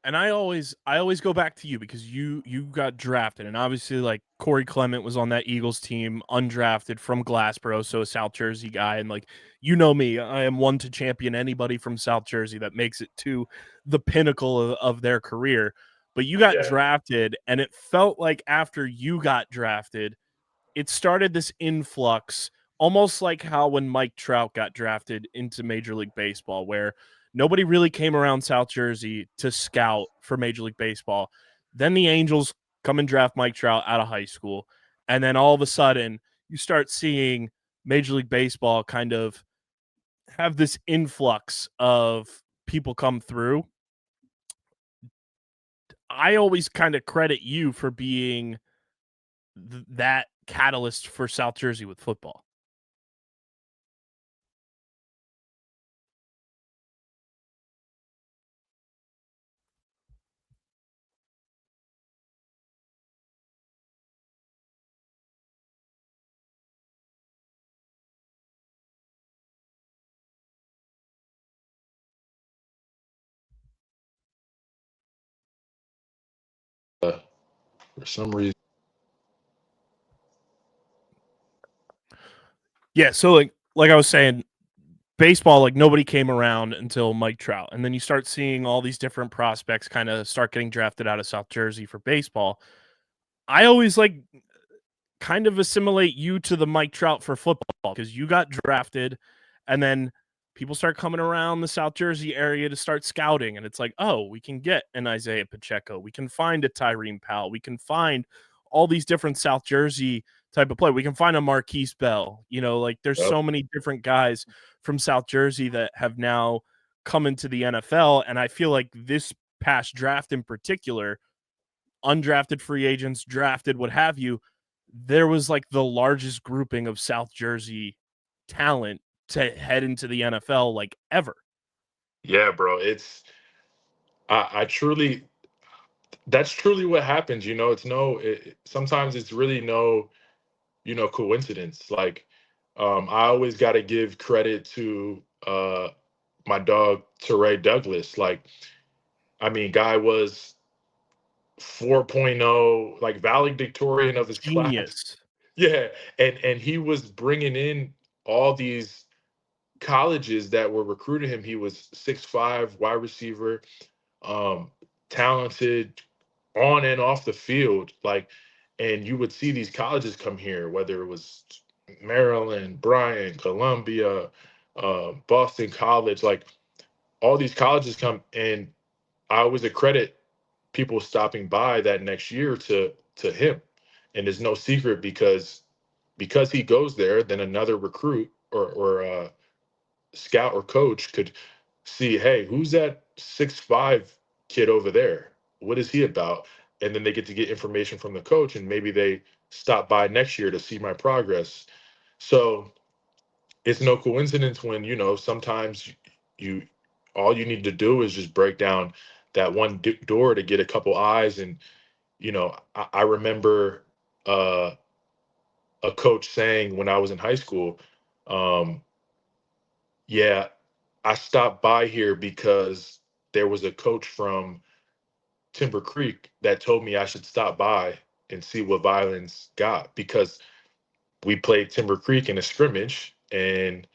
And I always go back to you because you got drafted, and obviously like Corey Clement was on that Eagles team, undrafted from Glassboro, so a South Jersey guy, and like me, I am one to champion anybody from South Jersey that makes it to the pinnacle of their career. But you got Yeah. drafted, and it felt like after you got drafted, it started this influx, almost like how when Mike Trout got drafted into Major League Baseball, where nobody really came around South Jersey to scout for Major League Baseball. Then the Angels come and draft Mike Trout out of high school. And then all of a sudden, you start seeing Major League Baseball kind of have this influx of people come through. I always kind of credit you for being that catalyst for South Jersey with football. For some reason. Yeah, so like I was saying, baseball, like nobody came around until Mike Trout. And then you start seeing all these different prospects kind of start getting drafted out of South Jersey for baseball. I always like kind of assimilate you to the Mike Trout for football because you got drafted and then people start coming around the South Jersey area to start scouting. And it's like, oh, we can get an Isaiah Pacheco. We can find a Tyrene Powell. We can find all these different South Jersey type of play. We can find a Marquise Bell. You know, like there's so many different guys from South Jersey that have now come into the NFL. And I feel like this past draft in particular, undrafted free agents, drafted, what have you, there was like the largest grouping of South Jersey talent to head into the NFL like ever. Yeah, bro. I truly, that's truly what happens. You know, sometimes it's really no, coincidence. Like, I always got to give credit to my dog, Teray Douglas. Like, I mean, guy was 4.0, like valedictorian of his class. Genius. Yeah. And he was bringing in all these colleges that were recruiting him. He was 6'5", wide receiver, talented on and off the field. Like, and you would see these colleges come here, whether it was Maryland, Bryant, Columbia, Boston College, like all these colleges come, and I always accredit people stopping by that next year to him. And there's no secret because he goes there, then another recruit or scout or coach could see, hey, who's that 6'5" kid over there? What is he about? And then they get to get information from the coach, and maybe they stop by next year to see my progress. So it's no coincidence when, sometimes all you need to do is just break down that one door to get a couple eyes. And, I remember a coach saying when I was in high school, yeah, I stopped by here because there was a coach from Timber Creek that told me I should stop by and see what Violence got, because we played Timber Creek in a scrimmage, and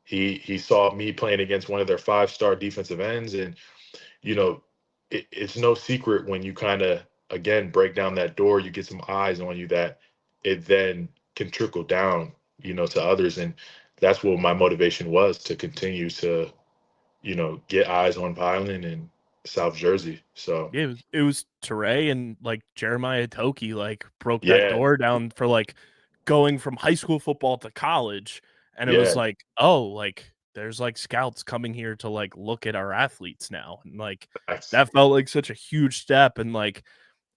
he saw me playing against one of their 5-star defensive ends. And, it's no secret when you kind of, again, break down that door, you get some eyes on you, that it then can trickle down, to others. And that's what my motivation was, to continue to, get eyes on Violent and South Jersey. So Yeah, it was Teray and like Jeremiah Toki like broke that yeah, door down for like going from high school football to college. And it yeah, was like, oh, like there's like scouts coming here to like look at our athletes now. And like that felt like such a huge step. And like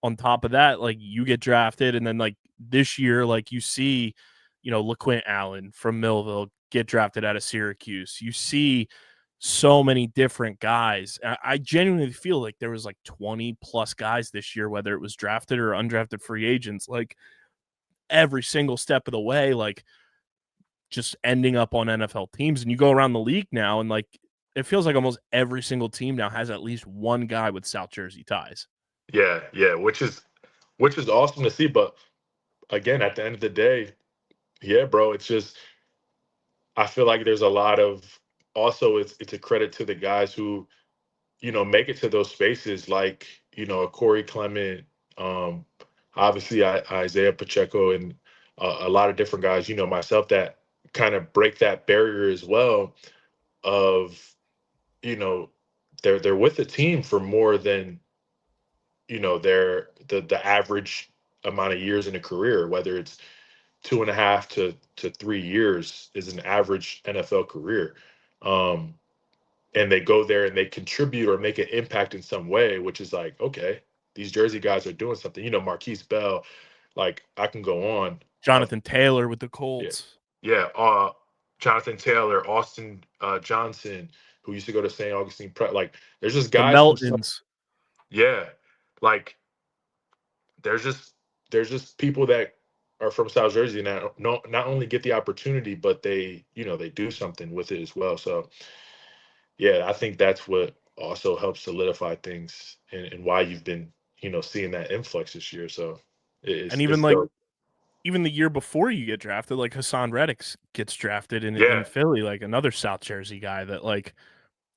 on top of that, like you get drafted, and then like this year, like you see, LaQuint Allen from Millville get drafted out of Syracuse. You see so many different guys. I genuinely feel like there was like 20 plus guys this year, whether it was drafted or undrafted free agents, like every single step of the way, like just ending up on NFL teams. And you go around the league now, and like it feels like almost every single team now has at least one guy with South Jersey ties. yeah, which is awesome to see. But again, at the end of the day, yeah, bro, it's just, I feel like there's a lot of, also it's a credit to the guys who, make it to those spaces, like, a Corey Clement, obviously Isaiah Pacheco, and a lot of different guys, myself, that kind of break that barrier as well of, they're with the team for more than, their the average amount of years in a career, whether it's 2.5 to 3 years is an average NFL career. And they go there and they contribute or make an impact in some way, which is like, okay, these Jersey guys are doing something. Marquise Bell, like I can go on. Jonathan Taylor with the Yeah, Colts. yeah. Jonathan Taylor, Austin Johnson, who used to go to St. Augustine Prep. Like, there's just The guys from Meltons. yeah, like there's just people that are from South Jersey and not only get the opportunity, but they they do something with it as well. So yeah, I think that's what also helps solidify things and why you've been seeing that influx this year. So And even it's like dope. even the year before you get drafted, like Hassan Reddick gets drafted in Yeah, Philly, like another South Jersey guy that like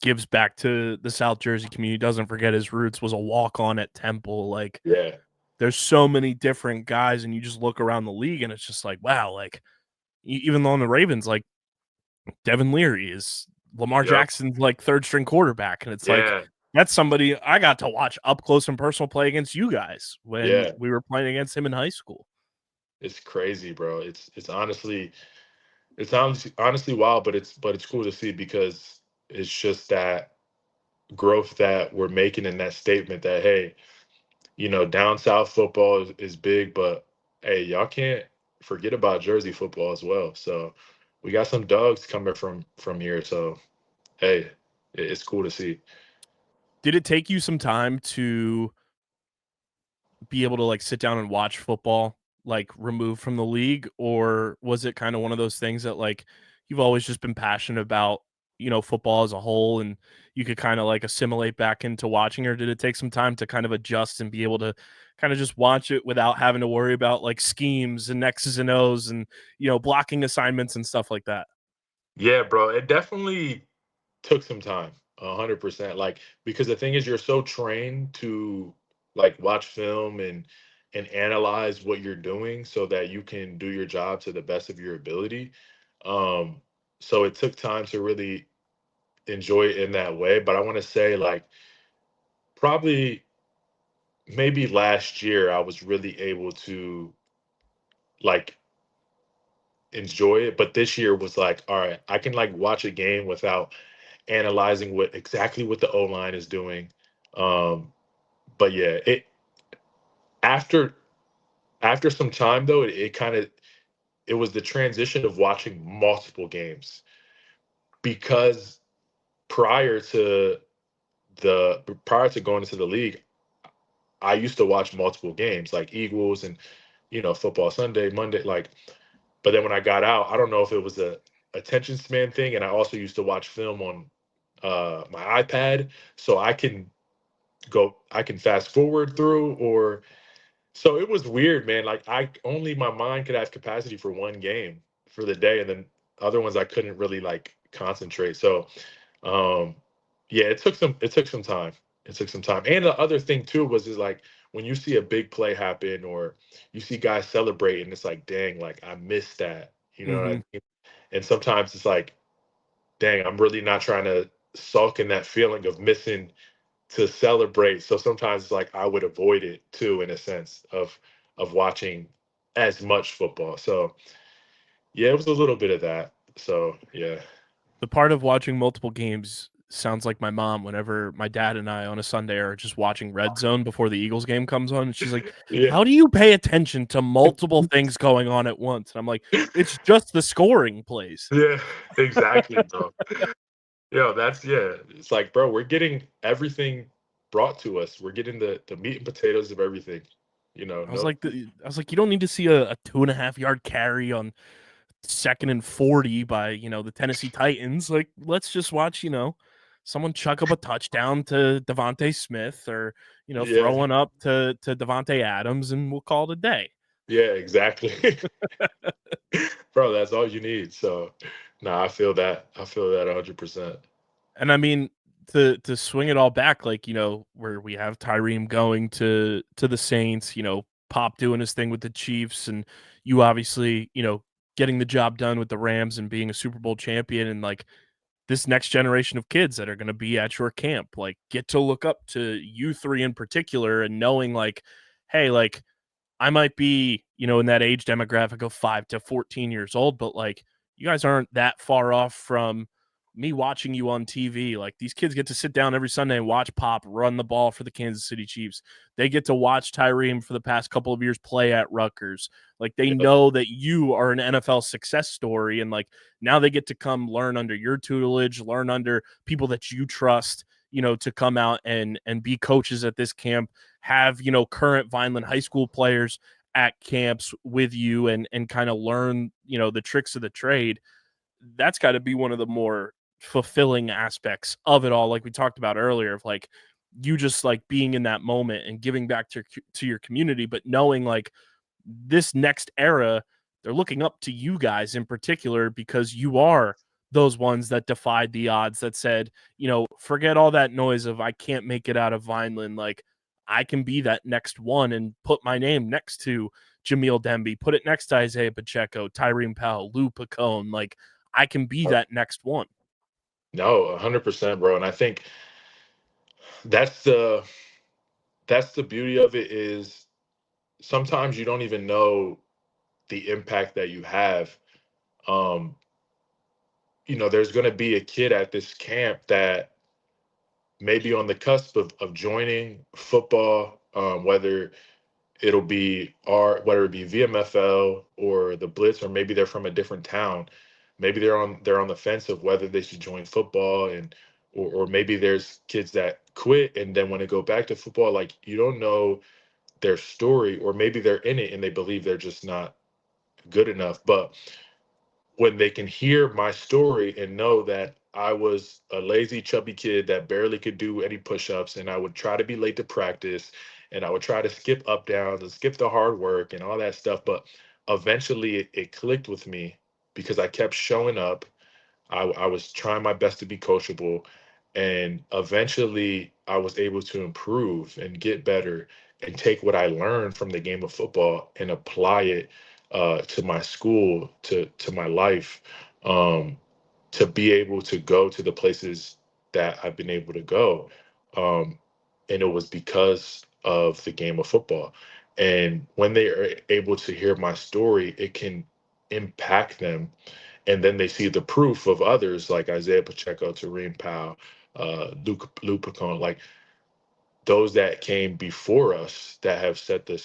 gives back to the South Jersey community, doesn't forget his roots, was a walk-on at Temple. Like yeah, there's so many different guys, and you just look around the league and it's just like, wow, like even on the Ravens, like Devin Leary is Lamar yep, Jackson's like third string quarterback. And it's like, yeah, that's somebody I got to watch up close and personal play against you guys when yeah. we were playing against him in high school. It's crazy, bro. It's honestly wild, but it's cool to see because it's just that growth that we're making in that statement that, hey, down south football is big, but hey, y'all can't forget about Jersey football as well. So we got some dogs coming from here. So hey, it's cool to see. Did it take you some time to be able to like sit down and watch football like removed from the league, or was it kind of one of those things that like you've always just been passionate about, football as a whole, and you could kind of like assimilate back into watching, or did it take some time to kind of adjust and be able to kind of just watch it without having to worry about like schemes and X's and O's and blocking assignments and stuff like that? Yeah, bro. It definitely took some time, 100%. Like, because the thing is, you're so trained to like watch film and analyze what you're doing so that you can do your job to the best of your ability. Um, so it took time to really enjoy it in that way. But I want to say, like, probably maybe last year, I was really able to like enjoy it. But this year was like, all right, I can like watch a game without analyzing exactly what the O line is doing. Um, but yeah, after after some time though, it kind of it was the transition of watching multiple games because prior to prior to going into the league, I used to watch multiple games like Eagles and football Sunday, Monday, like. But then when I got out, I don't know if it was a attention span thing, and I also used to watch film on my iPad, so I can fast forward through or so it was weird, man. Like my mind could have capacity for one game for the day, and then other ones I couldn't really like concentrate. So um yeah, it took some time. It took some time. And the other thing too was is like when you see a big play happen or you see guys celebrating, it's like, dang, like I missed that. You know what I Hmm. mean? And sometimes it's like, dang, I'm really not trying to sulk in that feeling of missing to celebrate. So sometimes it's like I would avoid it too, in a sense of watching as much football. So yeah, it was a little bit of that. So yeah. The part of watching multiple games sounds like my mom whenever my dad and I on a Sunday are just watching Red Zone before the Eagles game comes on. And she's like, Yeah. how do you pay attention to multiple things going on at once? And I'm like, it's just the scoring plays. Yeah, exactly, bro. Yeah. It's like, bro, we're getting everything brought to us. We're getting the meat and potatoes of everything. No. I was like, you don't need to see a 2.5 yard carry on 2nd and 40 by the Tennessee Titans. Like, let's just watch someone chuck up a touchdown to Devontae Smith or Yeah, throwing up to Devontae Adams, and we'll call it a day. yeah, exactly. Bro, that's all you need. So nah, I feel that. I feel that 100%. And I mean, to swing it all back, like where we have Tyreem going to the Saints, Pop doing his thing with the Chiefs, and you obviously, getting the job done with the Rams and being a Super Bowl champion, and like this next generation of kids that are going to be at your camp, like get to look up to you three in particular, and knowing like, hey, like I might be, in that age demographic of 5 to 14 years old, but like you guys aren't that far off from me watching you on TV. Like these kids get to sit down every Sunday and watch Pop run the ball for the Kansas City Chiefs. They get to watch Tyreem for the past couple of years play at Rutgers. Like they know that you are an NFL success story, and like now they get to come learn under your tutelage, learn under people that you trust, to come out and be coaches at this camp, have, current Vineland high school players at camps with you and kind of learn, the tricks of the trade. That's got to be one of the more fulfilling aspects of it all, like we talked about earlier, of like you just like being in that moment and giving back to your community, but knowing like this next era, they're looking up to you guys in particular because you are those ones that defied the odds, that said, forget all that noise of I can't make it out of Vineland. Like I can be that next one and put my name next to Jamil Demby, put it next to Isaiah Pacheco, Tyreem Powell, Lou Pacone. Like I can be that next one. No, 100%, bro. And I think that's the beauty of it, is sometimes you don't even know the impact that you have. There's going to be a kid at this camp that may be on the cusp of joining football, whether it be VMFL or the Blitz, or maybe they're from a different town. Maybe they're on the fence of whether they should join football, or maybe there's kids that quit and then want to go back to football. Like you don't know their story, or maybe they're in it and they believe they're just not good enough. But when they can hear my story and know that I was a lazy, chubby kid that barely could do any push-ups, and I would try to be late to practice, and I would try to skip up downs and skip the hard work and all that stuff. But eventually it clicked with me because I kept showing up. I was trying my best to be coachable, and eventually I was able to improve and get better and take what I learned from the game of football and apply it to my school, to my life, to be able to go to the places that I've been able to go. And it was because of the game of football. And when they are able to hear my story, it can impact them. And then they see the proof of others like Isaiah Pacheco, Tareem Powell, Lou Pacone, like those that came before us that have set the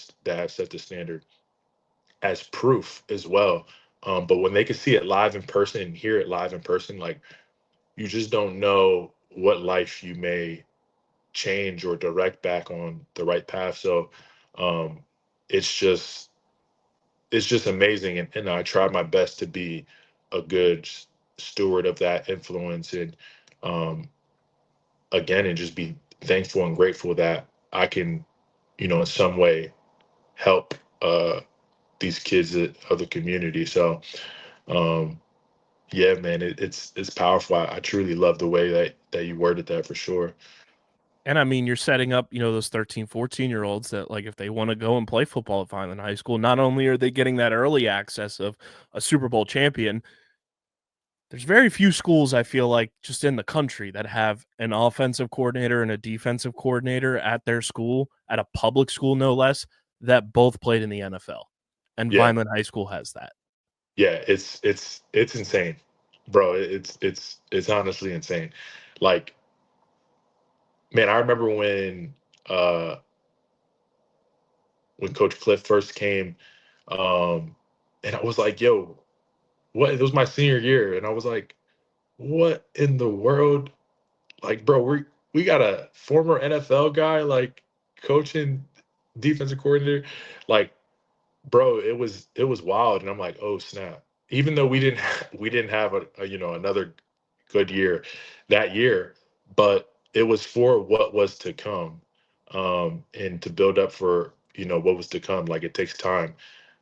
standard, as proof as well. But when they can see it live in person and hear it live in person, like you just don't know what life you may change or direct back on the right path. So it's just amazing. And I try my best to be a good steward of that influence, and again, and just be thankful and grateful that I can, in some way help these kids of the community. So yeah, man, it's powerful. I truly love the way that you worded that, for sure. And I mean, you're setting up, those 13, 14-year-olds that, like, if they want to go and play football at Vineland High School, not only are they getting that early access of a Super Bowl champion, there's very few schools, I feel like, just in the country that have an offensive coordinator and a defensive coordinator at their school, at a public school, no less, that both played in the NFL. And Yeah. Vineland High School has that. Yeah, it's insane, bro. It's honestly insane. Like, man, I remember when Coach Cliff first came, and I was like, yo, what? It was my senior year, and I was like, what in the world? Like, bro, we got a former NFL guy like coaching defensive coordinator. Like, bro, it was wild, and I'm like, oh snap. Even though we didn't have a another good year that year, but it was for what was to come, and to build up for what was to come. Like, it takes time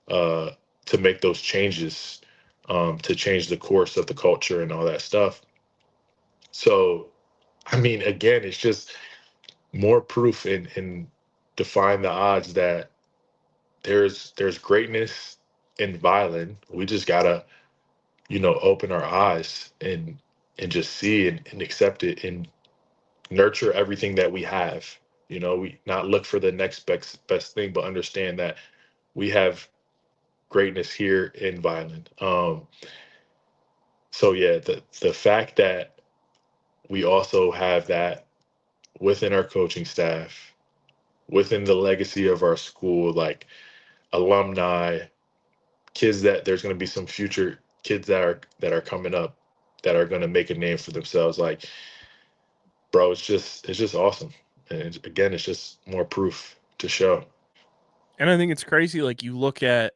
to make those changes, to change the course of the culture and all that stuff. So, I mean, again, it's just more proof in defying the odds that there's greatness in Violin. We just gotta, open our eyes and just see and accept it and nurture everything that we have. We not look for the next best thing, but understand that we have greatness here in Violin. So yeah, the fact that we also have that within our coaching staff, within the legacy of our school, like alumni, kids, that there's going to be some future kids that are coming up that are going to make a name for themselves. Like, bro, it's just awesome. And again, it's just more proof to show. And I think it's crazy. Like, you look at,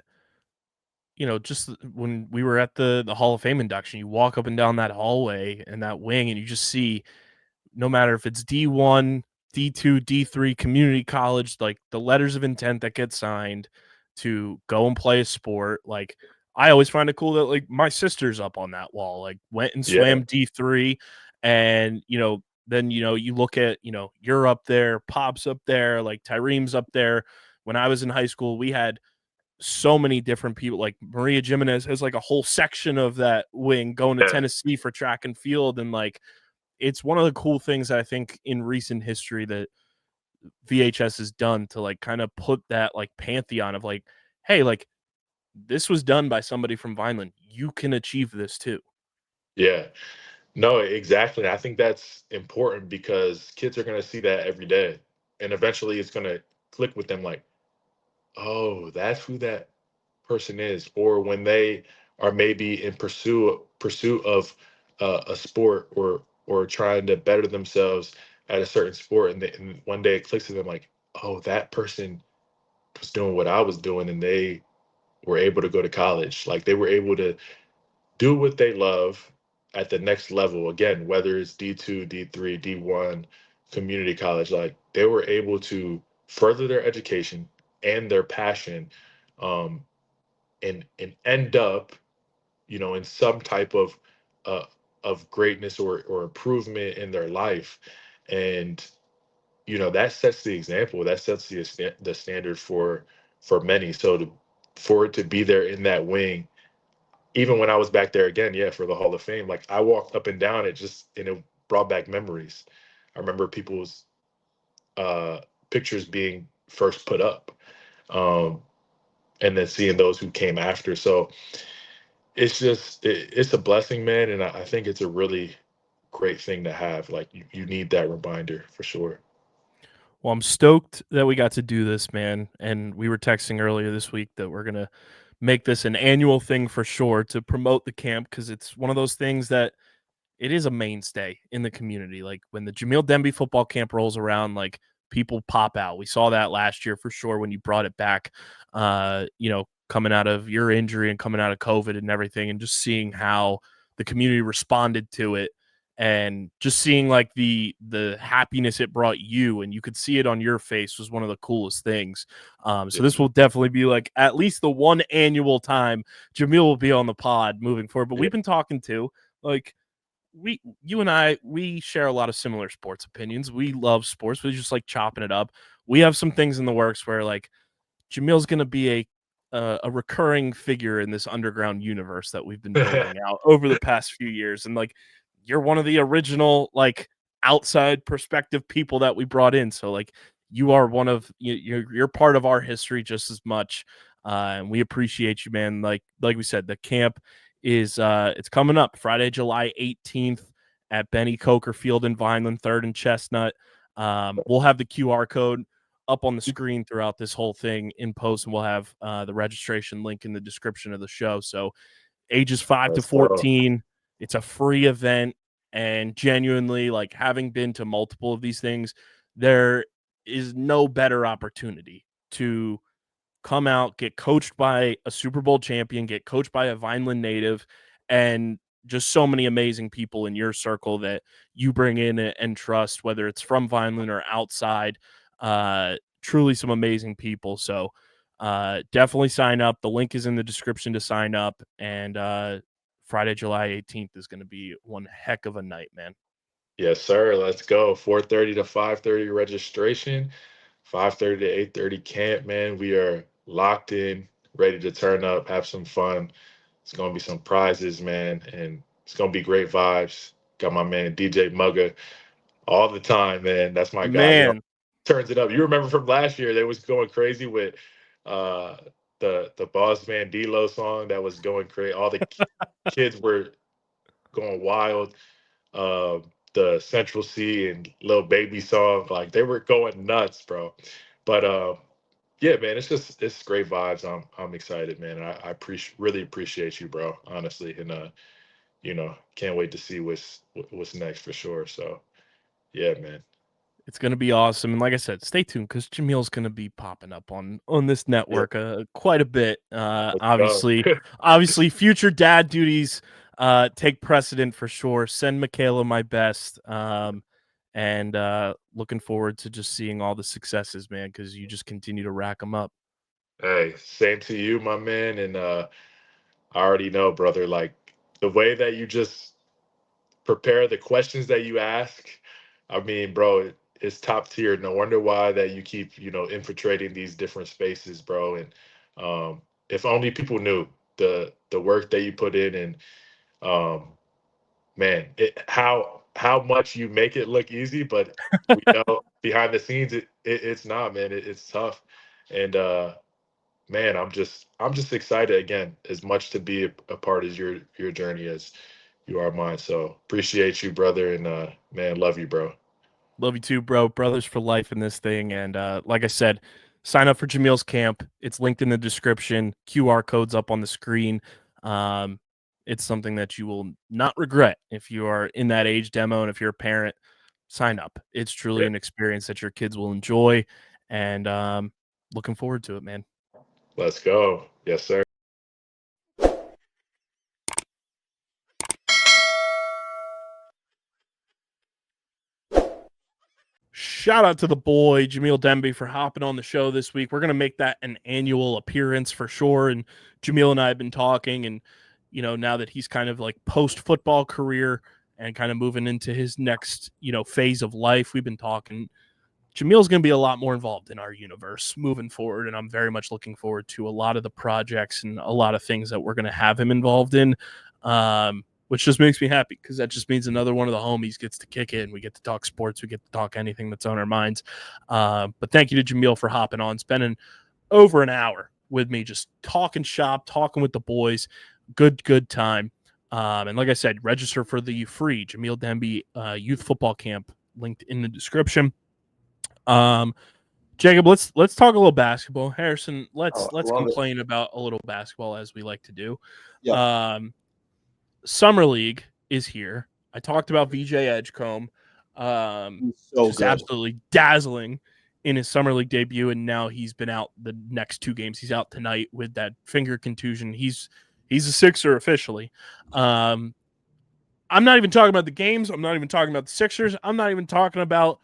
just when we were at the Hall of Fame induction, you walk up and down that hallway and that wing, and you just see, no matter if it's D1, D2, D3, community college, like the letters of intent that get signed to go and play a sport. Like, I always find it cool that, like, my sister's up on that wall, like, went and Yeah. swam D3. And, then, you look at, you're up there, Pop's up there, like Tyreem's up there. When I was in high school, we had so many different people. Like, Maria Jimenez has like a whole section of that wing going to Yeah. Tennessee for track and field. And like, it's one of the cool things I think in recent history that VHS has done to like kind of put that like pantheon of like, hey, like, this was done by somebody from Vineland. You can achieve this too. Yeah. No, exactly. I think that's important because kids are going to see that every day. And eventually it's going to click with them like, oh, that's who that person is. Or when they are maybe in pursuit of a sport or trying to better themselves at a certain sport, and one day it clicks to them like, oh, that person was doing what I was doing, and they were able to go to college. Like, they were able to do what they love at the next level. Again, whether it's D2, D3, D1, community college, like, they were able to further their education and their passion, and end up, in some type of greatness or improvement in their life. And that sets the example. That sets the standard for many. So for it to be there in that wing, even when I was back there again, yeah, for the Hall of Fame, like, I walked up and down it, and it brought back memories. I remember people's pictures being first put up, and then seeing those who came after. So it's a blessing, man, and I think it's a really great thing to have. Like, you need that reminder for sure. Well, I'm stoked that we got to do this, man. And we were texting earlier this week that we're going to make this an annual thing for sure to promote the camp, because it's one of those things that it is a mainstay in the community. Like, when the Jamil Demby football camp rolls around, like, people pop out. We saw that last year for sure when you brought it back, coming out of your injury and coming out of COVID and everything, and just seeing how the community responded to it, and just seeing like the happiness it brought you, and you could see it on your face, was one of the coolest things. So this will definitely be like at least the one annual time Jamil will be on the pod moving forward. But we've been talking to, like, you and I, we share a lot of similar sports opinions. We love sports. We just like chopping it up. We have some things in the works where, like, Jamil's going to be a recurring figure in this underground universe that we've been building out over the past few years. And like, you're one of the original, like, outside perspective people that we brought in. So like, you are one of, you're part of our history just as much. And we appreciate you, man. Like we said, the camp is it's coming up Friday, July 18th at Benny Coker Field in Vineland, 3rd and Chestnut. We'll have the QR code up on the screen throughout this whole thing in post, and we'll have the registration link in the description of the show. So ages 5 to 14, it's a free event. And genuinely, like, having been to multiple of these things, there is no better opportunity to come out, get coached by a Super Bowl champion, get coached by a Vineland native, and just so many amazing people in your circle that you bring in and trust, whether it's from Vineland or outside. Truly some amazing people. So definitely sign up. The link is in the description to sign up. And Friday, July 18th is going to be one heck of a night, man. Yes, sir. Let's go. 4:30 to 5:30 registration, 5:30 to 8:30 camp, man. We are locked in. ready to turn up, have some fun. It's gonna be some prizes, man, and it's gonna be great vibes. Got my man DJ Mugga all the time, man. That's my guy. He Man, turns it up. You remember from last year, they was going crazy with uh the Boss Man D-Lo song that was going crazy. All the kids were going wild. The Central C and Lil Baby song, like they were going nuts, bro. But yeah, man, it's great vibes. I'm excited, man. I really appreciate you, bro. Honestly, and can't wait to see what's next for sure. So yeah, man. it's gonna be awesome, and like I said, stay tuned because Jamil's gonna be popping up on this network quite a bit. Obviously, future dad duties take precedent for sure. Send Michaela my best, and looking forward to just seeing all the successes, man, because you just continue to rack them up. Hey, same to you, my man. And I already know, brother, like the way that you just prepare the questions that you ask. I mean, bro, it's top tier. No wonder why that you keep, infiltrating these different spaces, bro. And if only people knew the work that you put in, and man, how much you make it look easy, but we know behind the scenes it's not, man. It's tough. And man, I'm just excited again, as much to be a part of your journey as you are mine. So appreciate you, brother, and man, love you, bro. Love you too, bro. Brothers for life in this thing. And like I said, sign up for Jamil's camp. It's linked in the description. QR code's up on the screen. It's something that you will not regret if you are in that age demo, and if you're a parent, sign up. It's truly an experience that your kids will enjoy, and looking forward to it, man. Let's go. Yes, sir. Shout out to the boy, Jamil Demby, for hopping on the show this week. We're going to make that an annual appearance for sure. And Jamil and I have been talking, and, now that he's kind of like post-football career and kind of moving into his next, phase of life, we've been talking. Jamil's going to be a lot more involved in our universe moving forward, and I'm very much looking forward to a lot of the projects and a lot of things that we're going to have him involved in, which just makes me happy because that just means another one of the homies gets to kick in. We get to talk sports. We get to talk anything that's on our minds. But thank you to Jamil for hopping on, spending over an hour with me, just talking shop, talking with the boys. Good time. And like I said, register for the free Jamil Demby youth football camp, linked in the description. Jacob, let's talk a little basketball. Harrison, let's complain about a little basketball, as we like to do. Yeah. Summer League is here. I talked about VJ Edgecombe, just absolutely dazzling in his Summer League debut, and now he's been out the next 2 games. He's out tonight with that finger contusion. He's a Sixer officially. I'm not even talking about the games. I'm not even talking about the Sixers. I'm not even talking about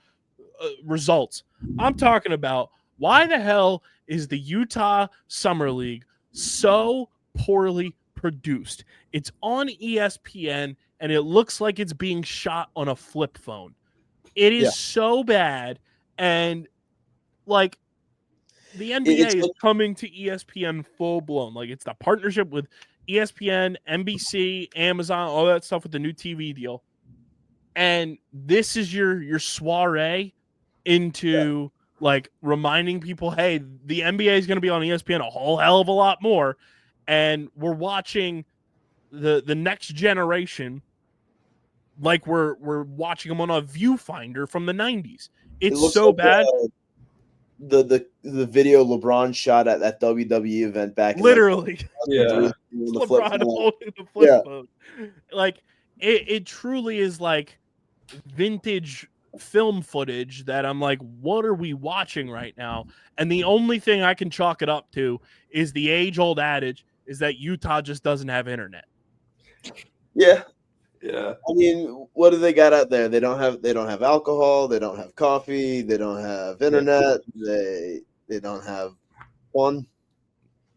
results. I'm talking about why the hell is the Utah Summer League so poorly produced? It's on ESPN, and it looks like it's being shot on a flip phone. It is so bad, and like the NBA is coming to ESPN full blown. Like, it's the partnership with ESPN, NBC, Amazon, all that stuff with the new TV deal. And this is your soiree into like reminding people, hey, the NBA is going to be on ESPN a whole hell of a lot more, and we're watching the next generation like we're watching them on a viewfinder from the 90s. It's so like bad. The video LeBron shot at that WWE event back literally in LeBron holding the flip phone. Like it truly is like vintage film footage that I'm like, what are we watching right now? And the only thing I can chalk it up to is the age-old adage is that Utah just doesn't have internet. Yeah. I mean, what do they got out there? They don't have alcohol, they don't have coffee, they don't have internet, they don't have fun.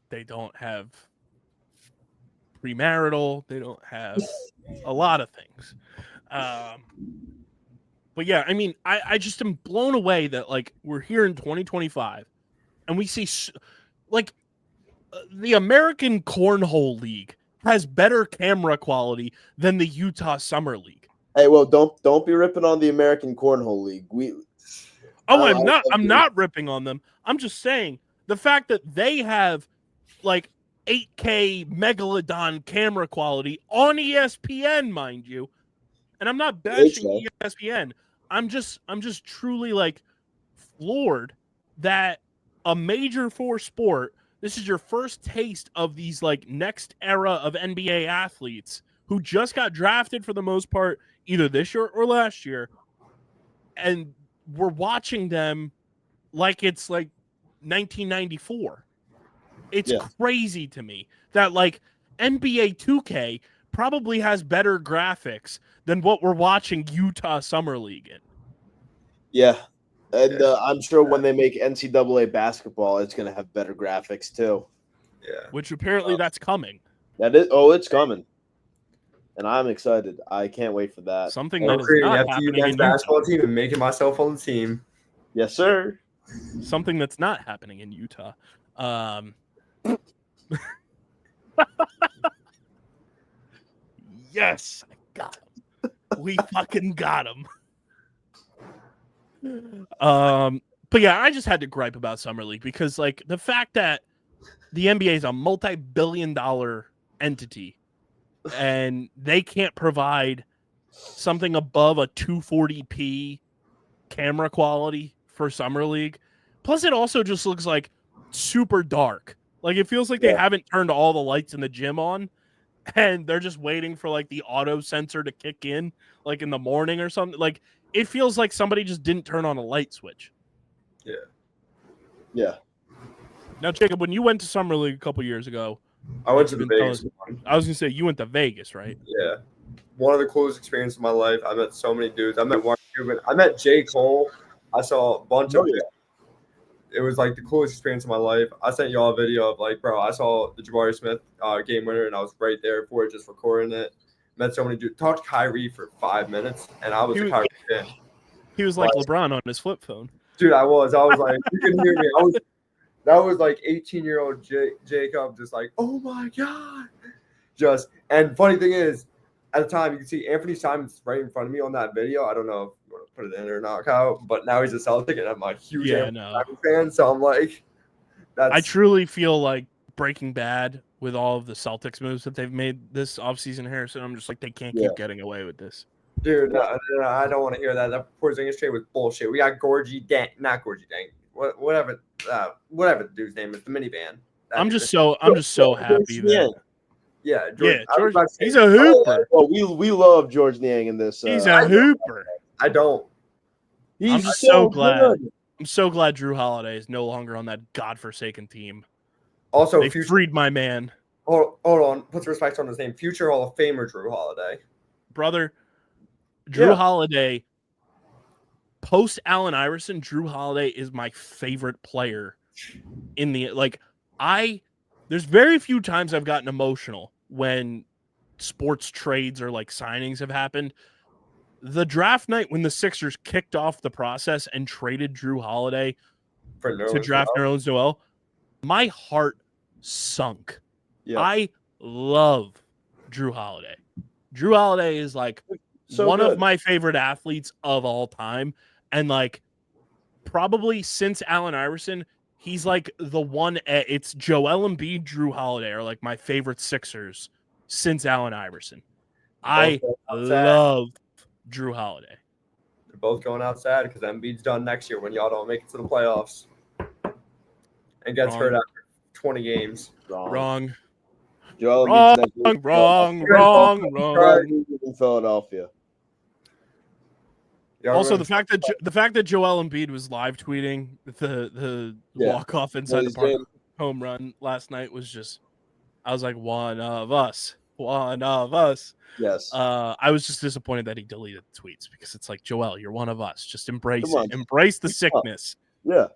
They don't have premarital, they don't have a lot of things. But yeah, I mean, I just am blown away that like we're here in 2025 and we see like the American Cornhole League has better camera quality than the Utah Summer League. Hey, well, don't be ripping on the American Cornhole League. I'm not ripping on them. I'm just saying the fact that they have like 8K Megalodon camera quality on ESPN, mind you. And I'm not bashing ESPN. I'm just truly like floored that a major 4 sport, this is your first taste of these like next era of NBA athletes who just got drafted for the most part either this year or last year, and we're watching them like it's like 1994. It's crazy to me that like NBA 2K probably has better graphics than what we're watching Utah Summer League in. Yeah. And I'm sure when they make NCAA basketball, it's going to have better graphics too. Yeah. Which apparently that's coming. It's coming. And I'm excited. I can't wait for that. Something that is not happening in basketball Utah. team and making myself on the team. Yes, sir. Something that's not happening in Utah. Yes, I got him. We fucking got him. But yeah, I just had to gripe about Summer League because like the fact that the NBA is a multi-billion-dollar entity and they can't provide something above a 240p camera quality for Summer League. Plus, it also just looks like super dark. Like it feels like they haven't turned all the lights in the gym on, and they're just waiting for like the auto sensor to kick in, like in the morning or something. Like it feels like somebody just didn't turn on a light switch. Yeah. Yeah. Now, Jacob, when you went to Summer League a couple years ago, I went to the Vegas one. I was gonna say you went to Vegas, right? Yeah. One of the coolest experiences of my life. I met so many dudes. I met Mark Cuban. I met J. Cole. I saw a bunch of it. It was like the coolest experience of my life. I sent y'all a video of like, bro, I saw the Jabari Smith game winner and I was right there for it, just recording it. Met so many dudes. Talked to Kyrie for 5 minutes and I was a Kyrie fan. He was like LeBron on his flip phone. Dude, I was like, you can hear me. That was like 18-year-old Jacob just like, oh my God. And funny thing is, at the time, you can see Anthony Simons right in front of me on that video. I don't know if you want to put it in or not, Kyle, but now he's a Celtic, and I'm a huge Simons fan, so I'm like, I truly feel like Breaking Bad with all of the Celtics moves that they've made this offseason, Harrison. I'm just like, they can't keep getting away with this. Dude, no, I don't want to hear that. That Porzingis trade was bullshit. We got not Gorgie Dang, whatever the dude's name is, the minivan. I'm just so happy that. Yeah, George, he's a hooper. Well, we love George Niang in this. He's a hooper. I don't. I'm just so glad. Good. I'm so glad Drew Holiday is no longer on that godforsaken team. Also, they freed my man. Hold on. Put respect on his name. Future Hall of Famer Drew Holiday. Brother, Drew Holiday. Post Allen Iverson, Drew Holiday is my favorite player in the There's very few times I've gotten emotional when sports trades or like signings have happened. The draft night when the Sixers kicked off the process and traded Drew Holiday to draft Nerlens Noel, my heart sunk. Yeah. I love Drew Holiday. Drew Holiday is like one of my favorite athletes of all time. And like probably since Allen Iverson, he's like the one. It's Joel Embiid, Drew Holiday are like my favorite Sixers since Allen Iverson. I love Drew Holiday. They're both going outside because Embiid's done next year when y'all don't make it to the playoffs and gets hurt after 20 games. Wrong. Joel Wrong. In Philadelphia. Also, the fact that Joel Embiid was live tweeting the walk off inside the park home run last night was just, I was like, one of us. Yes. I was just disappointed that he deleted the tweets because it's like, Joel, you're one of us. Just embrace it. Embrace the sickness. Yeah.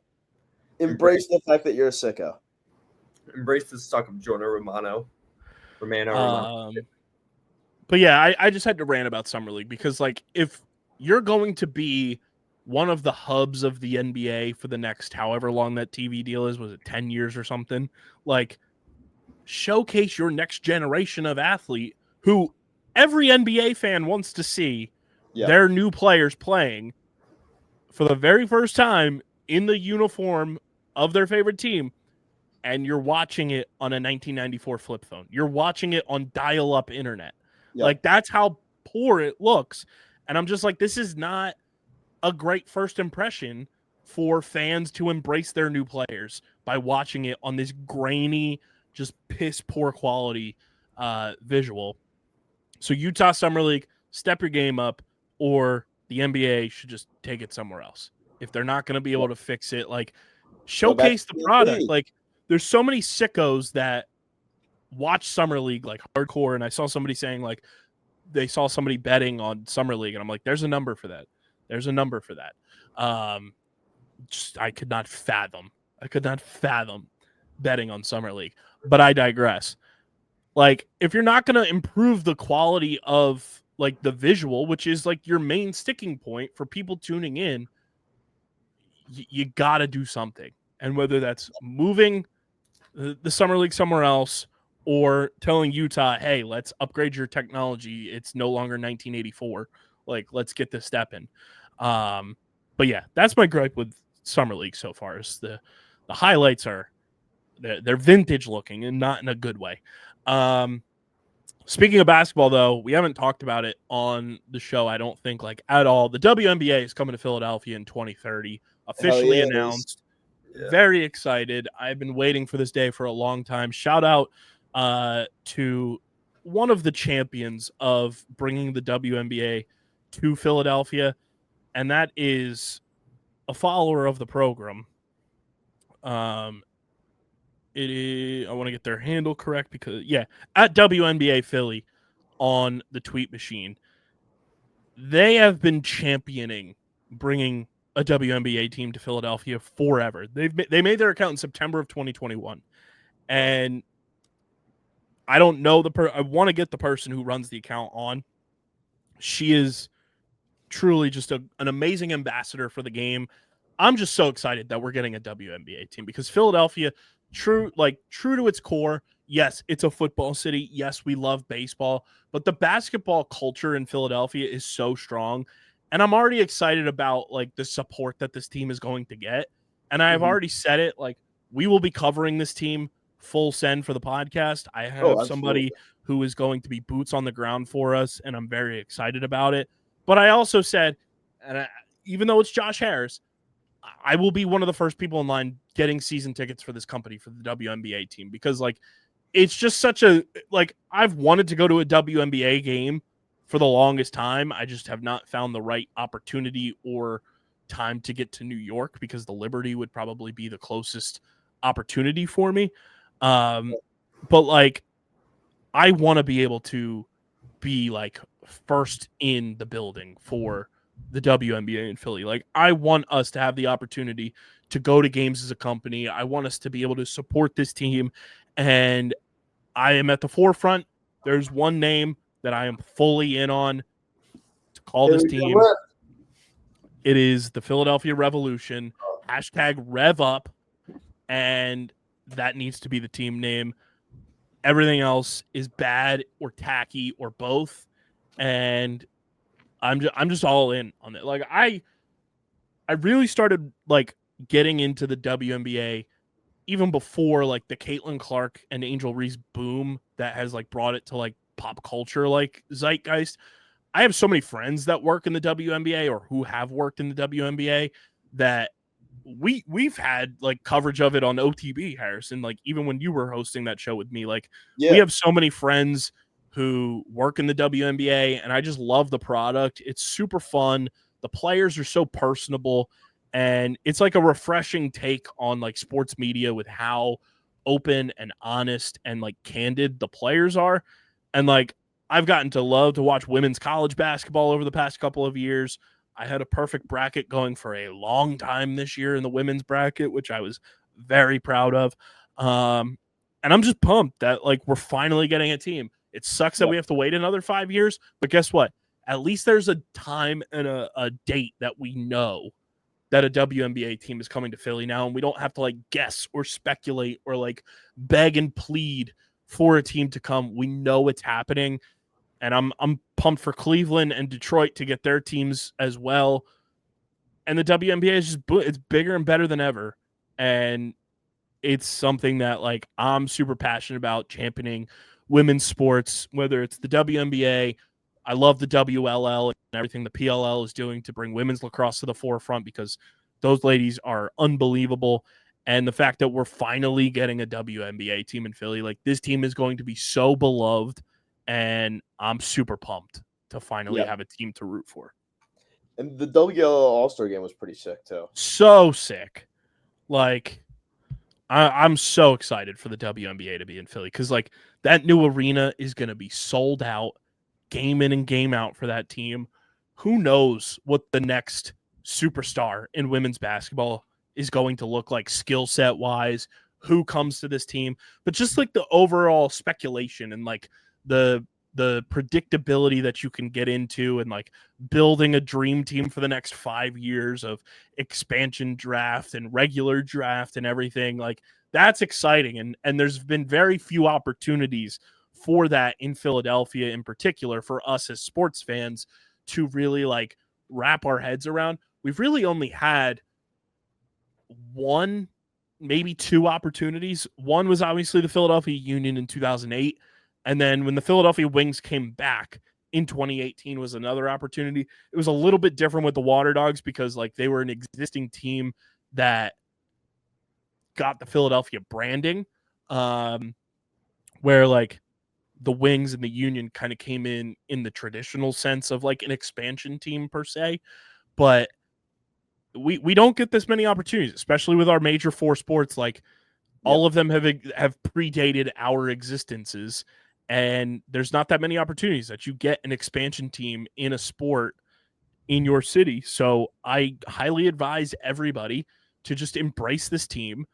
Embrace the fact that you're a sicko. Embrace the suck of Jordan Romano. But yeah, I just had to rant about Summer League because like if you're going to be one of the hubs of the NBA for the next however long that TV deal is, was it 10 years or something? Like showcase your next generation of athlete who every NBA fan wants to see their new players playing for the very first time in the uniform of their favorite team, and you're watching it on a 1994 flip phone. You're watching it on dial-up internet. Like, that's how poor it looks. And I'm just like, this is not a great first impression for fans to embrace their new players by watching it on this grainy, just piss poor quality visual. So Utah Summer League, step your game up, or the NBA should just take it somewhere else. If they're not going to be able to fix it, like, showcase the product. Like, there's so many sickos that watch Summer League like hardcore, and I saw somebody saying like they saw somebody betting on Summer League, and I'm like, there's a number for that. There's a number for that. I could not fathom betting on Summer League, but I digress. Like, if you're not going to improve the quality of like the visual, which is like your main sticking point for people tuning in, you got to do something. And whether that's moving the Summer League somewhere else or telling Utah, hey, let's upgrade your technology. It's no longer 1984. Like, let's get this step in. But yeah, that's my gripe with Summer League so far. Is the highlights are they're vintage looking and not in a good way. Speaking of basketball, though, we haven't talked about it on the show, I don't think, like, at all. The WNBA is coming to Philadelphia in 2030, officially announced. Yeah. Very excited. I've been waiting for this day for a long time. Shout out to one of the champions of bringing the WNBA to Philadelphia, and that is a follower of the program. It is, I want to get their handle correct because, at WNBA Philly on the tweet machine. They have been championing bringing a WNBA team to Philadelphia forever. They made their account in September of 2021. And I don't know I want to get the person who runs the account on. She is truly just an amazing ambassador for the game. I'm just so excited that we're getting a WNBA team because Philadelphia, true to its core, yes, it's a football city. Yes, we love baseball, but the basketball culture in Philadelphia is so strong. And I'm already excited about like the support that this team is going to get. And I've already said it, like, we will be covering this team full send for the podcast. I have somebody who is going to be boots on the ground for us, and I'm very excited about it. But I also said, even though it's Josh Harris, I will be one of the first people in line getting season tickets for this company for the WNBA team because, like, it's just such a, like, I've wanted to go to a WNBA game for the longest time. I just have not found the right opportunity or time to get to New York because the Liberty would probably be the closest opportunity for me. But like, I want to be able to be like first in the building for the WNBA in Philly. Like, I want us to have the opportunity to go to games as a company. I want us to be able to support this team. And I am at the forefront. There's one name that I am fully in on to call this team. It is the Philadelphia Revolution. #RevUp. And that needs to be the team name. Everything else is bad or tacky or both. And I'm just all in on it. Like, I really started like getting into the WNBA even before like the Caitlin Clark and Angel Reese boom that has like brought it to like pop culture like zeitgeist. I have so many friends that work in the WNBA or who have worked in the WNBA that we've had like coverage of it on OTB, Harrison. Like, even when you were hosting that show with me, like, we have so many friends who work in the WNBA, and I just love the product. It's super fun. The players are so personable, and it's like a refreshing take on like sports media with how open and honest and like candid the players are. And like, I've gotten to love to watch women's college basketball over the past couple of years. I had a perfect bracket going for a long time this year in the women's bracket, which I was very proud of. And I'm just pumped that like we're finally getting a team. It sucks that we have to wait another 5 years, but guess what? At least there's a time and a date that we know that a WNBA team is coming to Philly now, and we don't have to like guess or speculate or like beg and plead for a team to come. We know it's happening, and I'm pumped for Cleveland and Detroit to get their teams as well. And the WNBA is just it's bigger and better than ever, and it's something that like I'm super passionate about championing women's sports, whether it's the WNBA. I love the WLL and everything the PLL is doing to bring women's lacrosse to the forefront because those ladies are unbelievable. And the fact that we're finally getting a WNBA team in Philly, like this team is going to be so beloved, and I'm super pumped to finally have a team to root for. And the WLL All-Star game was pretty sick too. So sick. Like, I'm so excited for the WNBA to be in Philly because like that new arena is going to be sold out, game in and game out for that team. Who knows what the next superstar in women's basketball is going to look like skill set wise, who comes to this team, but just like the overall speculation and like the predictability that you can get into and like building a dream team for the next 5 years of expansion draft and regular draft and everything, like that's exciting. And there's been very few opportunities for that in Philadelphia in particular for us as sports fans to really like wrap our heads around. We've really only had one, maybe two opportunities. One was obviously the Philadelphia Union in 2008. And then when the Philadelphia Wings came back in 2018 was another opportunity. It was a little bit different with the Waterdogs because like they were an existing team that got the Philadelphia branding, where like the Wings and the Union kind of came in the traditional sense of like an expansion team per se. But we don't get this many opportunities, especially with our major four sports. Like all of them have predated our existences. And there's not that many opportunities that you get an expansion team in a sport in your city. So I highly advise everybody to just embrace this team,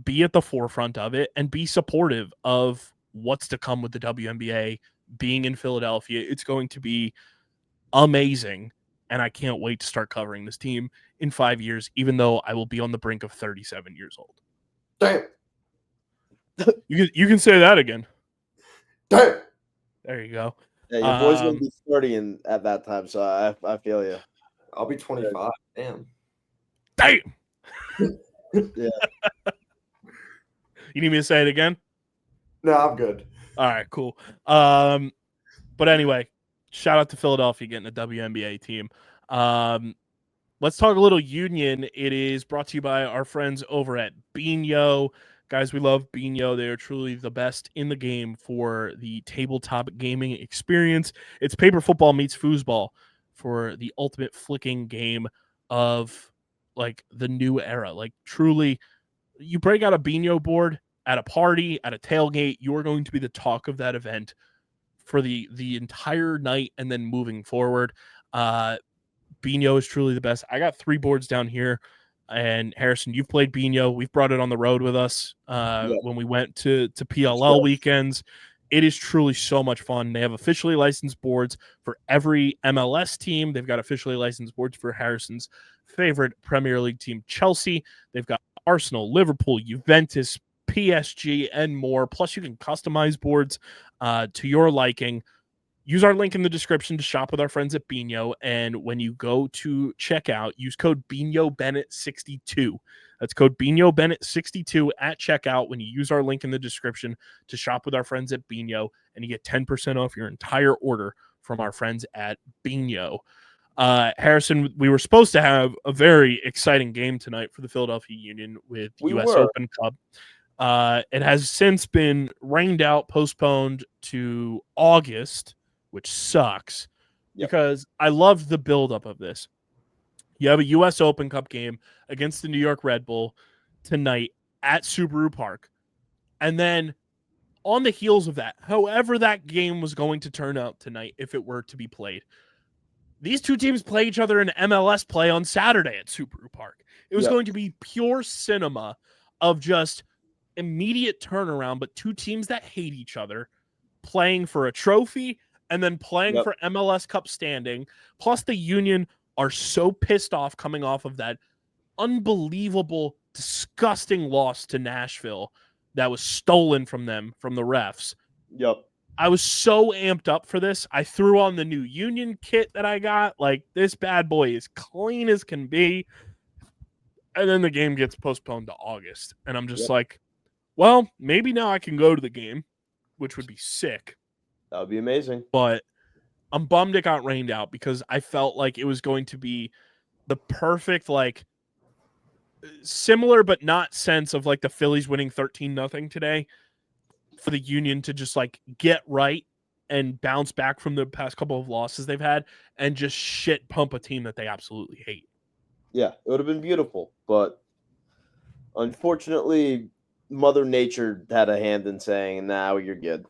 be at the forefront of it, and be supportive of what's to come with the WNBA being in Philadelphia. It's going to be amazing. And I can't wait to start covering this team in 5 years, even though I will be on the brink of 37 years old. Damn. You can say that again. Damn. There you go. Yeah, your boy's gonna be 30 at that time, so I feel you. I'll be 25. Damn. Damn. Yeah. You need me to say it again? No, I'm good. All right, cool. But anyway, shout out to Philadelphia getting a WNBA team. Let's talk a little Union. It is brought to you by our friends over at Bino. Guys, we love Bino. They are truly the best in the game for the tabletop gaming experience. It's paper football meets foosball for the ultimate flicking game of like the new era. Like truly, you break out a Bino board at a party, at a tailgate, you're going to be the talk of that event for the entire night and then moving forward. Bino is truly the best. I got 3 boards down here. And Harrison, you've played Bino. We've brought it on the road with us when we went to PLL weekends. It is truly so much fun. They have officially licensed boards for every MLS team. They've got officially licensed boards for Harrison's favorite Premier League team, Chelsea. They've got Arsenal, Liverpool, Juventus, PSG, and more. Plus, you can customize boards to your liking. Use our link in the description to shop with our friends at Bino. And when you go to checkout, use code BinoBennett62. That's code BinoBennett62 at checkout when you use our link in the description to shop with our friends at Bino. And you get 10% off your entire order from our friends at Bino. Harrison, we were supposed to have a very exciting game tonight for the Philadelphia Union with U.S. Open Cup. It has since been rained out, postponed to August, which sucks because I loved the buildup of this. You have a U.S. Open Cup game against the New York Red Bull tonight at Subaru Park. And then on the heels of that, however that game was going to turn out tonight, if it were to be played, these two teams play each other in MLS play on Saturday at Subaru Park. It was going to be pure cinema of just immediate turnaround, but two teams that hate each other playing for a trophy and then playing for MLS Cup standing. Plus the Union are so pissed off coming off of that unbelievable, disgusting loss to Nashville that was stolen from them from the refs. Yep. I was so amped up for this. I threw on the new Union kit that I got. Like, this bad boy is clean as can be. And then the game gets postponed to August. And I'm just like, well, maybe now I can go to the game, which would be sick. That would be amazing. But I'm bummed it got rained out because I felt like it was going to be the perfect, like, similar but not sense of like the Phillies winning 13-0 today for the Union to just like get right and bounce back from the past couple of losses they've had and just shit pump a team that they absolutely hate. Yeah, it would have been beautiful, but unfortunately, Mother Nature had a hand in saying, "Now you're good."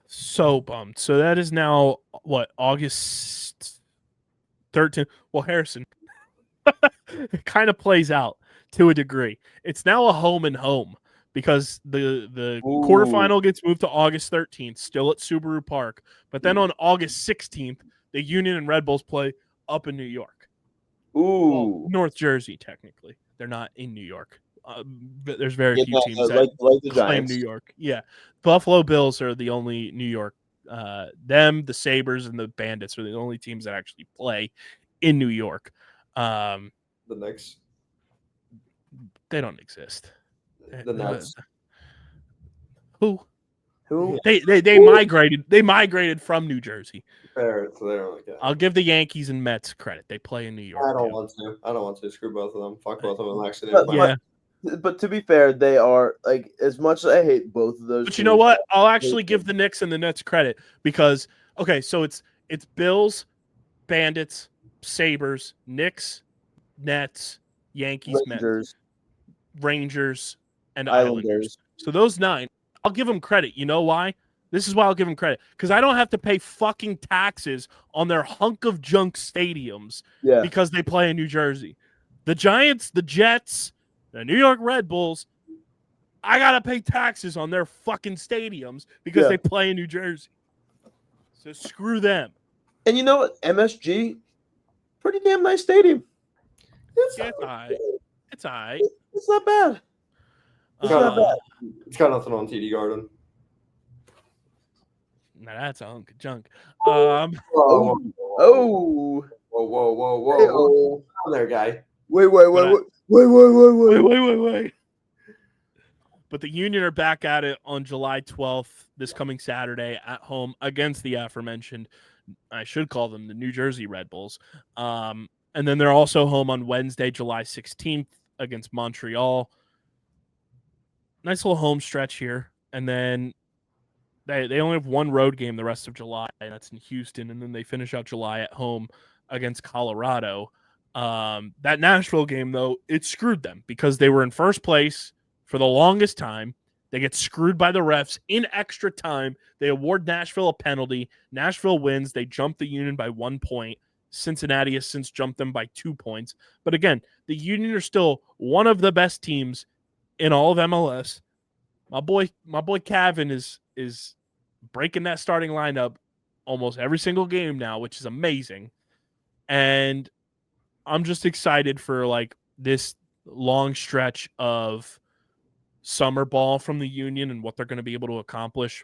So bummed. So that is now what, August 13th. Well, Harrison, it kind of plays out to a degree. It's now a home and home because the quarterfinal gets moved to August 13th, still at Subaru Park. But then on August 16th, the Union and Red Bulls play up in New York. Well, North Jersey, technically. They're not in New York. But there's very few teams that like the claim Giants. New York. Yeah. Buffalo Bills are the only New York. Them, the Sabres, and the Bandits are the only teams that actually play in New York. The Knicks. They don't exist. The Nets. Who? Who? They migrated. They migrated from New Jersey. Fair, so they don't like that. I'll give the Yankees and Mets credit. They play in New York. I don't want to. Screw both of them. Fuck both of them. Actually, But to be fair, they are like, as much as I hate both of those. But you know what? I'll actually give the Knicks and the Nets credit because so it's Bills, Bandits, Sabres, Knicks, Nets, Yankees, Mets, Rangers, and Islanders. So those 9, I'll give them credit. You know why? This is why I'll give them credit. Because I don't have to pay fucking taxes on their hunk of junk stadiums because they play in New Jersey. The Giants, the Jets, the New York Red Bulls, I got to pay taxes on their fucking stadiums because they play in New Jersey. So screw them. And you know what? MSG, pretty damn nice stadium. It's all right. It's all right. It's not bad. It's got nothing on TD Garden. Now that's a hunk of junk. Whoa, Whoa. There, guy. Wait. But the Union are back at it on July 12th, this coming Saturday at home against the aforementioned, I should call them the New Jersey Red Bulls. And then they're also home on Wednesday, July 16th against Montreal. Nice little home stretch here. And then they only have one road game the rest of July, and that's in Houston. And then they finish out July at home against Colorado. That Nashville game, though, it screwed them because they were in first place for the longest time. They get screwed by the refs in extra time. They award Nashville a penalty. Nashville wins. They jump the Union by 1 point. Cincinnati has since jumped them by 2 points. But again, the Union are still one of the best teams in all of MLS. My boy Cavan is breaking that starting lineup almost every single game now, which is amazing. And I'm just excited for like this long stretch of summer ball from the Union and what they're going to be able to accomplish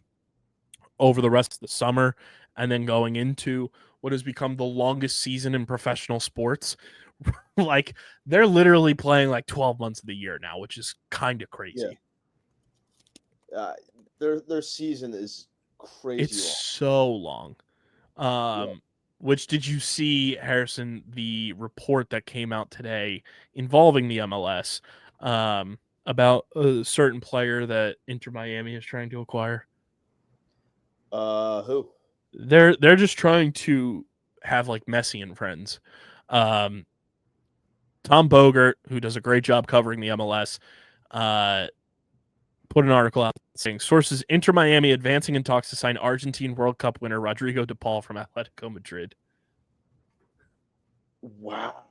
over the rest of the summer, and then going into what has become the longest season in professional sports. Like, they're literally playing like 12 months of the year now, which is kind of crazy. Their season is crazy. It's so long. Which, did you see, Harrison, the report that came out today involving the MLS about a certain player that Inter Miami is trying to acquire? Who? They're just trying to have like Messi and friends. Tom Bogert, who does a great job covering the MLS, put an article out saying sources Inter Miami advancing in talks to sign Argentine World Cup winner Rodrigo de Paul from Atletico Madrid. Wow.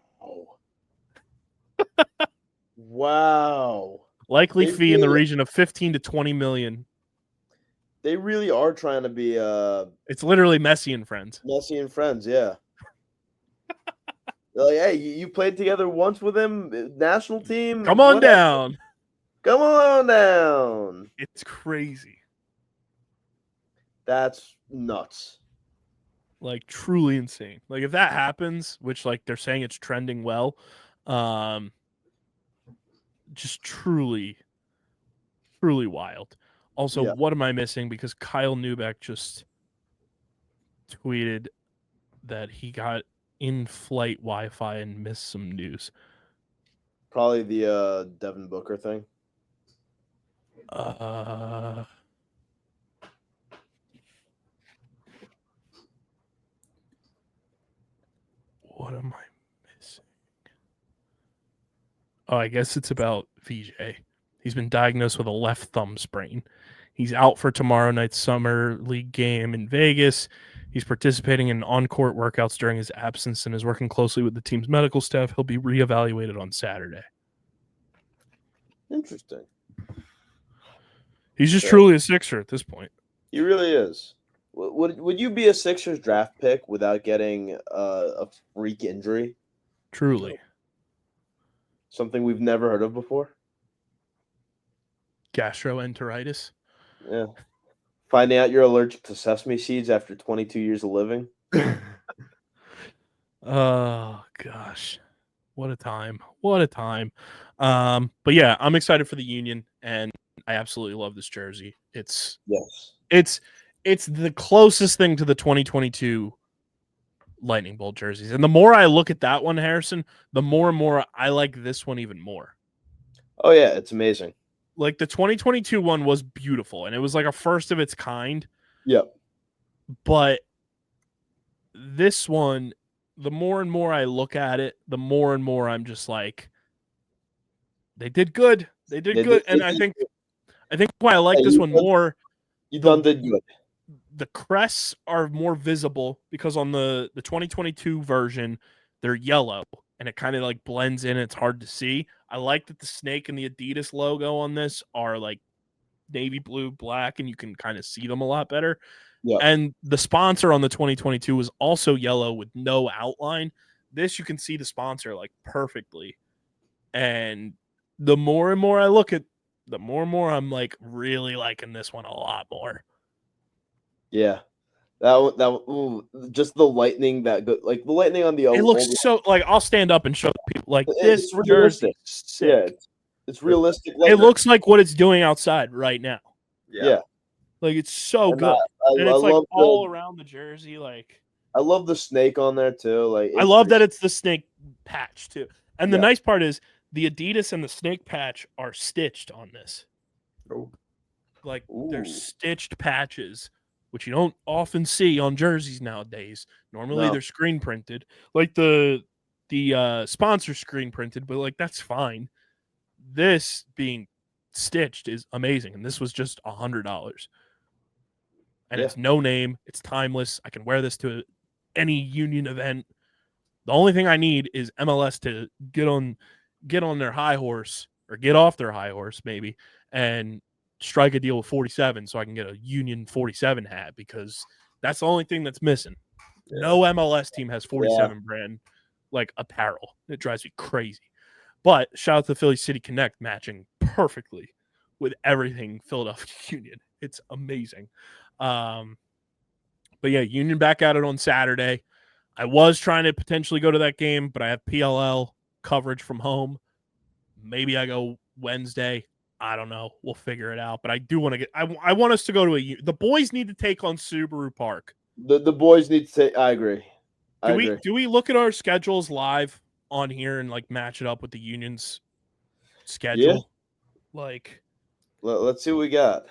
Wow. Likely fee in the region of 15 to 20 million. They really are trying to be it's literally Messi and friends. Messi and friends, yeah. They're like, hey, you played together once with him, national team. Come on down. Come on down. It's crazy. That's nuts. Like truly insane. Like if that happens, which like they're saying it's trending well, just truly wild. Also, what am I missing? Because Kyle Neubeck just tweeted that he got in-flight Wi-Fi and missed some news. Probably the Devin Booker thing. What am I missing? Oh, I guess it's about VJ. He's been diagnosed with a left thumb sprain. He's out for tomorrow night's summer league game in Vegas. He's participating in on-court workouts during his absence and is working closely with the team's medical staff. He'll be reevaluated on Saturday. Interesting. He's just truly a Sixer at this point. He really is. Would you be a Sixers draft pick without getting a freak injury? Truly. Something we've never heard of before? Gastroenteritis. Yeah. Finding out you're allergic to sesame seeds after 22 years of living? Oh, gosh. What a time. What a time. But yeah, I'm excited for the Union, and I absolutely love this jersey. It's the closest thing to the 2022 Lightning Bolt jerseys. And the more I look at that one, Harrison, the more and more I like this one even more. Oh, yeah, it's amazing. Like the 2022 one was beautiful, and it was like a first of its kind. Yep. But this one, the more and more I look at it, the more and more I'm just like, they did good. They did good. And I think why I like this one more. You done did good. The crests are more visible because on the 2022 version, they're yellow and it kind of like blends in. It's hard to see. I like that the snake and the Adidas logo on this are like navy blue, black, and you can kind of see them a lot better. Yeah. And the sponsor on the 2022 was also yellow with no outline. This, you can see the sponsor like perfectly. And the more and more I look at, the more and more I'm like really liking this one a lot more. Yeah. Just the lightning that good, like the lightning on the. It looks so like I'll stand up and show people like this jersey. Yeah, it's realistic. It looks like what it's doing outside right now. Yeah. Like it's so good, and it's like all around the jersey. Like I love the snake on there too. Like I love that it's the snake patch too. And the nice part is the Adidas and the snake patch are stitched on this. Oh. Like they're stitched patches, which you don't often see on jerseys nowadays. Normally they're screen printed, like the sponsor screen printed, but like that's fine. This being stitched is amazing, and this was just $100. And it's no name, it's timeless. I can wear this to any Union event. The only thing I need is MLS to get on their high horse or get off their high horse maybe and strike a deal with 47 so I can get a Union 47 hat, because that's the only thing that's missing. Yeah. No MLS team has 47 brand like apparel. It drives me crazy. But shout out to Philly City Connect matching perfectly with everything Philadelphia Union. It's amazing. But yeah, Union back at it on Saturday. I was trying to potentially go to that game, but I have PLL coverage from home. Maybe I go Wednesday. I don't know. We'll figure it out. But I do want to get. I want us to go to the boys need to take on Subaru Park. The boys need to take. I agree. Do we look at our schedules live on here and like match it up with the Union's schedule? Yeah. Like, let's see what we got.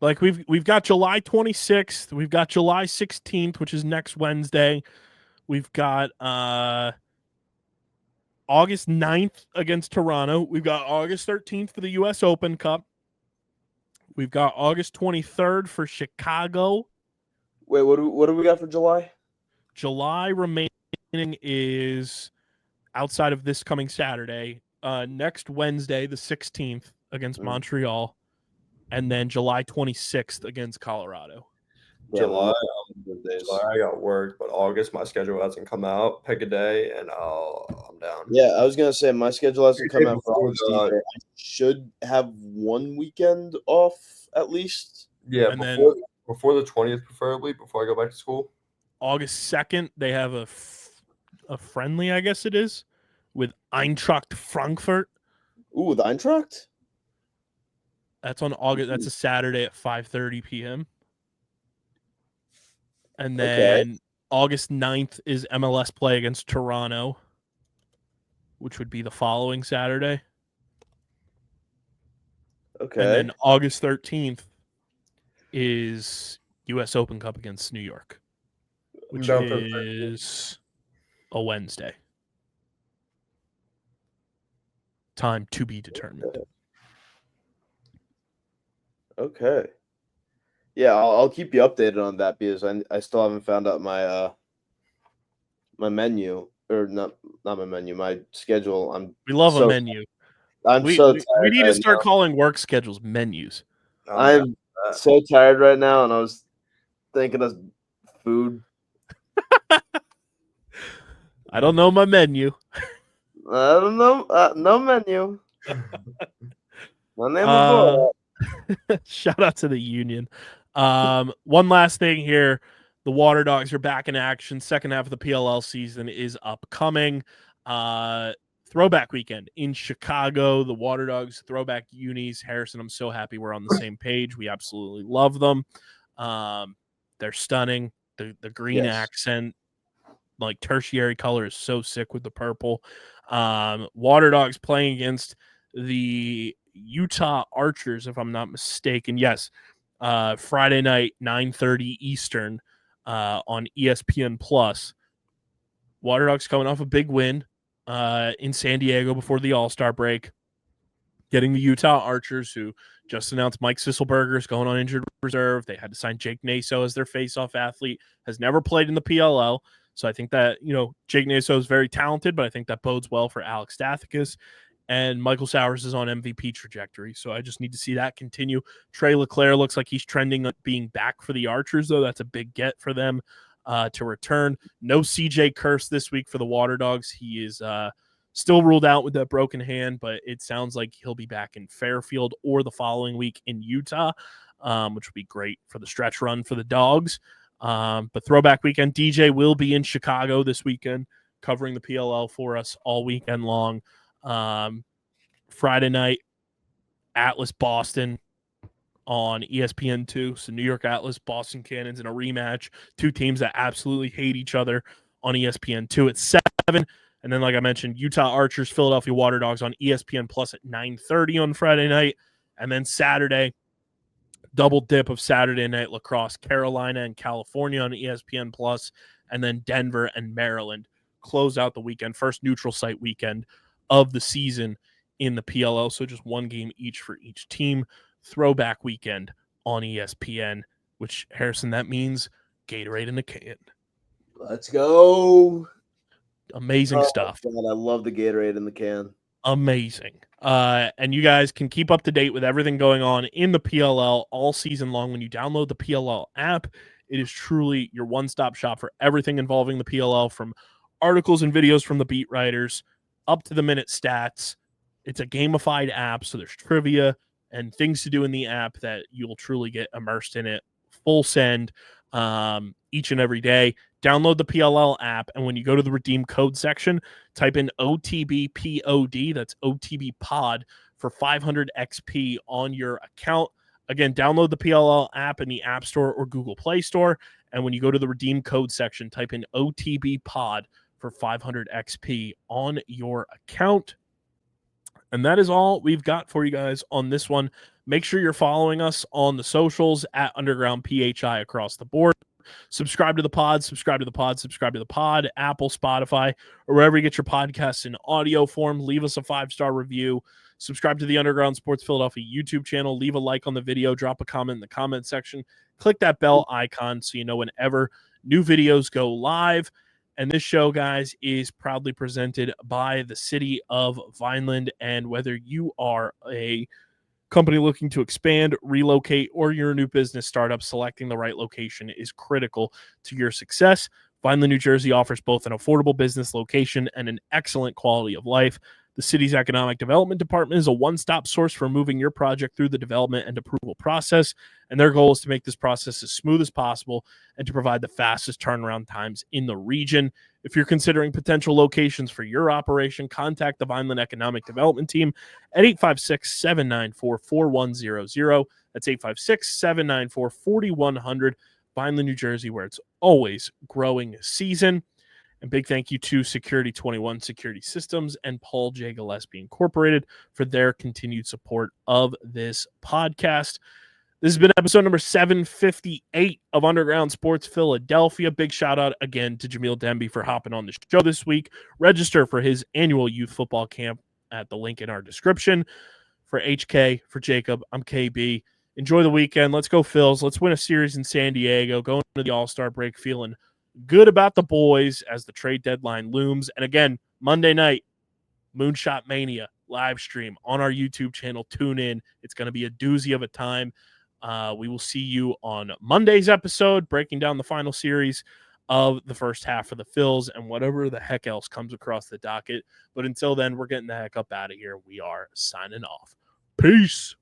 Like we've got July 26th. We've got July 16th, which is next Wednesday. We've got August 9th against Toronto. We've got August 13th for the U.S. Open Cup. We've got August 23rd for Chicago. Wait, what do we got for July? July remaining is outside of this coming Saturday. Next Wednesday, the 16th against Montreal. And then July 26th against Colorado. July, Days. July I got work, but August my schedule hasn't come out. Pick a day and I'm down. Yeah, I was gonna say my schedule hasn't come out for Before August the- either. I should have one weekend off at least. Yeah, And then- before the 20th, preferably before I go back to school. August 2nd, they have a friendly, I guess it is, with Eintracht Frankfurt. Ooh, the Eintracht? That's on August. That's a Saturday at 5:30 p.m. And then August 9th is MLS play against Toronto, which would be the following Saturday. Okay. And then August 13th is U.S. Open Cup against New York, which is a Wednesday. Time to be determined. Okay. Yeah, I'll keep you updated on that because I still haven't found out my my menu, or not my menu, my schedule. We love a menu. We need to start calling work schedules menus. I'm so tired right now, and I was thinking of food. I don't know my menu. I don't know. No menu. My name is Shout out to the union. One last thing here. The Waterdogs are back in action. Second half of the PLL season is upcoming. Throwback weekend in Chicago. The Waterdogs throwback unis. Harrison, I'm so happy we're on the same page. We absolutely love them. They're stunning. The green accent, like tertiary color, is so sick with the purple. Waterdogs playing against the Utah Archers, if I'm not mistaken. Yes. Friday night, 9:30 Eastern on ESPN Plus. Waterdogs coming off a big win in San Diego before the All-Star break, getting the Utah Archers, who just announced Mike Sisselberger is going on injured reserve. They had to sign Jake Naso as their face-off athlete, has never played in the PLL. So I think that, Jake Naso is very talented, but I think that bodes well for Alex Stathakis. And Michael Sowers is on MVP trajectory. So I just need to see that continue. Trey LeClaire looks like he's trending being back for the Archers, though. That's a big get for them to return. No CJ Curse this week for the Waterdogs. He is still ruled out with that broken hand, but it sounds like he'll be back in Fairfield or the following week in Utah, which would be great for the stretch run for the Dogs. But throwback weekend, DJ will be in Chicago this weekend, covering the PLL for us all weekend long. Friday night, Atlas Boston on ESPN2. So New York Atlas, Boston Cannons in a rematch. Two teams that absolutely hate each other on ESPN2 at 7. And then, like I mentioned, Utah Archers, Philadelphia Waterdogs on ESPN Plus at 9:30 on Friday night. And then Saturday, double dip of Saturday night lacrosse, Carolina and California on ESPN Plus, and then Denver and Maryland close out the weekend. First neutral site weekend of the season in the PLL. So just one game each for each team. Throwback weekend on ESPN, which, Harrison, that means Gatorade in a can. Let's go. Amazing stuff. God, I love the Gatorade in the can. Amazing. And you guys can keep up to date with everything going on in the PLL all season long when you download the PLL app. It is truly your one-stop shop for everything involving the PLL, from articles and videos from the beat writers up to the minute stats. It's a gamified app, so there's trivia and things to do in the app that you'll truly get immersed in it. Full send each and every day. Download the PLL app, and when you go to the redeem code section, type in OTBPOD, that's OTB pod, for 500 XP on your account. Again, download the PLL app in the App Store or Google Play Store, and when you go to the redeem code section, type in OTB pod for 500 XP on your account. And that is all we've got for you guys on this one. Make sure you're following us on the socials at Underground PHI across the board. Subscribe to the pod, subscribe to the pod, subscribe to the pod, Apple, Spotify, or wherever you get your podcasts in audio form. Leave us a 5-star review. Subscribe to the Underground Sports Philadelphia YouTube channel. Leave a like on the video. Drop a comment in the comment section. Click that bell icon so you know whenever new videos go live. And this show, guys, is proudly presented by the city of Vineland. And whether you are a company looking to expand, relocate, or you're a new business startup, selecting the right location is critical to your success. Vineland, New Jersey offers both an affordable business location and an excellent quality of life. The city's economic development department is a one-stop source for moving your project through the development and approval process, and their goal is to make this process as smooth as possible and to provide the fastest turnaround times in the region. If you're considering potential locations for your operation, contact the Vineland Economic Development Team at 856-794-4100. That's 856-794-4100. Vineland, New Jersey, where it's always growing season. And big thank you to Security 21 Security Systems and Paul J. Gillespie Incorporated for their continued support of this podcast. This has been episode number 758 of Underground Sports Philadelphia. Big shout out again to Jamil Demby for hopping on the show this week. Register for his annual youth football camp at the link in our description. For HK, for Jacob, I'm KB. Enjoy the weekend. Let's go Phils. Let's win a series in San Diego. Going into the All-Star break feeling good about the boys as the trade deadline looms. And again, Monday night, Moonshot Mania live stream on our YouTube channel. Tune in. It's going to be a doozy of a time. We will see you on Monday's episode, breaking down the final series of the first half of the Phils and whatever the heck else comes across the docket. But until then, we're getting the heck up out of here. We are signing off. Peace.